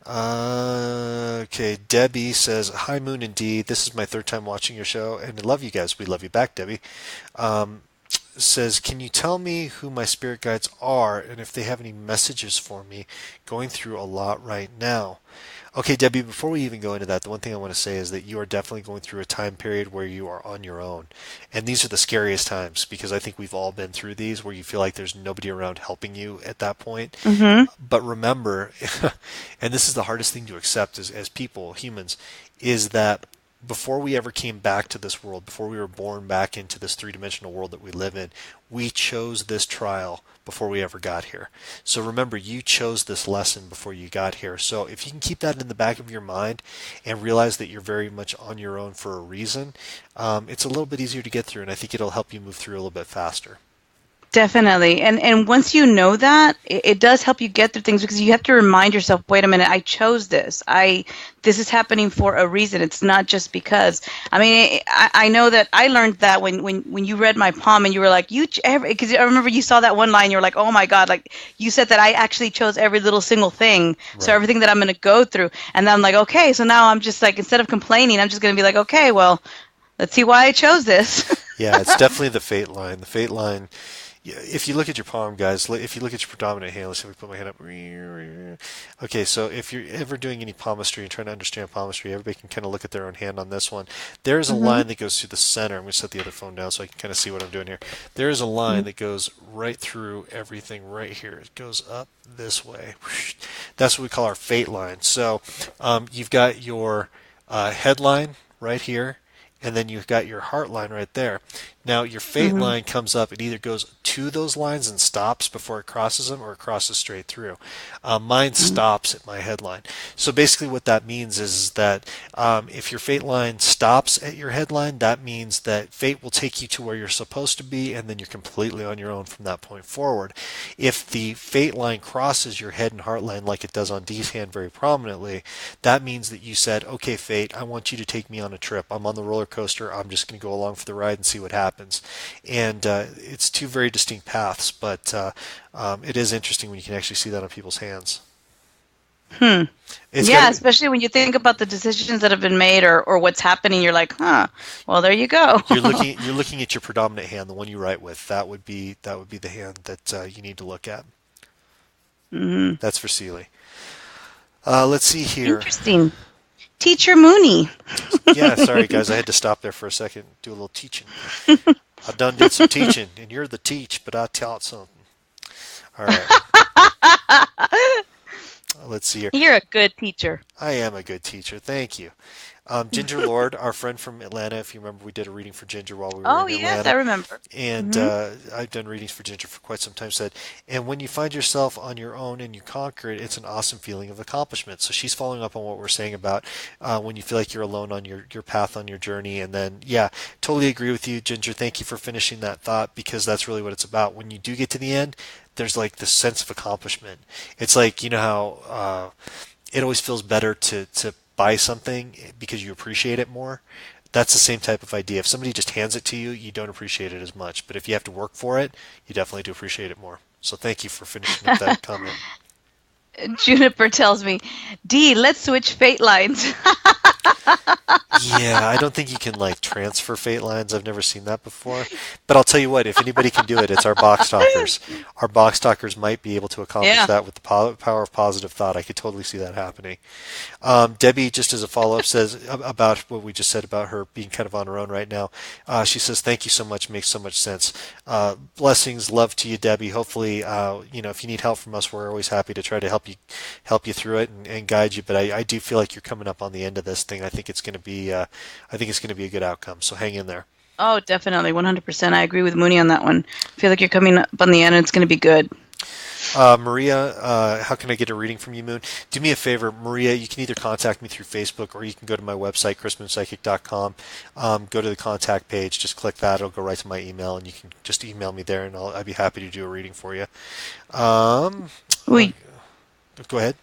Speaker 2: Okay, Debbie says, "Hi, Moon and Dee. This is my third time watching your show, and I love you guys. We love you back, Debbie." Um, Says, "Can you tell me who my spirit guides are, and if they have any messages for me? Going through a lot right now." Okay, Debbie, before we even go into that, the one thing I want to say is that you are definitely going through a time period where you are on your own. And these are the scariest times because I think we've all been through these where you feel like there's nobody around helping you at that point.
Speaker 1: Mm-hmm.
Speaker 2: But remember, and this is the hardest thing to accept as people, humans, is that before we ever came back to this world, before we were born back into this three-dimensional world that we live in, we chose this trial before we ever got here. So remember, you chose this lesson before you got here. So if you can keep that in the back of your mind and realize that you're very much on your own for a reason, it's a little bit easier to get through, and I think it'll help you move through a little bit faster.
Speaker 1: Definitely. And once you know that, it does help you get through things because you have to remind yourself, wait a minute, I chose this. This is happening for a reason. It's not just because. I mean, I know that I learned that when you read my palm and you were like, because I remember you saw that one line, you were like, oh my God, like you said that I actually chose every little single thing. So
Speaker 2: Right.
Speaker 1: everything that I'm going to go through. And then I'm like, okay, so now I'm just like, instead of complaining, I'm just going to be like, okay, well, let's see why I chose this.
Speaker 2: Yeah, it's definitely the fate line. The fate line. Yeah, if you look at your palm, guys, if you look at your predominant hand, let's say we put my hand up. Okay, so if you're ever doing any palmistry and trying to understand palmistry, everybody can kind of look at their own hand on this one. There is a
Speaker 1: Hmm.
Speaker 2: line that goes through the center. I'm going to set the other phone down so I can kind of see what I'm doing here. There is a line that goes right through everything right here. It goes up this way. That's what we call our fate line. So you've got your headline right here, and then you've got your heart line right there. Now your fate
Speaker 1: Hmm.
Speaker 2: line comes up. It either goes to those lines and stops before it crosses them, or it crosses straight through. Mine stops at my headline. So basically, what that means is that if your fate line stops at your headline, that means that fate will take you to where you're supposed to be, and then you're completely on your own from that point forward. If the fate line crosses your head and heart line, like it does on Dee's hand very prominently, that means that you said, "Okay, fate, I want you to take me on a trip. I'm on the roller coaster. I'm just going to go along for the ride and see what happens." And it's two very distinct paths, but it is interesting when you can actually see that on people's hands.
Speaker 1: Hmm.
Speaker 2: It's got
Speaker 1: Yeah, especially when you think about the decisions that have been made or what's happening, you're like, huh, well, there you go.
Speaker 2: you're looking at your predominant hand, the one you write with. That would be the hand that you need to look at.
Speaker 1: Hmm.
Speaker 2: That's for Seeley. Let's see here.
Speaker 1: Interesting. Teacher Mooney.
Speaker 2: Yeah, sorry guys, I had to stop there for a second, do a little teaching. I done did some teaching, and you're the teach, but I taught something. All right, let's see here.
Speaker 1: You're a good teacher.
Speaker 2: I am a good teacher. Thank you. Ginger Lord, our friend from Atlanta, if you remember, we did a reading for Ginger while we were
Speaker 1: Oh,
Speaker 2: in
Speaker 1: yes, I
Speaker 2: Atlanta.
Speaker 1: remember.
Speaker 2: And
Speaker 1: Hmm.
Speaker 2: I've done readings for Ginger for quite some time, said, and when you find yourself on your own and you conquer it, it's an awesome feeling of accomplishment. So she's following up on what we're saying about when you feel like you're alone on your path, on your journey. And then, yeah, totally agree with you, Ginger. Thank you for finishing that thought because that's really what it's about. When you do get to the end, there's like this sense of accomplishment. It's like, you know how it always feels better to buy something because you appreciate it more. That's the same type of idea. If somebody just hands it to you, you don't appreciate it as much. But if you have to work for it, you definitely do appreciate it more. So thank you for finishing up that comment.
Speaker 1: Juniper tells me, "D, let's switch fate lines."
Speaker 2: Yeah, I don't think you can like transfer fate lines. I've never seen that before. But I'll tell you what, if anybody can do it, it's our box talkers. Our box talkers might be able to accomplish
Speaker 1: Yeah.
Speaker 2: that with the power of positive thought. I could totally see that happening. Debbie, just as a follow up, says about what we just said about her being kind of on her own right now. She says, "Thank you so much. Makes so much sense. Blessings, love to you, Debbie. Hopefully, if you need help from us, we're always happy to try to help you through it and guide you. But I do feel like you're coming up on the end of this thing. I think it's going to be a good outcome. So hang in there."
Speaker 1: Oh, definitely, 100%. I agree with Moonie on that one. I feel like you're coming up on the end, and it's going to be good.
Speaker 2: Maria, how can I get a reading from you, Moon? Do me a favor, Maria. You can either contact me through Facebook or you can go to my website, chrismoonpsychic.com. Go to the contact page, just click that. It'll go right to my email, and you can just email me there, and I'd be happy to do a reading for you. Um, uh,
Speaker 1: We.
Speaker 2: Go ahead,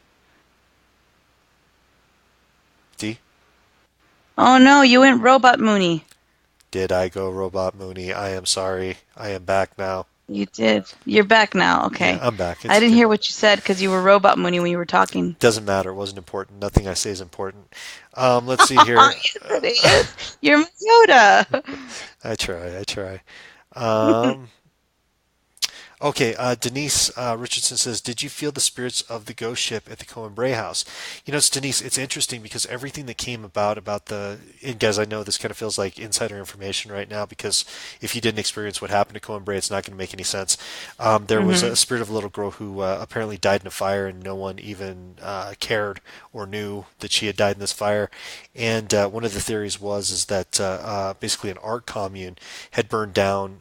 Speaker 2: D.
Speaker 1: Oh no, you went robot Moonie.
Speaker 2: Did I go robot Mooney? I am sorry. I am back now.
Speaker 1: You did. You're back now.
Speaker 2: Yeah,
Speaker 1: Okay.
Speaker 2: I'm back.
Speaker 1: I didn't hear what you said because you were robot Moonie when you were talking.
Speaker 2: Doesn't matter. It wasn't important. Nothing I say is important. Let's see here.
Speaker 1: Yes, it is. You're my Yoda.
Speaker 2: I try. I try. Um, Okay, Denise Richardson says, "Did you feel the spirits of the ghost ship at the Cohen Bray house?" It's Denise. It's interesting because everything that came about and guys, I know this kind of feels like insider information right now because if you didn't experience what happened to Cohen Bray, it's not going to make any sense. There was
Speaker 1: Hmm.
Speaker 2: a spirit of a little girl who apparently died in a fire, and no one even cared or knew that she had died in this fire. And one of the theories is that basically an art commune had burned down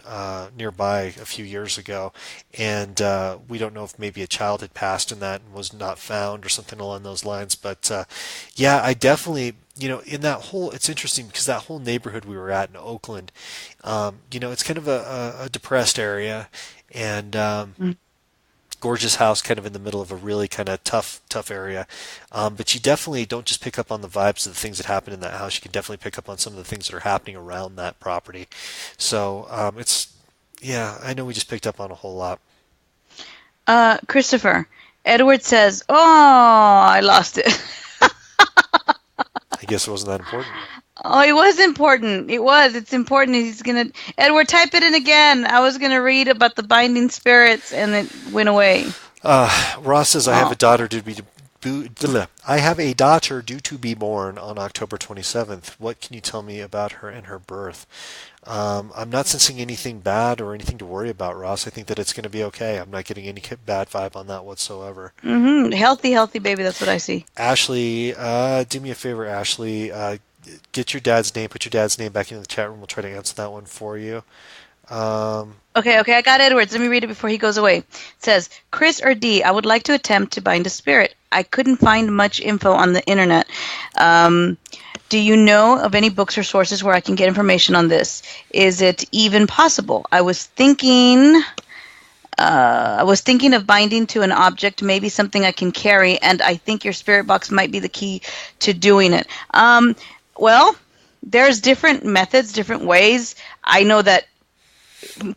Speaker 2: nearby a few years ago, and we don't know if maybe a child had passed in that and was not found or something along those lines. But yeah, I definitely, in that whole, it's interesting because that whole neighborhood we were at in Oakland, it's kind of a depressed area, and gorgeous house kind of in the middle of a really kind of tough area. But you definitely don't just pick up on the vibes of the things that happen in that house. You can definitely pick up on some of the things that are happening around that property. So yeah, I know we just picked up on a whole lot.
Speaker 1: Christopher. Edward says, "Oh, I lost it."
Speaker 2: I guess it wasn't that important.
Speaker 1: Oh, it was important. It was. It's important. He's gonna. Edward, type it in again. I was gonna read about the binding spirits, and it went away.
Speaker 2: Ross says,
Speaker 1: Oh.
Speaker 2: I have a daughter due to be born on October 27th. What can you tell me about her and her birth? I'm not sensing anything bad or anything to worry about, Ross. I think that it's going to be okay. I'm not getting any bad vibe on that whatsoever.
Speaker 1: Healthy, healthy baby. That's what I see.
Speaker 2: Ashley, do me a favor, Ashley. Get your dad's name. Put your dad's name back in the chat room. We'll try to answer that one for you. Um,
Speaker 1: Okay, okay. I got Edwards. Let me read it before he goes away. It says, "Chris or D, I would like to attempt to bind a spirit. I couldn't find much info on the internet. Um, do you know of any books or sources where I can get information on this? Is it even possible? I was thinking of binding to an object, maybe something I can carry, and I think your spirit box might be the key to doing it." Well, there's different methods, different ways. I know that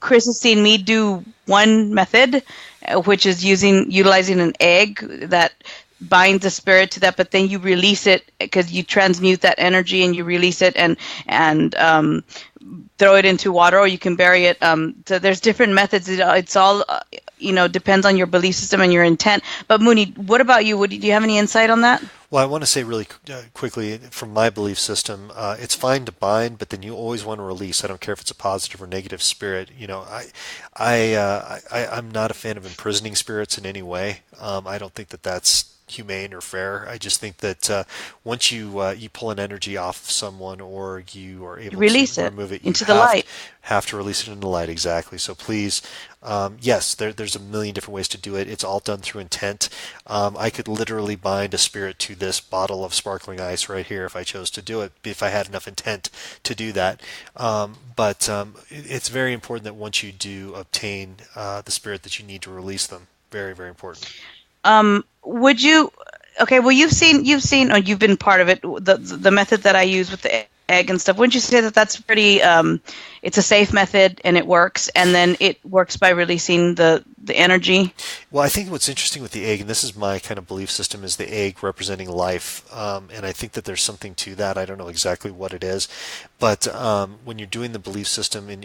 Speaker 1: Chris has seen me do one method, which is utilizing an egg that binds the spirit to that, but then you release it because you transmute that energy and you release it and throw it into water, or you can bury it. So there's different methods. It's all depends on your belief system and your intent. But Mooney, what about you? Do you have any insight on that?
Speaker 2: Well, I want to say really quickly from my belief system, it's fine to bind, but then you always want to release. I don't care if it's a positive or negative spirit. I'm not a fan of imprisoning spirits in any way. I don't think that that's humane or fair. I just think that once you pull an energy off of someone or you are
Speaker 1: You
Speaker 2: able to
Speaker 1: release it
Speaker 2: remove it, you
Speaker 1: into the light.
Speaker 2: have to release it in the light. Exactly. So please, yes, there's a million different ways to do it. It's all done through intent. I could literally bind a spirit to this bottle of sparkling ice right here if I chose to do it, if I had enough intent to do that. But it's very important that once you do obtain the spirit that you need to release them. Very, very important.
Speaker 1: Would you? Okay, well, you've seen, or you've been part of it. The method that I use with the egg and stuff. Wouldn't you say that that's pretty? It's a safe method and it works, and then it works by releasing the energy.
Speaker 2: Well, I think what's interesting with the egg, and this is my kind of belief system, is the egg representing life. And I think that there's something to that. I don't know exactly what it is, but when you're doing the belief system and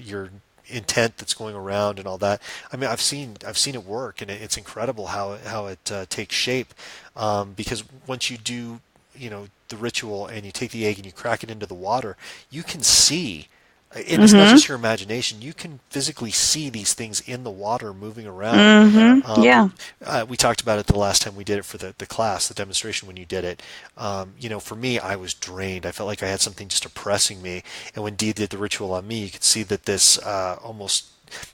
Speaker 2: your intent that's going around and all that, I mean, I've seen it work, and it's incredible how it takes shape. Because once you do, the ritual, and you take the egg and you crack it into the water, you can see. And it's not
Speaker 1: Mm-hmm.
Speaker 2: just your imagination. You can physically see these things in the water moving around.
Speaker 1: Mm-hmm. Yeah.
Speaker 2: We talked about it the last time we did it for the class, the demonstration when you did it. For me, I was drained. I felt like I had something just oppressing me. And when Dee did the ritual on me, you could see that this almost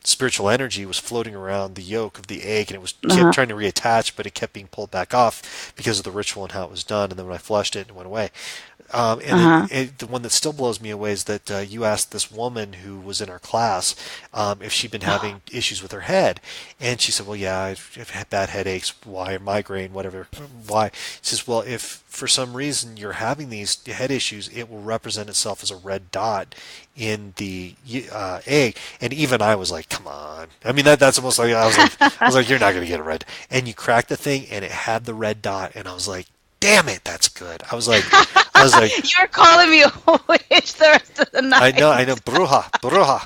Speaker 2: spiritual energy was floating around the yolk of the egg, and it was kept
Speaker 1: Uh-huh.
Speaker 2: trying to reattach, but it kept being pulled back off because of the ritual and how it was done. And then when I flushed it, it went away. And
Speaker 1: Uh-huh.
Speaker 2: the one that still blows me away is that you asked this woman who was in our class if she'd been having issues with her head, and she said, "Well, yeah, I've had bad headaches. Why, migraine, whatever. Why?" She says, "Well, if for some reason you're having these head issues, it will represent itself as a red dot in the egg." And even I was like, "Come on!" I mean, that's almost like I was like, "You're not going to get a red." And you cracked the thing, and it had the red dot, and I was like, "Damn it, that's good." I was like,
Speaker 1: You're calling me a witch the rest of the
Speaker 2: I know,
Speaker 1: night.
Speaker 2: bruja,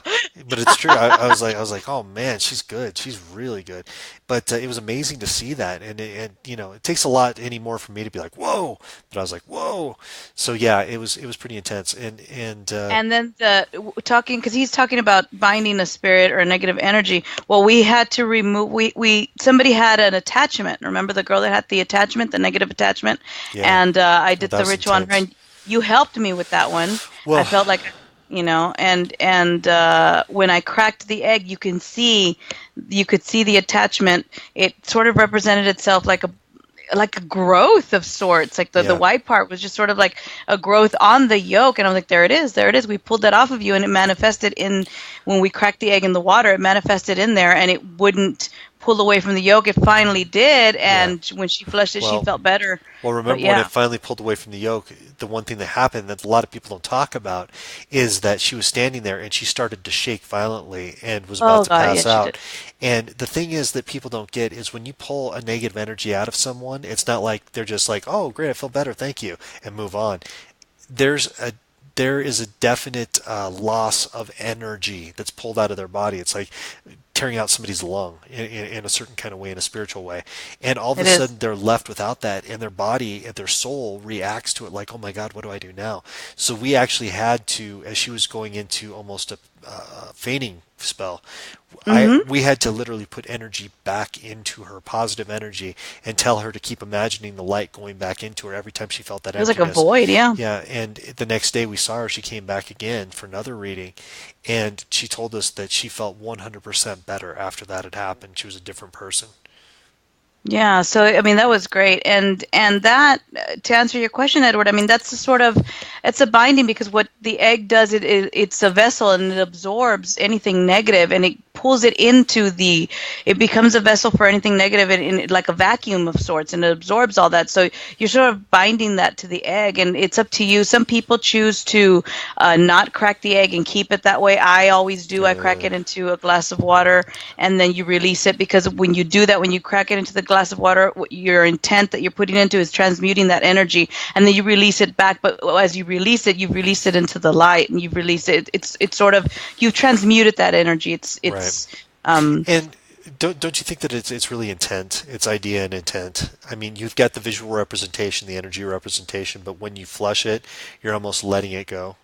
Speaker 2: but it's true. I was like, oh man, she's good. She's really good. But it was amazing to see that, and it takes a lot anymore for me to be like, whoa. But I was like, whoa. So yeah, it was pretty intense, and
Speaker 1: And then talking, because he's talking about binding a spirit or a negative energy. Well, we had to remove. We somebody had an attachment. Remember the girl that had the attachment, the negative attachment,
Speaker 2: yeah,
Speaker 1: and I
Speaker 2: well,
Speaker 1: did
Speaker 2: that
Speaker 1: the
Speaker 2: was
Speaker 1: ritual on her,
Speaker 2: intense.
Speaker 1: and you helped me with that one. I
Speaker 2: Well,
Speaker 1: felt like, and when I cracked the egg, you could see the attachment. It sort of represented itself like a growth of sorts. Like the
Speaker 2: yeah,
Speaker 1: white part was just sort of like a growth on the yolk. And I'm like, there it is. There it is. We pulled that off of you, and it manifested in when we cracked the egg in the water, it manifested in there, and it wouldn't pull away from the yolk. It finally did.
Speaker 2: yeah.
Speaker 1: And when she flushed it, she
Speaker 2: Well,
Speaker 1: felt better.
Speaker 2: Well,
Speaker 1: But
Speaker 2: remember when it
Speaker 1: yeah.
Speaker 2: finally pulled away from the yoke, the one thing that happened that a lot of people don't talk about is that she was standing there and she started to shake violently and was about
Speaker 1: Oh
Speaker 2: to
Speaker 1: God, yeah,
Speaker 2: pass
Speaker 1: she did.
Speaker 2: out. And the thing is that people don't get is when you pull a negative energy out of someone, it's not like they're just like, "Oh, great, I feel better, thank you," and move on. There's a there is a definite loss of energy that's pulled out of their body. It's like tearing out somebody's lung in a certain kind of way, in a spiritual way. And all of a
Speaker 1: It is.
Speaker 2: sudden they're left without that, and their body and their soul reacts to it like, oh my God, what do I do now? So we actually had to, as she was going into almost a fainting spell,
Speaker 1: Mm-hmm.
Speaker 2: we had to literally put energy back into her, positive energy, and tell her to keep imagining the light going back into her every time she felt that
Speaker 1: It was like a
Speaker 2: emptiness.
Speaker 1: void. Yeah.
Speaker 2: Yeah, and the next day we saw her, she came back again for another reading, and she told us that she felt 100% better after that had happened. She was a different person.
Speaker 1: Yeah, so I mean that was great, and that to answer your question, Edward, I mean that's the sort of it's a binding because what the egg does it's a vessel and it absorbs anything negative and it pulls it into it becomes a vessel for anything negative in like a vacuum of sorts and it absorbs all that. So you're sort of binding that to the egg and it's up to you. Some people choose to not crack the egg and keep it that way. I always do. I crack
Speaker 2: Uh,
Speaker 1: it into a glass of water and then you release it because when you do that, when you crack it into the glass of water, your intent that you're putting into is transmuting that energy, and then you release it back. But as you release it into the light, and you release it. It's sort of you've transmuted that energy.
Speaker 2: right.
Speaker 1: Um,
Speaker 2: And don't you think that it's really intent? It's idea and intent. I mean, you've got the visual representation, the energy representation, but when you flush it, you're almost letting it go.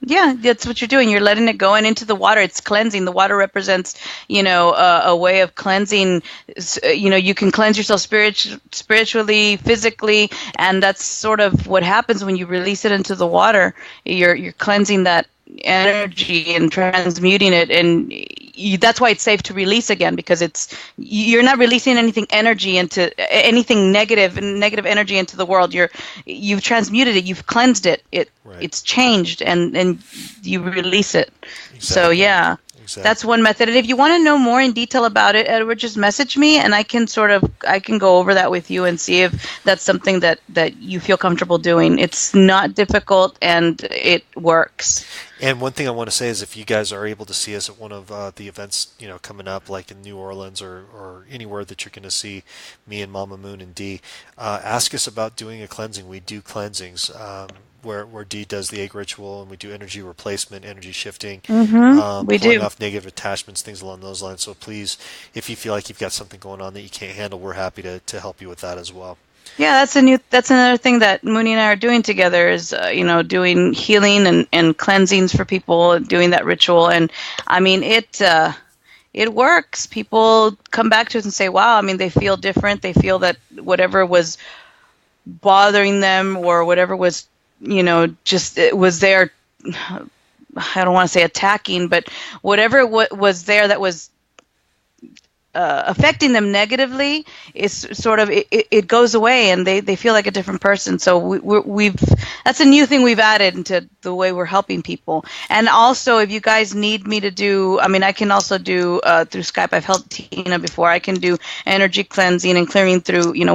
Speaker 1: yeah, that's what you're doing. You're letting it go and into the water. It's cleansing. The water represents, a way of cleansing. You can cleanse yourself spiritually, physically, and that's sort of what happens when you release it into the water. You're cleansing that energy and transmuting it, and that's why it's safe to release again because you're not releasing anything negative energy into the world. You've transmuted it, you've cleansed it,
Speaker 2: Right.
Speaker 1: it's changed, and you release it. So
Speaker 2: Exactly.
Speaker 1: yeah. That's
Speaker 2: exactly.
Speaker 1: one method. And if you want to know more in detail about it, Edward, just message me and I can go over that with you and see if that's something that you feel comfortable doing. It's not difficult and it works.
Speaker 2: And one thing I want to say is if you guys are able to see us at one of the events, coming up, like in New Orleans or anywhere that you're going to see me and Mama Moon and Dee, ask us about doing a cleansing. We do cleansings where Dee does the egg ritual, and we do energy replacement, energy shifting,
Speaker 1: We
Speaker 2: pulling
Speaker 1: do.
Speaker 2: off negative attachments, things along those lines. So please, if you feel like you've got something going on that you can't handle, we're happy to help you with that as well.
Speaker 1: Yeah, that's another thing that Mooney and I are doing together is doing healing and cleansings for people, doing that ritual, and I mean it works. People come back to us and say, "Wow!" I mean, they feel different. They feel that whatever was bothering them or whatever was, just it was there. I don't want to say attacking, but whatever was there that was affecting them negatively is sort of it goes away and they feel like a different person. So we've that's a new thing we've added into the way we're helping people. And also, if you guys need me to do, I mean, I can also do through Skype. I've helped Tina before. I can do energy cleansing and clearing through. You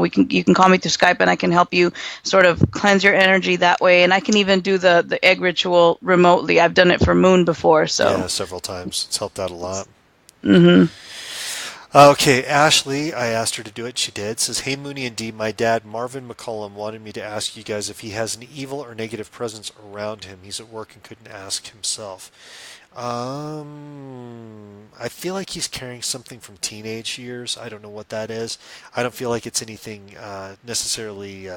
Speaker 1: can call me through Skype and I can help you sort of cleanse your energy that way. And I can even do the egg ritual remotely. I've done it for Moon before, so.
Speaker 2: Yeah, several times. It's helped out a lot.
Speaker 1: Hmm.
Speaker 2: Okay, Ashley, I asked her to do it. She did. Says, "Hey Mooney and Dee, my dad Marvin McCullum wanted me to ask you guys if he has an evil or negative presence around him. He's at work and couldn't ask himself." I feel like he's carrying something from teenage years. I don't know what that is. I don't feel like it's anything necessarily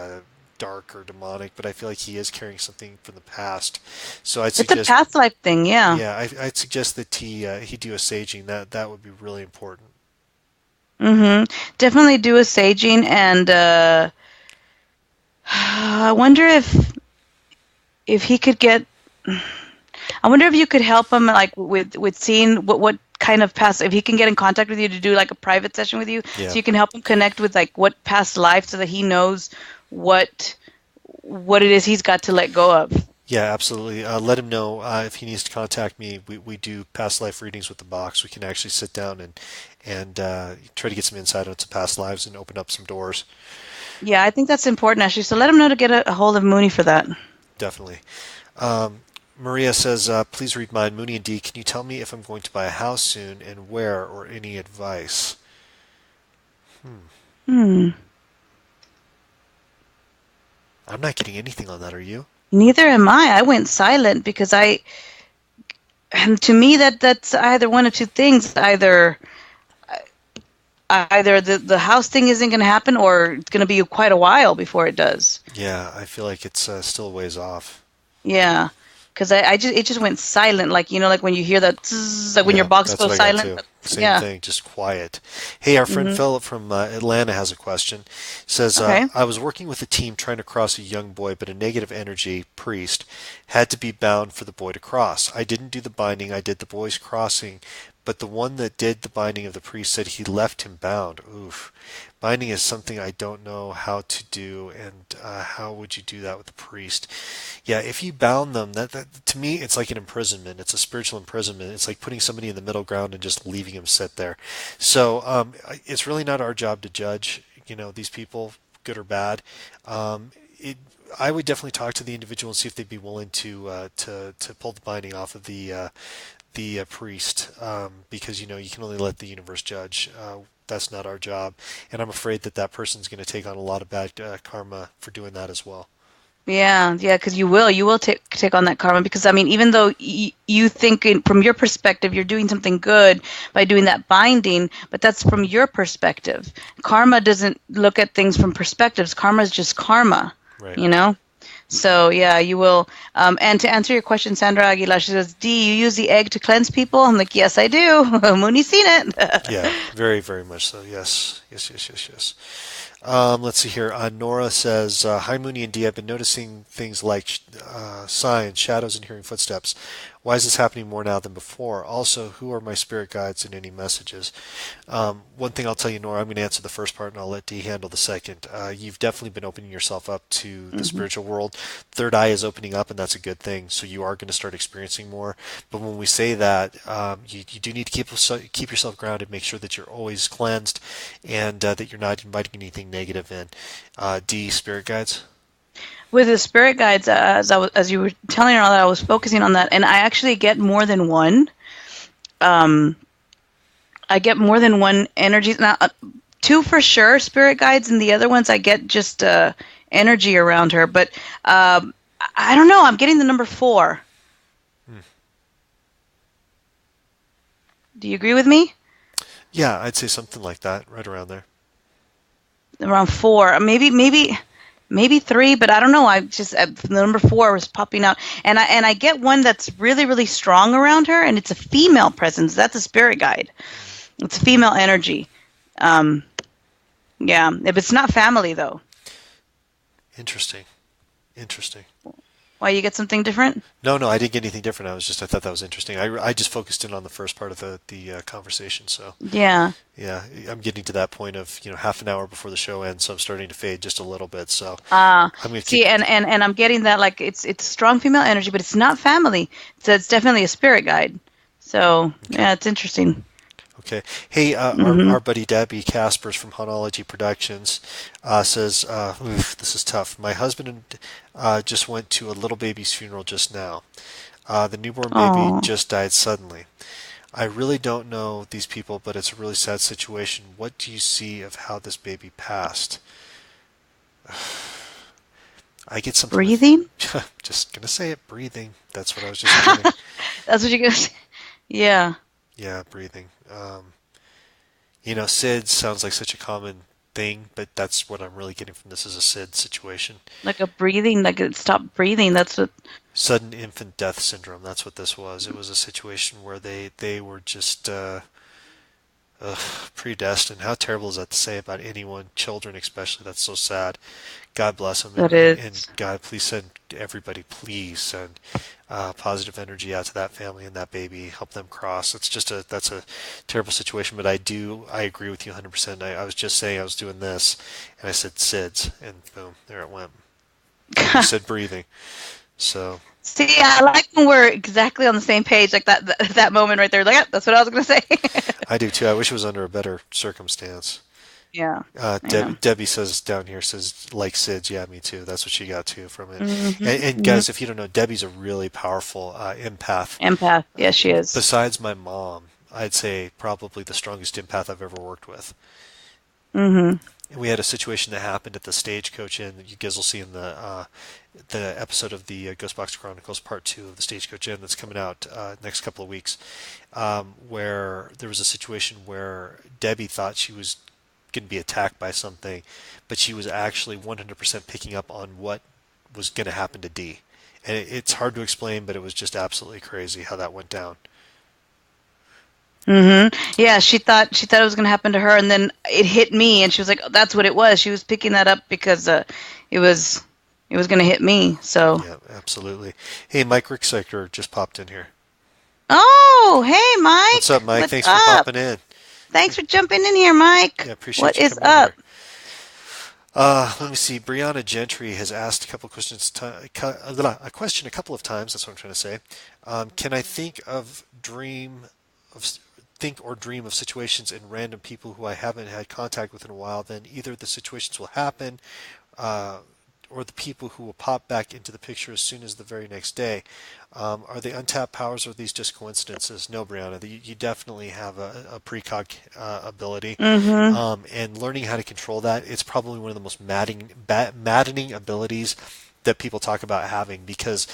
Speaker 2: dark or demonic, but I feel like he is carrying something from the past. So I'd
Speaker 1: It's a
Speaker 2: suggest,
Speaker 1: past life thing, yeah.
Speaker 2: yeah, I'd suggest that he do a saging. That would be really important.
Speaker 1: Hmm. Definitely do a saging, and I wonder if he could get. I wonder if you could help him like with seeing what kind of past. If he can get in contact with you to do like a private session with you,
Speaker 2: Yeah.
Speaker 1: so you can help him connect with like what past life, so that he knows what what it is he's got to let go of.
Speaker 2: Yeah, absolutely. Let him know if he needs to contact me. We do past life readings with the box. We can actually sit down and try to get some insight into past lives and open up some doors.
Speaker 1: Yeah, I think that's important actually. So let him know to get a hold of Mooney for that.
Speaker 2: Definitely. Maria says, "Please read mine. Mooney and Dee, can you tell me if I'm going to buy a house soon and where, or any advice?"
Speaker 1: Hmm.
Speaker 2: I'm not getting anything on that. Are you?
Speaker 1: Neither am I. I went silent because and to me that's either one of two things. Either the house thing isn't going to happen, or it's going to be quite a while before it does.
Speaker 2: Yeah, I feel like it's still a ways off.
Speaker 1: Yeah, because I just it just went silent, like like when you hear that zzz, like when your
Speaker 2: Yeah,
Speaker 1: box
Speaker 2: that's what
Speaker 1: goes
Speaker 2: I got
Speaker 1: silent.
Speaker 2: too. Same
Speaker 1: Yeah.
Speaker 2: thing, just quiet. Hey, our friend
Speaker 1: Hmm.
Speaker 2: Philip from Atlanta has a question. Says,
Speaker 1: Okay.
Speaker 2: "I was working with a team trying to cross a young boy, but a negative energy priest had to be bound for the boy to cross. I didn't do the binding, I did the boy's crossing, but the one that did the binding of the priest said he left him bound. Oof. Binding is something I don't know how to do, and how would you do that with the priest?" Yeah, if you bound them, that to me, it's like an imprisonment. It's a spiritual imprisonment. It's like putting somebody in the middle ground and just leaving him sit there. So it's really not our job to judge, these people, good or bad. It, I would definitely talk to the individual and see if they'd be willing to pull the binding off of the priest, because you can only let the universe judge. That's not our job, and I'm afraid that person's going to take on a lot of bad karma for doing that as well.
Speaker 1: Yeah, yeah, because you will take on that karma. Because I mean, even though you think from your perspective you're doing something good by doing that binding, but that's from your perspective. Karma doesn't look at things from perspectives. Karma is just karma,
Speaker 2: Right.
Speaker 1: you know. So yeah, you will. And to answer your question, Sandra Aguilar, she says, "D, you use the egg to cleanse people?" I'm like, "Yes, I do." Mooney's seen it.
Speaker 2: Yeah, very, very much so. Yes, yes, yes, yes, yes. Let's see here. Nora says, "Hi, Mooney and Dee. I've been noticing things like signs, shadows, and hearing footsteps. Why is this happening more now than before? Also, who are my spirit guides and any messages? One thing I'll tell you, Nora, I'm going to answer the first part and I'll let Dee handle the second. You've definitely been opening yourself up to the
Speaker 1: Hmm.
Speaker 2: spiritual world. Third eye is opening up, and that's a good thing. So you are going to start experiencing more. But when we say that, you do need to keep yourself grounded, make sure that you're always cleansed, and that you're not inviting anything negative in. Dee, spirit guides?
Speaker 1: With the spirit guides, as you were telling her all that, I was focusing on that, and I actually get more than one. Um, I get more than one energy. Now, two for sure, spirit guides, and the other ones I get just energy around her. But I don't know. I'm getting the number 4.
Speaker 2: Hmm.
Speaker 1: Do you agree with me?
Speaker 2: Yeah, I'd say something like that, right around there.
Speaker 1: Around 4, maybe 3, but I don't know. I just the number 4 was popping out, and I get one that's really really strong around her, and it's a female presence. That's a spirit guide. It's female energy. Um, yeah, if it's not family though.
Speaker 2: Interesting. Interesting.
Speaker 1: Why, you get something different?
Speaker 2: No, no, I didn't get anything different. I thought that was interesting. I just focused in on the first part of the conversation. So
Speaker 1: Yeah.
Speaker 2: yeah, I'm getting to that point of half an hour before the show ends, so I'm starting to fade just a little bit. So I'm gonna keep.
Speaker 1: See, and I'm getting that, like, it's strong female energy, but it's not family. So it's definitely a spirit guide. So
Speaker 2: Okay.
Speaker 1: yeah, it's interesting.
Speaker 2: Okay. Hey, our
Speaker 1: Hmm.
Speaker 2: buddy Debbie Caspers from Honology Productions says, oof, this is tough. My husband just went to a little baby's funeral just now. The newborn baby
Speaker 1: Oh,
Speaker 2: just died suddenly. I really don't know these people, but it's a really sad situation. What do you see of how this baby passed? I get something with,
Speaker 1: breathing.
Speaker 2: just gonna say it, breathing. That's what I was just getting.
Speaker 1: That's what you guys. Yeah,
Speaker 2: Yeah, breathing. SID sounds like such a common thing, but that's what I'm really getting from this is a SID situation.
Speaker 1: like a breathing, like it stopped breathing. That's what.
Speaker 2: Sudden infant death syndrome. That's what this was. It was a situation where they were just predestined. How terrible is that to say about anyone, children especially? That's so sad. God bless them,
Speaker 1: That
Speaker 2: and
Speaker 1: is.
Speaker 2: God, please send everybody, please send positive energy out to that family and that baby. Help them cross. That's a terrible situation. But I agree with you 100%. I was just saying I was doing this, and I said SIDS, and boom, there it went. And you said breathing. So
Speaker 1: See, I like when we're exactly on the same page, like that moment right there. Like, yeah, that's what I was gonna say.
Speaker 2: I do too. I wish it was under a better circumstance.
Speaker 1: Yeah, I know.
Speaker 2: Debbie says down here says like SIDS. Yeah, me too. That's what she got too from it. And
Speaker 1: Hmm.
Speaker 2: guys, if you don't know, Debbie's a really powerful empath.
Speaker 1: Empath. Yes, she is.
Speaker 2: Besides my mom, I'd say probably the strongest empath I've ever worked with.
Speaker 1: Hmm.
Speaker 2: We had a situation that happened at the Stagecoach Inn that you guys will see in the episode of the Ghostbox Chronicles Part 2 of the Stagecoach Inn that's coming out next couple of weeks, where there was a situation where Debbie thought she was going to be attacked by something, but she was actually 100% picking up on what was going to happen to Dee. And it's hard to explain, but it was just absolutely crazy how that went down.
Speaker 1: Hmm. Yeah, she thought it was gonna happen to her, and then it hit me, and she was like, oh, "That's what it was." She was picking that up because it was it was gonna hit me. So,
Speaker 2: Yeah, absolutely. Hey, Mike Ricksector just popped in here.
Speaker 1: oh, hey,
Speaker 2: What's up,
Speaker 1: Mike,
Speaker 2: Mike?
Speaker 1: what's
Speaker 2: Thanks for
Speaker 1: up?
Speaker 2: popping in.
Speaker 1: Thanks for jumping in here, Mike.
Speaker 2: Yeah, appreciate
Speaker 1: What
Speaker 2: you
Speaker 1: is
Speaker 2: coming in
Speaker 1: up?
Speaker 2: here. Let me see. Brianna Gentry has asked a couple of questions, a question a couple of times. That's what I'm trying to say. Can I think or dream of situations and random people who I haven't had contact with in a while? Then either the situations will happen, uh, or the people who will pop back into the picture as soon as the very next day. Are they untapped powers or are these just coincidences? No, Brianna, you definitely have a precog ability.
Speaker 1: Mm-hmm.
Speaker 2: And learning how to control that, it's probably one of the most maddening abilities that people talk about having because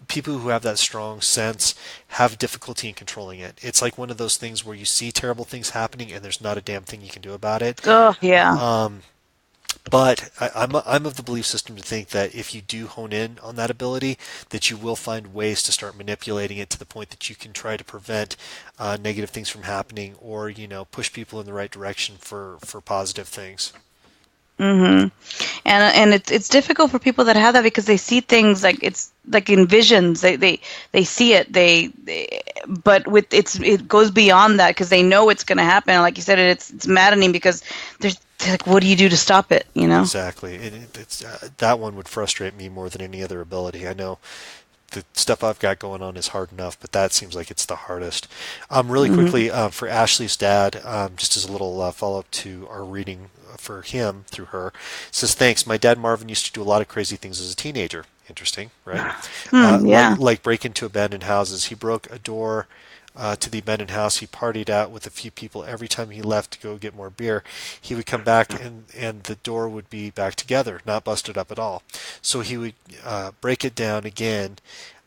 Speaker 2: people who have that strong sense have difficulty in controlling it. It's like one of those things where you see terrible things happening and there's not a damn thing you can do about it.
Speaker 1: Oh, yeah.
Speaker 2: Um, but I'm of the belief system to think that if you do hone in on that ability, that you will find ways to start manipulating it to the point that you can try to prevent negative things from happening, or push people in the right direction for positive things.
Speaker 1: Mm-hmm. And it's difficult for people that have that because they see things like it's like in visions. They see it. But with it goes beyond that because they know it's going to happen. Like you said, it's maddening because they're like, what do you do to stop it? You know?
Speaker 2: Exactly. It's that one would frustrate me more than any other ability. I know the stuff I've got going on is hard enough, but that seems like it's the hardest. Really
Speaker 1: Mm-hmm.
Speaker 2: quickly, for Ashley's dad, just as a little follow up to our reading for him through her, says, thanks. My dad Marvin used to do a lot of crazy things as a teenager. Interesting, right?
Speaker 1: Hmm. Yeah.
Speaker 2: Like break into abandoned houses. He broke a door to the abandoned house. He partied out with a few people. Every time he left to go get more beer, he would come back and the door would be back together, not busted up at all. So he would break it down again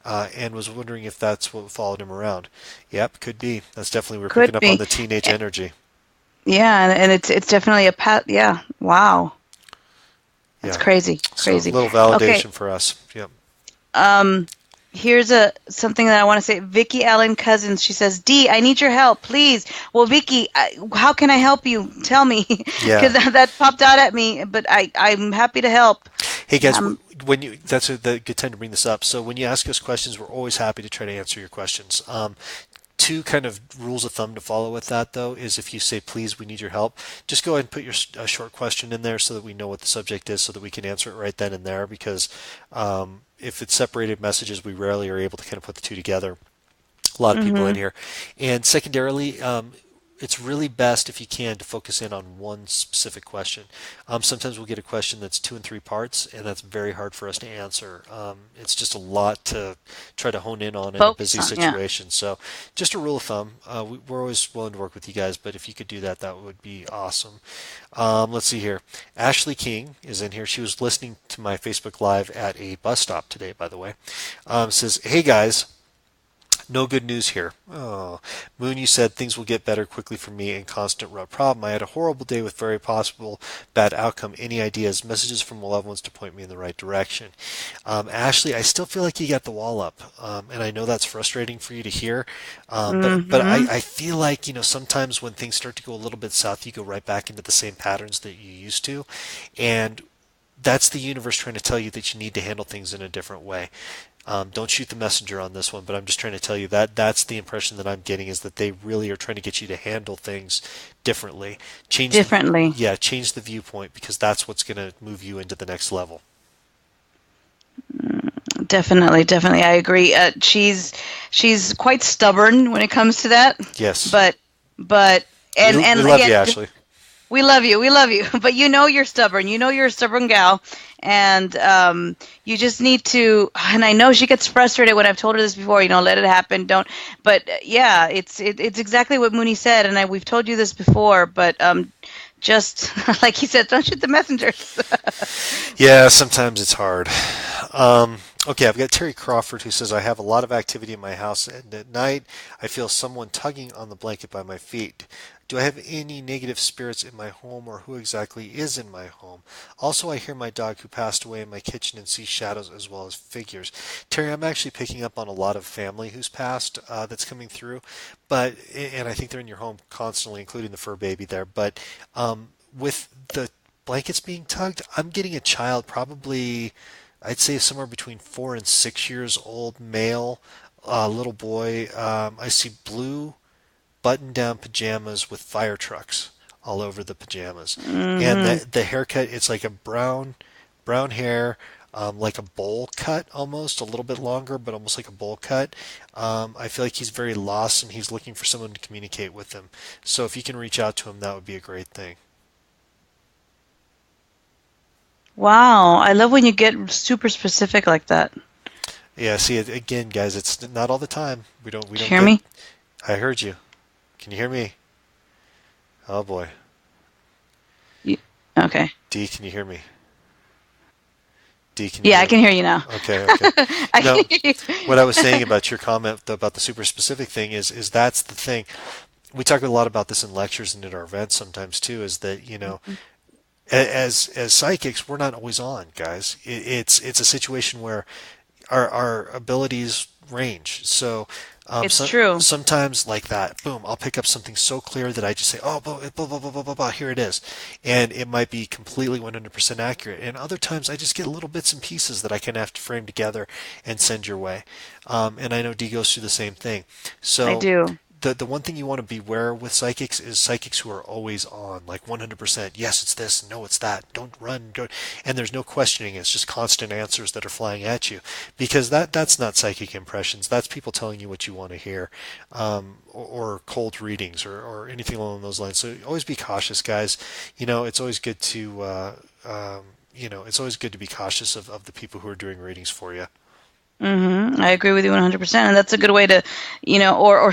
Speaker 2: and was wondering if that's what followed him around. Yep, could be. That's definitely, we're picking
Speaker 1: Could
Speaker 2: up on
Speaker 1: be.
Speaker 2: the teenage
Speaker 1: Eh,
Speaker 2: energy.
Speaker 1: Yeah, and it's definitely a pat. Yeah. Wow. That's
Speaker 2: Yeah.
Speaker 1: crazy.
Speaker 2: So a
Speaker 1: Crazy.
Speaker 2: little
Speaker 1: Okay.
Speaker 2: validation for us. Yep.
Speaker 1: Um, here's a something that I want to say. Vicky Allen Cousins. She says, "D, I need your help, please." Well, Vicky, how can I help you? Tell me, because
Speaker 2: Yeah.
Speaker 1: that popped out at me. But I'm happy to help.
Speaker 2: Hey guys,
Speaker 1: Um,
Speaker 2: when you that's the good time to bring this up. So when you ask us questions, we're always happy to try to answer your questions. Two kind of rules of thumb to follow with that though is if you say please we need your help, just go ahead and put your a short question in there so that we know what the subject is so that we can answer it right then and there because if it's separated messages we rarely are able to kind of put the two together. A lot of people in
Speaker 1: mhm.
Speaker 2: here. And secondarily, it's really best if you can to focus in on one specific question. Sometimes we'll get a question that's two and three parts, and that's very hard for us to answer. It's just a lot to try to hone in on in a
Speaker 1: Focus
Speaker 2: busy
Speaker 1: on, yeah.
Speaker 2: situation. So, just a rule of thumb. We're always willing to work with you guys, but if you could do that, that would be awesome. Let's see here. Ashley King is in here. She was listening to my Facebook Live at a bus stop today, by the way. Says, hey guys. No good news here. Oh, Moon, you said things will get better quickly for me and constant rut problem. I had a horrible day with very possible bad outcome. Any ideas, messages from loved ones to point me in the right direction? Ashley, I still feel like you got the wall up, and I know that's frustrating for you to hear. But
Speaker 1: Hmm.
Speaker 2: I feel like sometimes when things start to go a little bit south, you go right back into the same patterns that you used to, and that's the universe trying to tell you that you need to handle things in a different way. Don't shoot the messenger on this one, but I'm just trying to tell you that that's the impression that I'm getting is that they really are trying to get you to handle things differently.
Speaker 1: Differently.
Speaker 2: Yeah, change the viewpoint because that's what's going to move you into the next level.
Speaker 1: Definitely, definitely. I agree. She's quite stubborn when it comes to that,
Speaker 2: Yes,
Speaker 1: but but
Speaker 2: we
Speaker 1: and
Speaker 2: love
Speaker 1: again,
Speaker 2: you, Ashley.
Speaker 1: we love you. We love you. But you know you're stubborn. You know you're a stubborn gal. And you just need to. And I know she gets frustrated when I've told her this before. Let it happen. Don't. But yeah, it's exactly what Mooney said. And we've told you this before. But just like he said, don't shoot the messengers.
Speaker 2: Yeah, sometimes it's hard. Okay, I've got Terry Crawford who says I have a lot of activity in my house, and at night I feel someone tugging on the blanket by my feet. Do I have any negative spirits in my home, or who exactly is in my home? Also, I hear my dog who passed away in my kitchen and see shadows as well as figures. Terry, I'm actually picking up on a lot of family who's passed that's coming through, and I think they're in your home constantly, including the fur baby there. But with the blankets being tugged, I'm getting a child probably, I'd say somewhere between 4 and 6 years old, male, little boy. I see blue button-down pajamas with fire trucks all over the pajamas, and
Speaker 1: Hmm.
Speaker 2: the haircut, it's like a brown hair. Like a bowl cut almost, a little bit longer, but almost like a bowl cut. I feel like he's very lost and he's looking for someone to communicate with him. So if you can reach out to him, that would be a great thing.
Speaker 1: Wow, I love when you get super specific like that.
Speaker 2: Yeah, see, again, guys, it's not all the time. We
Speaker 1: Did you
Speaker 2: don't
Speaker 1: hear
Speaker 2: get.
Speaker 1: me?
Speaker 2: I heard you. Can you hear me? Oh boy.
Speaker 1: You, okay.
Speaker 2: D, can you hear me? D, can you
Speaker 1: Yeah, I
Speaker 2: hear me?
Speaker 1: can hear you now.
Speaker 2: Okay, okay.
Speaker 1: I
Speaker 2: No,
Speaker 1: can hear
Speaker 2: what I was
Speaker 1: you.
Speaker 2: saying about your comment about the super specific thing is that's the thing. We talk a lot about this in lectures and at our events sometimes too, is that, as psychics, we're not always on, guys. It's a situation where our abilities range. So,
Speaker 1: It's true.
Speaker 2: sometimes like that, boom, I'll pick up something so clear that I just say, oh, blah, blah, blah, blah, blah, blah, blah, here it is. And it might be completely 100% accurate. And other times I just get little bits and pieces that I can have to frame together and send your way. And I know Dee goes through the same thing.
Speaker 1: I
Speaker 2: So
Speaker 1: do.
Speaker 2: the one thing you want to beware with psychics is psychics who are always on, like 100%. Yes, it's this. No, it's that. Don't run. Don't. And there's no questioning. It's just constant answers that are flying at you, because that's not psychic impressions. That's people telling you what you want to hear, or cold readings, or anything along those lines. So always be cautious, guys. It's always good to it's always good to be cautious of the people who are doing readings for you.
Speaker 1: I agree with you 100%. And that's a good way to, or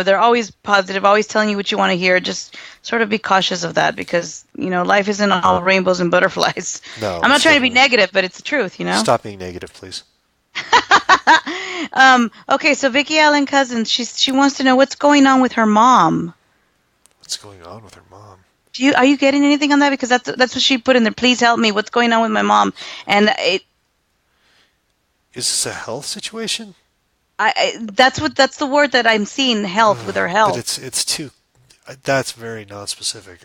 Speaker 1: they're always positive, always telling you what you want to hear. Just sort of be cautious of that because, life isn't all rainbows and butterflies.
Speaker 2: No,
Speaker 1: I'm not
Speaker 2: it's
Speaker 1: trying to be
Speaker 2: definitely.
Speaker 1: negative, but it's the truth.
Speaker 2: Stop being negative, please.
Speaker 1: Okay, so Vicky Allen Cousins, she wants to know what's going on with her mom.
Speaker 2: What's going on with her mom?
Speaker 1: Are you getting anything on that? Because that's what she put in there. Please help me. What's going on with my mom? And
Speaker 2: Is this a health situation?
Speaker 1: that's the word that I'm seeing. Health, with her
Speaker 2: But
Speaker 1: health.
Speaker 2: it's too. That's very non-specific.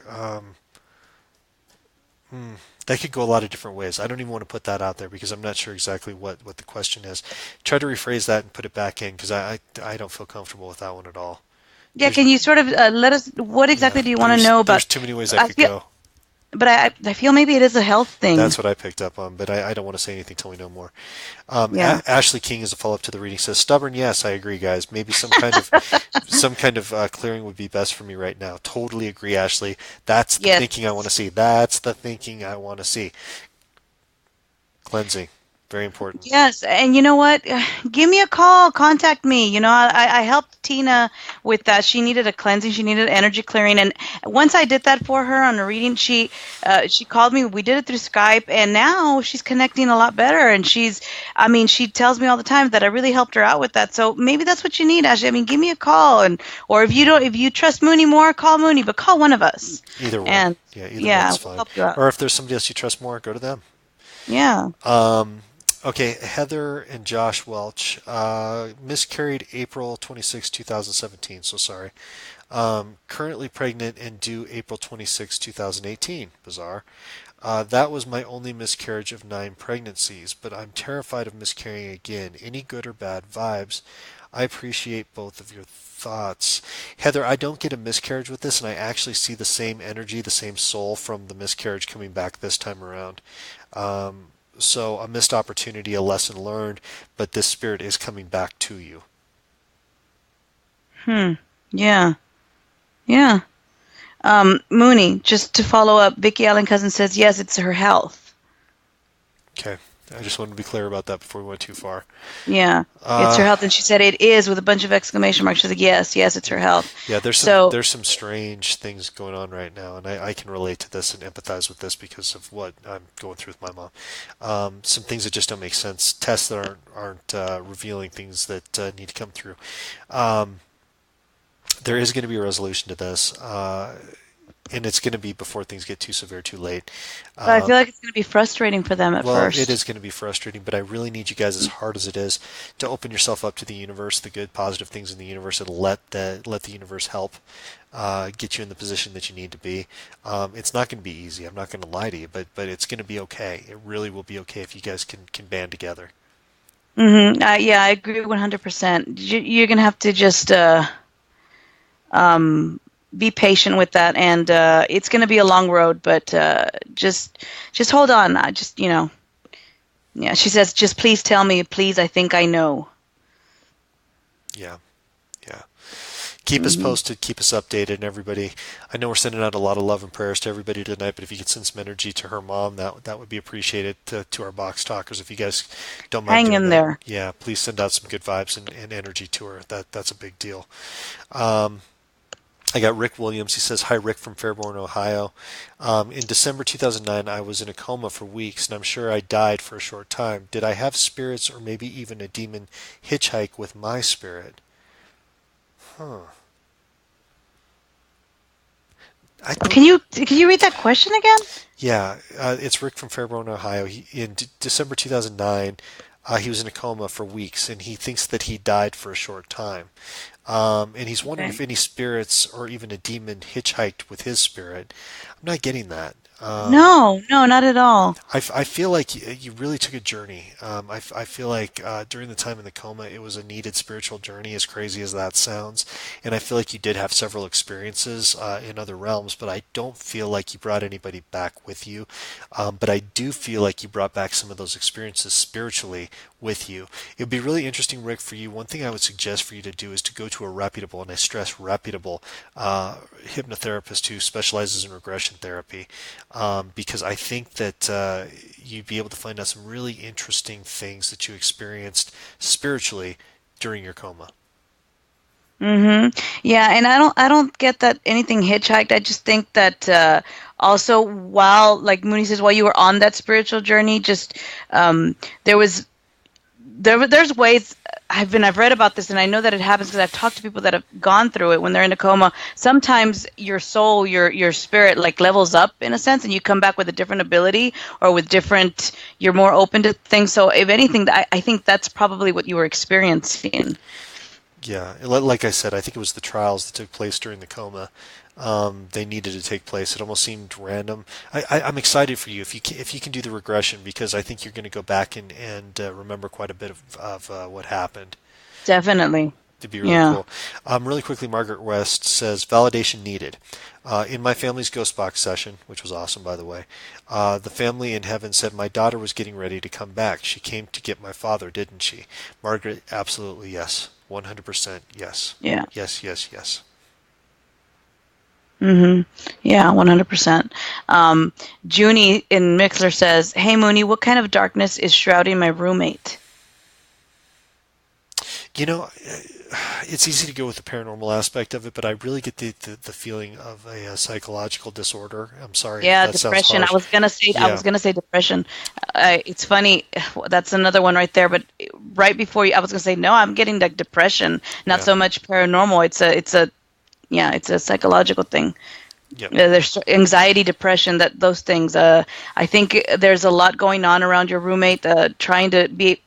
Speaker 2: That could go a lot of different ways. I don't even want to put that out there because I'm not sure exactly what the question is. Try to rephrase that and put it back in because I don't feel comfortable with that one at all.
Speaker 1: Yeah,
Speaker 2: There's
Speaker 1: can you sort of let us? What
Speaker 2: Yeah,
Speaker 1: exactly do you want to know about?
Speaker 2: there's too many ways that
Speaker 1: I
Speaker 2: could
Speaker 1: feel,
Speaker 2: go.
Speaker 1: but I feel maybe it is a health thing.
Speaker 2: That's what I picked up on, but I don't want to say anything till we know more.
Speaker 1: Yeah.
Speaker 2: Ashley King, as a follow-up to the reading, says stubborn. Yes, I agree, guys. Maybe some kind of clearing would be best for me right now. Totally agree, Ashley. That's the
Speaker 1: Yes.
Speaker 2: thinking I want to see. That's the thinking I want to see. Cleansing, very important.
Speaker 1: Yes, and you know what? Give me a call. Contact me. I helped Tina with that. She needed a cleansing. She needed energy clearing, and once I did that for her on a reading, she called me. We did it through Skype, and now she's connecting a lot better. And I mean, she tells me all the time that I really helped her out with that. So maybe that's what you need, Ashley. I mean, give me a call, or if you trust Moonie more, call Moonie, but call one of us.
Speaker 2: Either one.
Speaker 1: And
Speaker 2: Yeah, either
Speaker 1: yeah,
Speaker 2: one's
Speaker 1: we'll
Speaker 2: fine.
Speaker 1: help you out.
Speaker 2: Or if there's somebody else you trust more, go to them.
Speaker 1: Yeah.
Speaker 2: Okay, Heather and Josh Welch miscarried April 26, 2017. So sorry. Currently pregnant and due April 26, 2018. Bizarre. That was my only miscarriage of 9 pregnancies, but I'm terrified of miscarrying again. Any good or bad vibes? I appreciate both of your thoughts. Heather, I don't get a miscarriage with this, and I actually see the same energy, the same soul from the miscarriage coming back this time around. Um, so a missed opportunity, a lesson learned, but this spirit is coming back to you.
Speaker 1: Hmm. Yeah. Yeah. Mooney, just to follow up, Vicky Allen Cousin says yes, it's her health.
Speaker 2: Okay. I just wanted to be clear about that before we went too far.
Speaker 1: Yeah, it's her
Speaker 2: Uh,
Speaker 1: health, and she said it is with a bunch of exclamation marks. She's like, yes, yes, it's her health.
Speaker 2: yeah,
Speaker 1: So,
Speaker 2: there's some strange things going on right now, and I can relate to this and empathize with this because of what I'm going through with my mom. Some things that just don't make sense. Tests that aren't revealing things that need to come through. Um, there is going to be a resolution to this, and it's going to be before things get too severe, too late.
Speaker 1: but I
Speaker 2: Um,
Speaker 1: feel like it's going to be frustrating for them at
Speaker 2: Well, it
Speaker 1: first.
Speaker 2: is going to be frustrating, but I really need you guys, as hard as it is, to open yourself up to the universe, the good, positive things in the universe, and let the universe help get you in the position that you need to be. It's not going to be easy. I'm not going to lie to you, but it's going to be okay. It really will be okay if you guys can band together.
Speaker 1: Yeah, I agree 100%. You're going to have to just um, be patient with that, and it's going to be a long road, but just hold on. I just, yeah. She says, just please tell me, please. I think I know.
Speaker 2: Yeah, yeah. Keep us posted, keep us updated, and everybody. I know we're sending out a lot of love and prayers to everybody tonight, but if you could send some energy to her mom, that would be appreciated. To our box talkers, if you guys don't mind
Speaker 1: Hang
Speaker 2: doing
Speaker 1: in
Speaker 2: that,
Speaker 1: there.
Speaker 2: yeah, please send out some good vibes and energy to her. That's a big deal. Um, I got Rick Williams. He says, "Hi, Rick from Fairborn, Ohio. In December 2009, I was in a coma for weeks, and I'm sure I died for a short time. Did I have spirits or maybe even a demon hitchhike with my spirit?" Huh. I don't.
Speaker 1: Can you read that question again?
Speaker 2: Yeah, it's Rick from Fairborn, Ohio. In December 2009, He was in a coma for weeks, and he thinks that he died for a short time. And he's wondering if
Speaker 1: Okay.
Speaker 2: any spirits or even a demon hitchhiked with his spirit. I'm not getting that.
Speaker 1: No, no, not at all.
Speaker 2: I feel like you really took a journey. I feel like during the time in the coma, it was a needed spiritual journey, as crazy as that sounds. And I feel like you did have several experiences in other realms, but I don't feel like you brought anybody back with you. But I do feel like you brought back some of those experiences spiritually with you. It would be really interesting, Rick, for you. One thing I would suggest for you to do is to go to a reputable, and I stress reputable, hypnotherapist who specializes in regression therapy, because I think that you'd be able to find out some really interesting things that you experienced spiritually during your coma.
Speaker 1: Yeah, and I don't get that anything hitchhiked. I just think that also while, like Mooney says, while you were on that spiritual journey, just um, there was there's ways. I've read about this, and I know that it happens because I've talked to people that have gone through it when they're in a coma. Sometimes your soul, your spirit, like levels up in a sense, and you come back with a different ability or with different. You're more open to things. So if anything, I think that's probably what you were experiencing.
Speaker 2: Yeah, like I said, I think it was the trials that took place during the coma. They needed to take place. It almost seemed random. I'm excited for you if you can do the regression because I think you're going to go back and remember quite a bit of what happened.
Speaker 1: Definitely.
Speaker 2: To be really
Speaker 1: Yeah.
Speaker 2: cool. Really quickly, Margaret West says validation needed. In my family's ghost box session, which was awesome by the way, the family in heaven said my daughter was getting ready to come back. She came to get my father, didn't she? Margaret, absolutely yes. 100% yes.
Speaker 1: Yeah.
Speaker 2: Yes, yes, yes.
Speaker 1: Yeah, 100%. Um, Junie in Mixler says, "Hey Mooney, what kind of darkness is shrouding my roommate?"
Speaker 2: You know, it's easy to go with the paranormal aspect of it, but I really get the feeling of a psychological disorder. I'm sorry if
Speaker 1: Yeah,
Speaker 2: that sounds
Speaker 1: depression. I
Speaker 2: harsh.
Speaker 1: was gonna say, I was
Speaker 2: Yeah,
Speaker 1: gonna say depression. It's funny. That's another one right there. But right before you, I was gonna say, no, I'm getting like depression, not
Speaker 2: yeah,
Speaker 1: so much paranormal. Yeah, it's a psychological thing.
Speaker 2: yep.
Speaker 1: There's anxiety, depression, that those things. I think there's a lot going on around your roommate, trying to be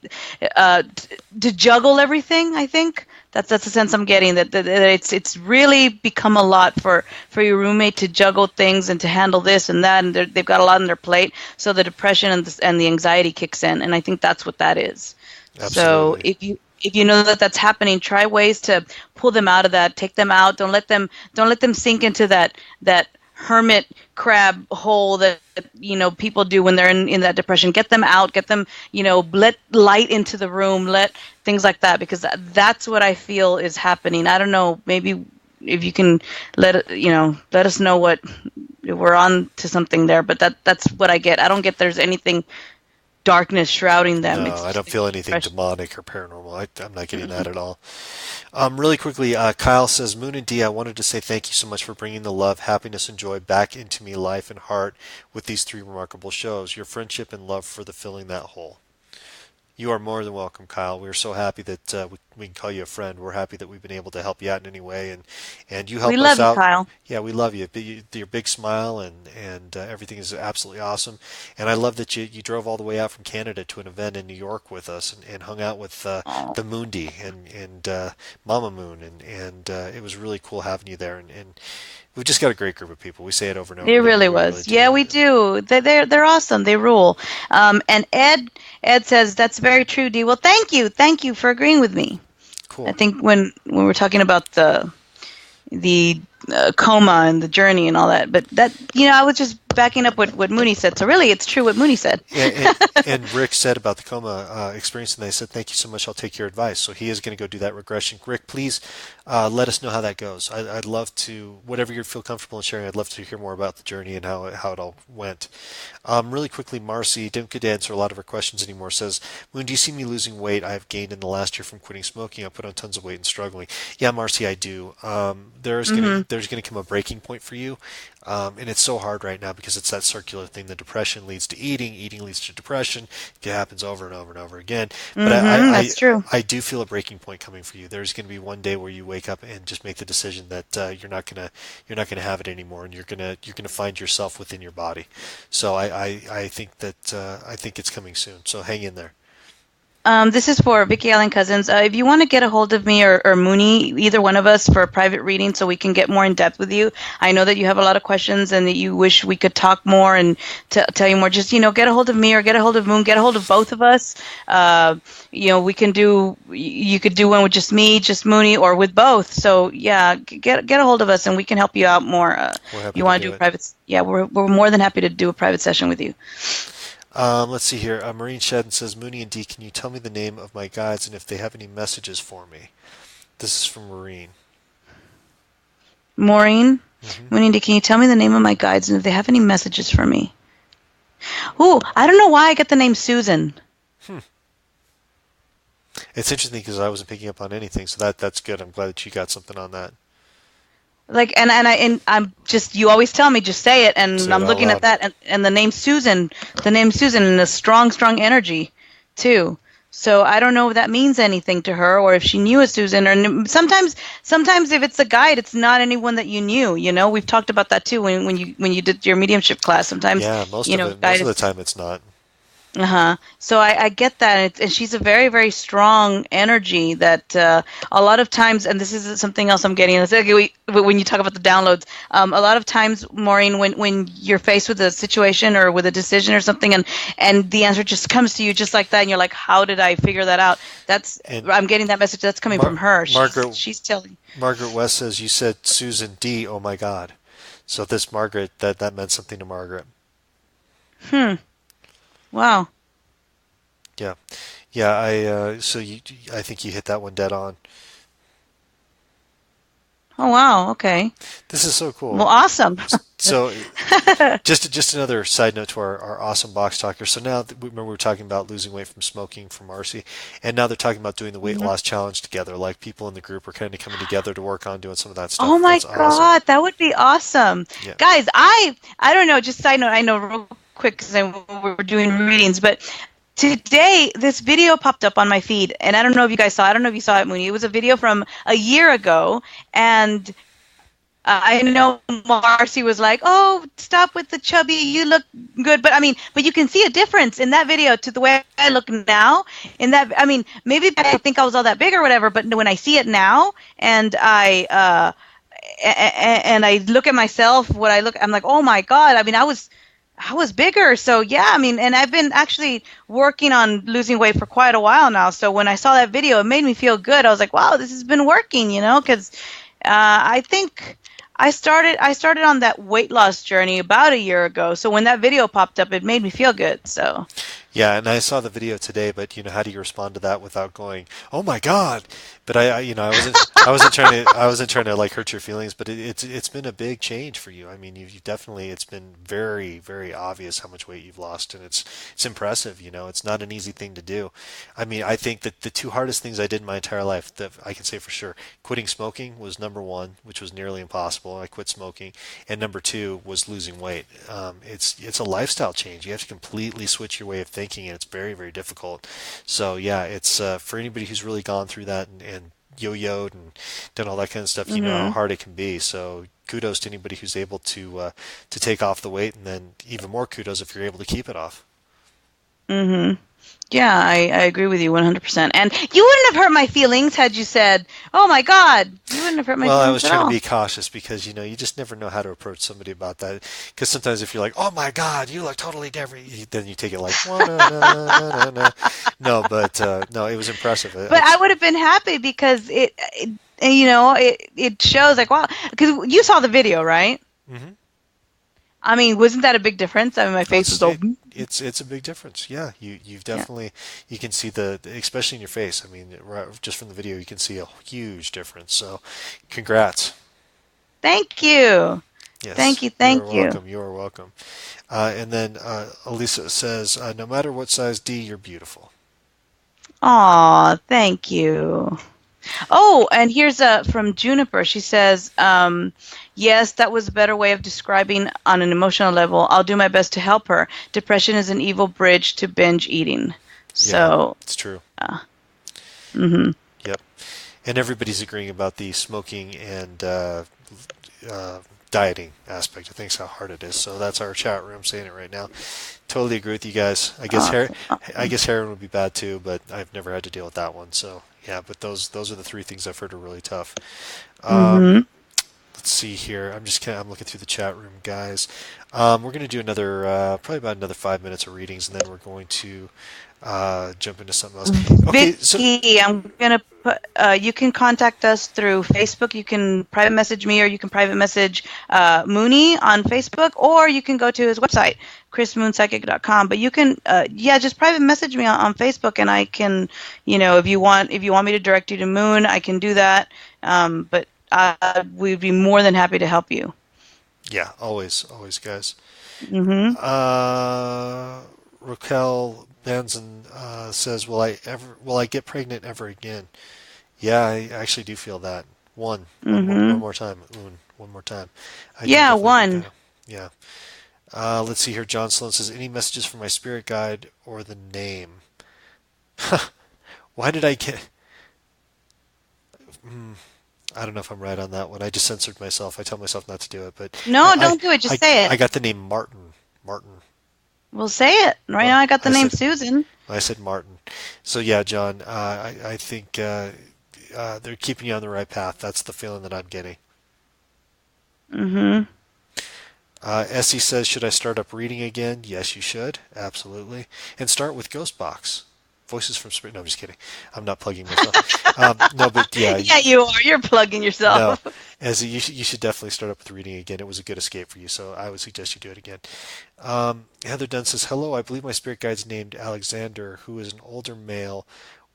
Speaker 1: to juggle everything. I think that's the sense I'm getting that it's really become a lot for your roommate to juggle things and to handle this and that, and they've got a lot on their plate. So the depression and the anxiety kicks in, and I think that's what that is. So
Speaker 2: Absolutely.
Speaker 1: if you know that that's happening, try ways to pull them out of that, take them out. Don't let them sink into that hermit crab hole that people do when they're in that depression. Get them out, get them, let light into the room, let things like that, because that's what I feel is happening. I don't know, maybe if you can let us know what if we're on to something there, but that's what I get. I don't get there's anything darkness shrouding them.
Speaker 2: No,
Speaker 1: It's
Speaker 2: I
Speaker 1: just
Speaker 2: don't feel anything
Speaker 1: depression.
Speaker 2: demonic or paranormal. I'm not getting that at all. Really quickly, Kyle says, Moonie Dee, I wanted to say thank you so much for bringing the love, happiness, and joy back into me life and heart with these three remarkable shows. Your friendship and love for the filling that hole. You are more than welcome, Kyle. We're so happy that we can call you a friend. We're happy that we've been able to help you out in any way, and you
Speaker 1: We
Speaker 2: help us
Speaker 1: love you,
Speaker 2: out.
Speaker 1: Kyle.
Speaker 2: Yeah, we love you. Your big smile and everything is absolutely awesome. And I love that you drove all the way out from Canada to an event in New York with us and hung out with
Speaker 1: Oh,
Speaker 2: the Moonie and Mama Moon and it was really cool having you there. And we've just got a great group of people. We say it over and over
Speaker 1: it
Speaker 2: again, but
Speaker 1: really
Speaker 2: we really
Speaker 1: was. Yeah,
Speaker 2: do.
Speaker 1: we do. They're awesome. They rule. And Ed says that's very true, Dee. Well, thank you for agreeing with me. I
Speaker 2: Cool.
Speaker 1: think when we're talking about the coma and the journey and all that, but that I was just backing up what Mooney said. So really, it's true what Mooney said.
Speaker 2: And Rick said about the coma experience, and they said, "Thank you so much. I'll take your advice." So he is going to go do that regression. Rick, please let us know how that goes. I'd love to, whatever you feel comfortable in sharing. I'd love to hear more about the journey and how it all went. Really quickly, Marcy didn't get to answer a lot of her questions anymore. Says, "Moon, do you see me losing weight? I've gained in the last year from quitting smoking. I put on tons of weight and struggling." Yeah, Marcy, I do. There's gonna come a breaking point for you. And it's so hard right now because it's that circular thing. The depression leads to eating, eating leads to depression. It happens over and over and over again. But
Speaker 1: That's true.
Speaker 2: I do feel a breaking point coming for you. There's going to be one day where you wake up and just make the decision that you're not gonna have it anymore, and you're gonna find yourself within your body. So I think that I think it's coming soon. So hang in there.
Speaker 1: This is for Vicky Allen Cousins. If you want to get a hold of me or Moonie, either one of us, for a private reading so we can get more in depth with you. I know that you have a lot of questions and that you wish we could talk more and tell you more. Just, get a hold of me or get a hold of Moon, get a hold of both of us. We can you could do one with just me, just Moonie, or with both. So, yeah, get a hold of us and we can help you out more.
Speaker 2: We're happy
Speaker 1: You
Speaker 2: to
Speaker 1: want to
Speaker 2: do
Speaker 1: do a
Speaker 2: it.
Speaker 1: private, yeah, we're more than happy to do a private session with you.
Speaker 2: Let's see here. Maureen Shedden says, Mooney and Dee, can you tell me the name of my guides and if they have any messages for me? This is from Maureen.
Speaker 1: Maureen,
Speaker 2: Hmm.
Speaker 1: Moonie Dee, can you tell me the name of my guides and if they have any messages for me? Ooh, I don't know why I get the name Susan.
Speaker 2: Hmm. It's interesting because I wasn't picking up on anything, so that's good. I'm glad that you got something on that.
Speaker 1: Like, and I'm just, you always tell me just say it, and
Speaker 2: Say it
Speaker 1: I'm
Speaker 2: out
Speaker 1: looking at
Speaker 2: loud.
Speaker 1: that, and the name Susan, and a strong, strong energy, too. So I don't know if that means anything to her, or if she knew a Susan, or sometimes if it's a guide, it's not anyone that you knew. We've talked about that too when you did your mediumship class. Sometimes,
Speaker 2: Yeah, most
Speaker 1: guide
Speaker 2: of the
Speaker 1: is.
Speaker 2: time it's not.
Speaker 1: Uh-huh. So I get that, and she's a very, very strong energy that a lot of times, and this is something else I'm getting. It's like when you talk about the downloads, a lot of times, Maureen, when you're faced with a situation or with a decision or something, and the answer just comes to you just like that, and you're like, how did I figure that out?
Speaker 2: And
Speaker 1: I'm getting that message that's coming
Speaker 2: Mar-
Speaker 1: from her. She's
Speaker 2: Margaret
Speaker 1: she's telling.
Speaker 2: Margaret West says you said Susan D. Oh my God. So this Margaret that meant something to Margaret.
Speaker 1: Hmm. Wow.
Speaker 2: Yeah, yeah. I think you hit that one dead on.
Speaker 1: Oh wow. Okay.
Speaker 2: This is so
Speaker 1: Well,
Speaker 2: cool.
Speaker 1: awesome.
Speaker 2: So just another side note to our awesome box talker. So now remember we were talking about losing weight from smoking from Marcy, and now they're talking about doing the weight loss challenge together. Like people in the group are kind of coming together to work on doing some of that
Speaker 1: Oh
Speaker 2: stuff.
Speaker 1: my
Speaker 2: That's awesome.
Speaker 1: God, that would be awesome.
Speaker 2: Yeah.
Speaker 1: Guys, I don't know, just side note, I know real quick because we're doing readings, but today this video popped up on my feed and I don't know if you guys saw, I don't know if you saw it, Mooney. It was a video from a year ago and I know Marcy was like, "Oh, stop with the chubby. You look good." But you can see a difference in that video to the way I look now. Maybe I think I was all that big or whatever, but when I see it now and I look at myself, I'm like, "Oh my God." I was bigger. So yeah, and I've been actually working on losing weight for quite a while now. So when I saw that video, it made me feel good. I was like, "Wow, this has been working," because I think I started on that weight loss journey about a year ago. So when that video popped up, it made me feel good. So.
Speaker 2: Yeah, and I saw the video today, but how do you respond to that without going, "Oh my God"? But I wasn't trying to like hurt your feelings, but it's been a big change for you. I mean, you definitely it's been very very obvious how much weight you've lost, and it's impressive. It's not an easy thing to do. I mean, I think that the two hardest things I did in my entire life that I can say for sure, quitting smoking was number one, which was nearly impossible. I quit smoking, and number two was losing weight. It's a lifestyle change. You have to completely switch your way of thinking, and it's very very difficult. So yeah, it's for anybody who's really gone through that and yo-yoed and done all that kind of stuff. You know how
Speaker 1: Mhm.
Speaker 2: hard it can be. So kudos to anybody who's able to take off the weight, and then even more kudos if you're able to keep it off.
Speaker 1: Mhm. Yeah, I agree with you 100%. And you wouldn't have hurt my feelings had you said, "Oh my God." You wouldn't have hurt my
Speaker 2: Well, I was
Speaker 1: feelings at
Speaker 2: trying to
Speaker 1: all.
Speaker 2: be cautious because you just never know how to approach somebody about that. Because sometimes if you're like, "Oh my God, you look totally different," then you take it like, "Well, no, no, no, no, no." No, but no, it was impressive.
Speaker 1: But I would have been happy because it shows like, wow, because you saw the video, right?
Speaker 2: Mhm.
Speaker 1: Wasn't that a big difference? My
Speaker 2: Oh,
Speaker 1: face was all.
Speaker 2: it's a big difference. Yeah, you've
Speaker 1: Yeah.
Speaker 2: definitely you can see the especially in your face. I mean, just from the video, you can see a huge difference. So, congrats.
Speaker 1: Thank you.
Speaker 2: Yes,
Speaker 1: Thank you.
Speaker 2: you are
Speaker 1: Thank you.
Speaker 2: welcome. You are welcome. And then Elisa says, no matter what size D, you're beautiful.
Speaker 1: Aw, thank you. Oh, and here's from Juniper. She says, yes, that was a better way of describing on an emotional level. I'll do my best to help her. Depression is an evil bridge to binge eating.
Speaker 2: Yeah,
Speaker 1: So,
Speaker 2: it's true.
Speaker 1: hmm
Speaker 2: Yep. And everybody's agreeing about the smoking and dieting aspect of things, how hard it is. So that's our chat room saying it right now. Totally agree with you guys.
Speaker 1: Awesome.
Speaker 2: I
Speaker 1: Awesome.
Speaker 2: guess heroin would be bad too, but I've never had to deal with that one. So yeah, but those are the three things I've heard are really tough. Um,
Speaker 1: Mm-hmm.
Speaker 2: let's see here. I'm looking through the chat room, guys. We're going to do another probably about another 5 minutes of readings, and then we're going to jump into something else. Okay, so
Speaker 1: Vicky, I'm gonna put. You can contact us through Facebook. You can private message me, or you can private message Moonie on Facebook, or you can go to his website, chrismoonpsychic.com. But you can, yeah, just private message me on Facebook, and I can, if you want me to direct you to Moon, I can do that. But we'd be more than happy to help you.
Speaker 2: yeah, always, guys.
Speaker 1: Mm-hmm.
Speaker 2: Uh, Raquel Benson says, will I get pregnant ever again?" Yeah, I actually do feel that. One
Speaker 1: Mm-hmm.
Speaker 2: more time, one more time. I do
Speaker 1: Yeah,
Speaker 2: definitely think
Speaker 1: one.
Speaker 2: that. Yeah. Let's see here. John Sloan says, "Any messages from my spirit guide or the name?" Why did I get? Hmm, I don't know if I'm right on that one. I just censored myself. I tell myself not to do it, but
Speaker 1: No, don't do it. Just say
Speaker 2: I
Speaker 1: it.
Speaker 2: got the name Martin. Martin.
Speaker 1: We'll say it. Right now, I got the
Speaker 2: I
Speaker 1: name
Speaker 2: said
Speaker 1: Susan.
Speaker 2: I said Martin. So yeah, John. I think they're keeping you on the right path. That's the feeling that I'm getting.
Speaker 1: Mm-hmm.
Speaker 2: Essie says, "Should I start up reading again?" Yes, you should. Absolutely. And start with Ghostbox. Voices from Spirit. No, I'm just kidding. I'm not plugging myself. No, but yeah,
Speaker 1: Yeah, you are. You're plugging
Speaker 2: no.
Speaker 1: yourself.
Speaker 2: As you should definitely start up with reading again. It was a good escape for you, so I would suggest you do it again. Heather Dunn says, "Hello, I believe my spirit guide's named Alexander, who is an older male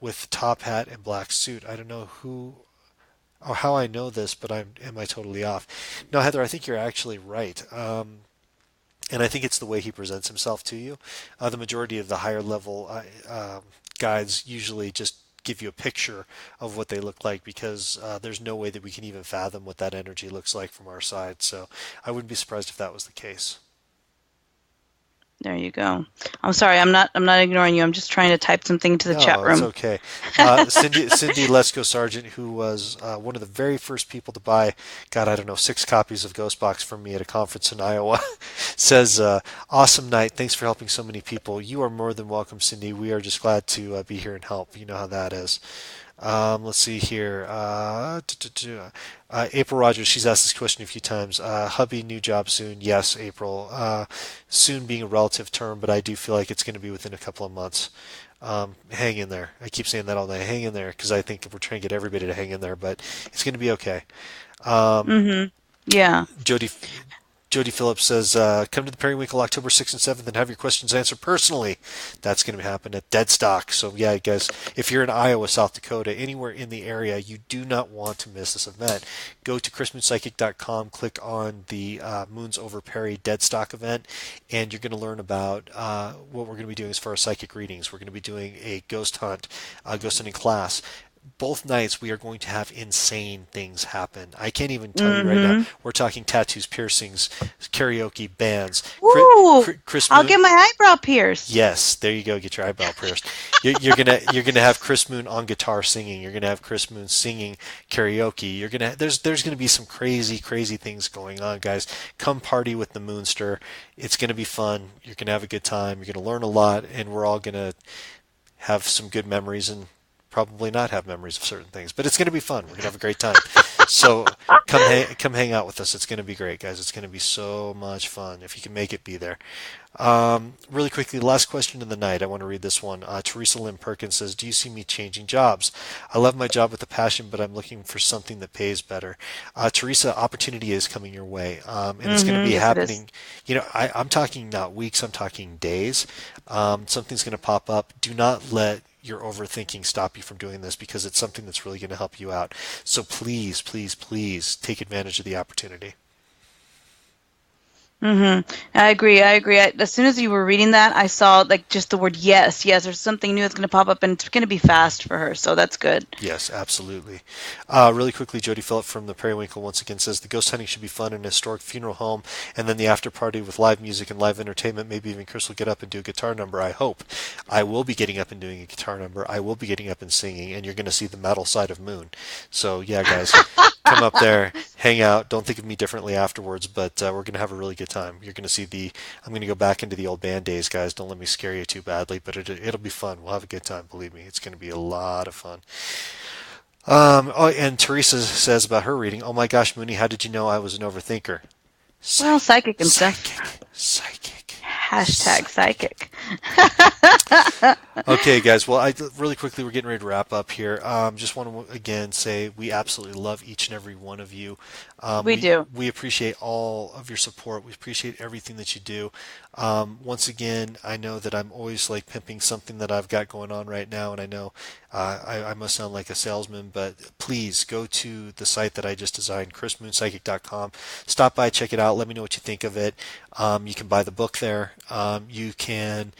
Speaker 2: with top hat and black suit. I don't know who or how I know this, but am I totally off?" No, Heather, I think you're actually right. And I think it's the way he presents himself to you. The majority of the higher level guides usually just give you a picture of what they look like because there's no way that we can even fathom what that energy looks like from our side. So I wouldn't be surprised if that was the case.
Speaker 1: There you go. I'm sorry. I'm not ignoring you. I'm just trying to type something to the chat
Speaker 2: No, it's
Speaker 1: room.
Speaker 2: okay. Cindy Lesko Sargent, who was one of the very first people to buy, God, I don't know, 6 copies of Ghostbox from me at a conference in Iowa, says, "Awesome night. Thanks for helping so many people. You are more than welcome, Cindy. We are just glad to be here and help. You know how that is." Let's see here. April Rogers, she's asked this question a few times. Hubby, new job soon. Yes, April. Soon being a relative term, but I do feel like it's going to be within a couple of months. Hang in there. I keep saying that all day. Hang in there because I think we're trying to get everybody to hang in there, but it's going to be okay. Um,
Speaker 1: Mm-hmm. Yeah.
Speaker 2: Jody Jody Phillips says, "Come to the Periwinkle October 6th and 7th and have your questions answered personally." That's going to happen at Deadstock. So, yeah, guys, if you're in Iowa, South Dakota, anywhere in the area, you do not want to miss this event. Go to chrismoonpsychic.com, click on the Moons Over Perry Deadstock event, and you're going to learn about what we're going to be doing as far as psychic readings. We're going to be doing a ghost hunt, ghost hunting class. Both nights we are going to have insane things happen. I can't even tell you right now.
Speaker 1: Mm-hmm.
Speaker 2: We're talking tattoos, piercings, karaoke, bands.
Speaker 1: Ooh,
Speaker 2: Chris
Speaker 1: I'll
Speaker 2: Moon.
Speaker 1: get my eyebrow pierced.
Speaker 2: Yes, there you go. Get your eyebrow pierced. You're gonna have Chris Moon on guitar singing. You're gonna have Chris Moon singing karaoke. There's gonna be some crazy things going on, guys. Come party with the Moonster. It's gonna be fun. You're gonna have a good time. You're gonna learn a lot, and we're all gonna have some good memories and probably not have memories of certain things. But it's going to be fun. We're going to have a great time. So come hang out with us. It's going to be great, guys. It's going to be so much fun. If you can make it, be there. Really quickly, last question of the night. I want to read this one. Teresa Lynn Perkins says, "Do you see me changing jobs? I love my job with a passion, but I'm looking for something that pays better." Teresa, opportunity is coming your way, and it's going to
Speaker 1: Mm-hmm.
Speaker 2: be
Speaker 1: Yes, it is.
Speaker 2: happening. I'm talking not weeks. I'm talking days. Something's going to pop up. Do not let your overthinking stop you from doing this because it's something that's really going to help you out. So please take advantage of the opportunity.
Speaker 1: Mm-hmm. I agree. I agree. As soon as you were reading that, I saw like just the word yes, yes. There's something new that's going to pop up, and it's going to be fast for her. So that's good.
Speaker 2: Yes, absolutely. Really quickly, Jody Phillip from the Periwinkle once again says the ghost hunting should be fun in a historic funeral home, and then the after party with live music and live entertainment. Maybe even Chris will get up and do a guitar number. I hope. I will be getting up and doing a guitar number. I will be getting up and singing, and you're going to see the metal side of Moon. So yeah, guys. come up there, hang out. Don't think of me differently afterwards, but we're going to have a really good time. You're going to see the. I'm going to go back into the old band days, guys. Don't let me scare you too badly, but it'll be fun. We'll have a good time. Believe me, it's going to be a lot of fun. Oh, and Teresa says about her reading. Oh my gosh, Mooney, how did you know I was an overthinker?
Speaker 1: Well, psychic and stuff.
Speaker 2: Psychic.
Speaker 1: Hashtag psychic.
Speaker 2: Okay, guys. Well, really quickly, we're getting ready to wrap up here. Just want to again say we absolutely love each and every one of you.
Speaker 1: We do.
Speaker 2: We appreciate all of your support. We appreciate everything that you do. Once again, I know that I'm always like pimping something that I've got going on right now, and I know I must sound like a salesman, but please go to the site that I just designed, chrismoonpsychic.com. Stop by, check it out. Let me know what you think of it. You can buy the book there. You can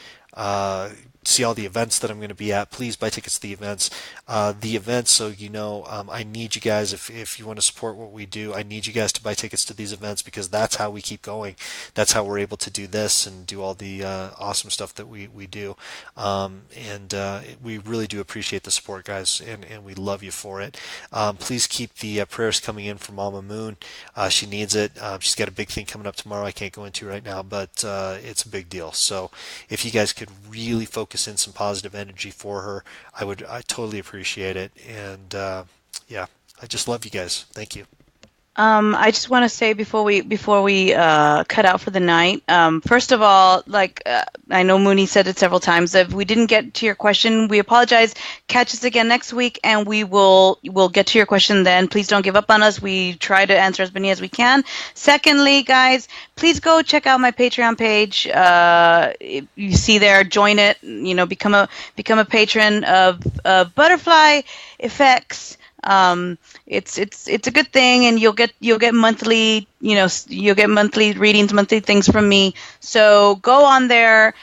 Speaker 2: see all the events that I'm going to be at. Please buy tickets to the events. So you know, I need you guys, if you want to support what we do, I need you guys to buy tickets to these events because that's how we keep going. That's how we're able to do this and do all the awesome stuff that we do. We really do appreciate the support, guys, and we love you for it. Please keep the prayers coming in from Mama Moon. She needs it. She's got a big thing coming up tomorrow I can't go into right now, but it's a big deal. So if you guys could really focus in some positive energy for her, I totally appreciate it. And yeah, I just love you guys. Thank you.
Speaker 1: I just want to say before we cut out for the night. First of all, I know Mooney said it several times. If we didn't get to your question, we apologize. Catch us again next week, and we'll get to your question then. Please don't give up on us. We try to answer as many as we can. Secondly, guys, please go check out my Patreon page. If you see there, join it. You know, become a patron of Butterfly Effects. It's a good thing, and you'll get monthly, you'll get monthly readings, monthly things from me. So go on there,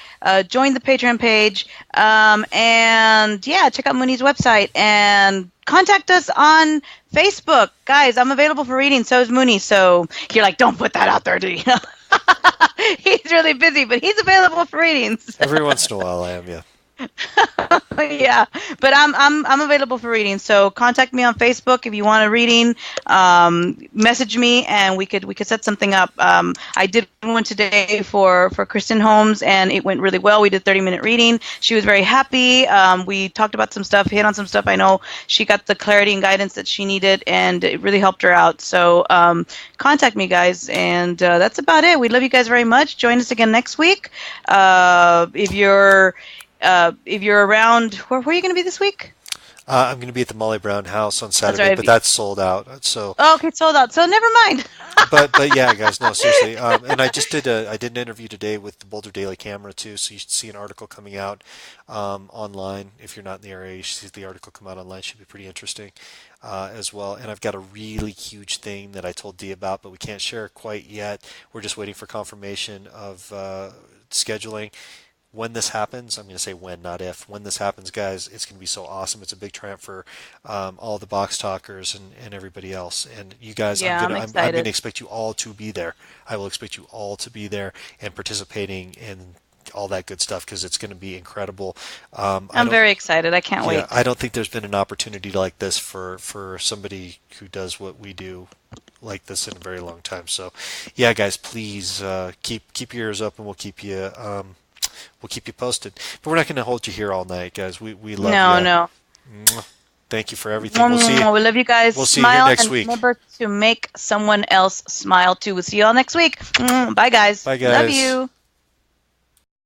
Speaker 1: join the Patreon page, and yeah, check out Moonie's website and contact us on Facebook, guys. I'm available for reading. So is Moonie. So you're like, don't put that out there, do you? He's really busy, but he's available for readings.
Speaker 2: Every once in a while, I am, yeah.
Speaker 1: Yeah, but I'm available for reading. So contact me on Facebook if you want a reading. Message me and we could set something up. I did one today for Kristen Holmes and it went really well. We did 30-minute reading. She was very happy. We talked about some stuff, hit on some stuff. I know she got the clarity and guidance that she needed, and it really helped her out. So contact me, guys, and that's about it. We love you guys very much. Join us again next week. If you're around, where are you going to be this week?
Speaker 2: I'm going to be at the Molly Brown House on Saturday,
Speaker 1: right.
Speaker 2: but that's sold out. So
Speaker 1: okay, sold out. So never mind.
Speaker 2: but yeah, guys, no, seriously. And I did an interview today with the Boulder Daily Camera too, so you should see an article coming out online. If you're not in the area, you should see the article come out online. Should be pretty interesting as well. And I've got a really huge thing that I told Dee about, but we can't share it quite yet. We're just waiting for confirmation of scheduling. When this happens, I'm going to say when, not if. When this happens, guys, it's going to be so awesome. It's a big triumph for all the box talkers and everybody else. And you guys,
Speaker 1: Yeah,
Speaker 2: I'm going to expect you all to be there. I will expect you all to be there and participating in all that good stuff because it's going to be incredible.
Speaker 1: I'm very excited. I can't wait.
Speaker 2: I don't think there's been an opportunity like this for somebody who does what we do like this in a very long time. So, yeah, guys, please keep your ears open. We'll keep you. We'll keep you posted. But we're not going to hold you here all night, guys. We love you.
Speaker 1: No.
Speaker 2: Thank you for everything. We'll see you.
Speaker 1: We love you guys.
Speaker 2: We'll see
Speaker 1: Smile,
Speaker 2: you here next
Speaker 1: and
Speaker 2: week.
Speaker 1: Remember to make someone else smile too. We'll see you all next week. Bye, guys.
Speaker 2: Bye, guys.
Speaker 1: Love you.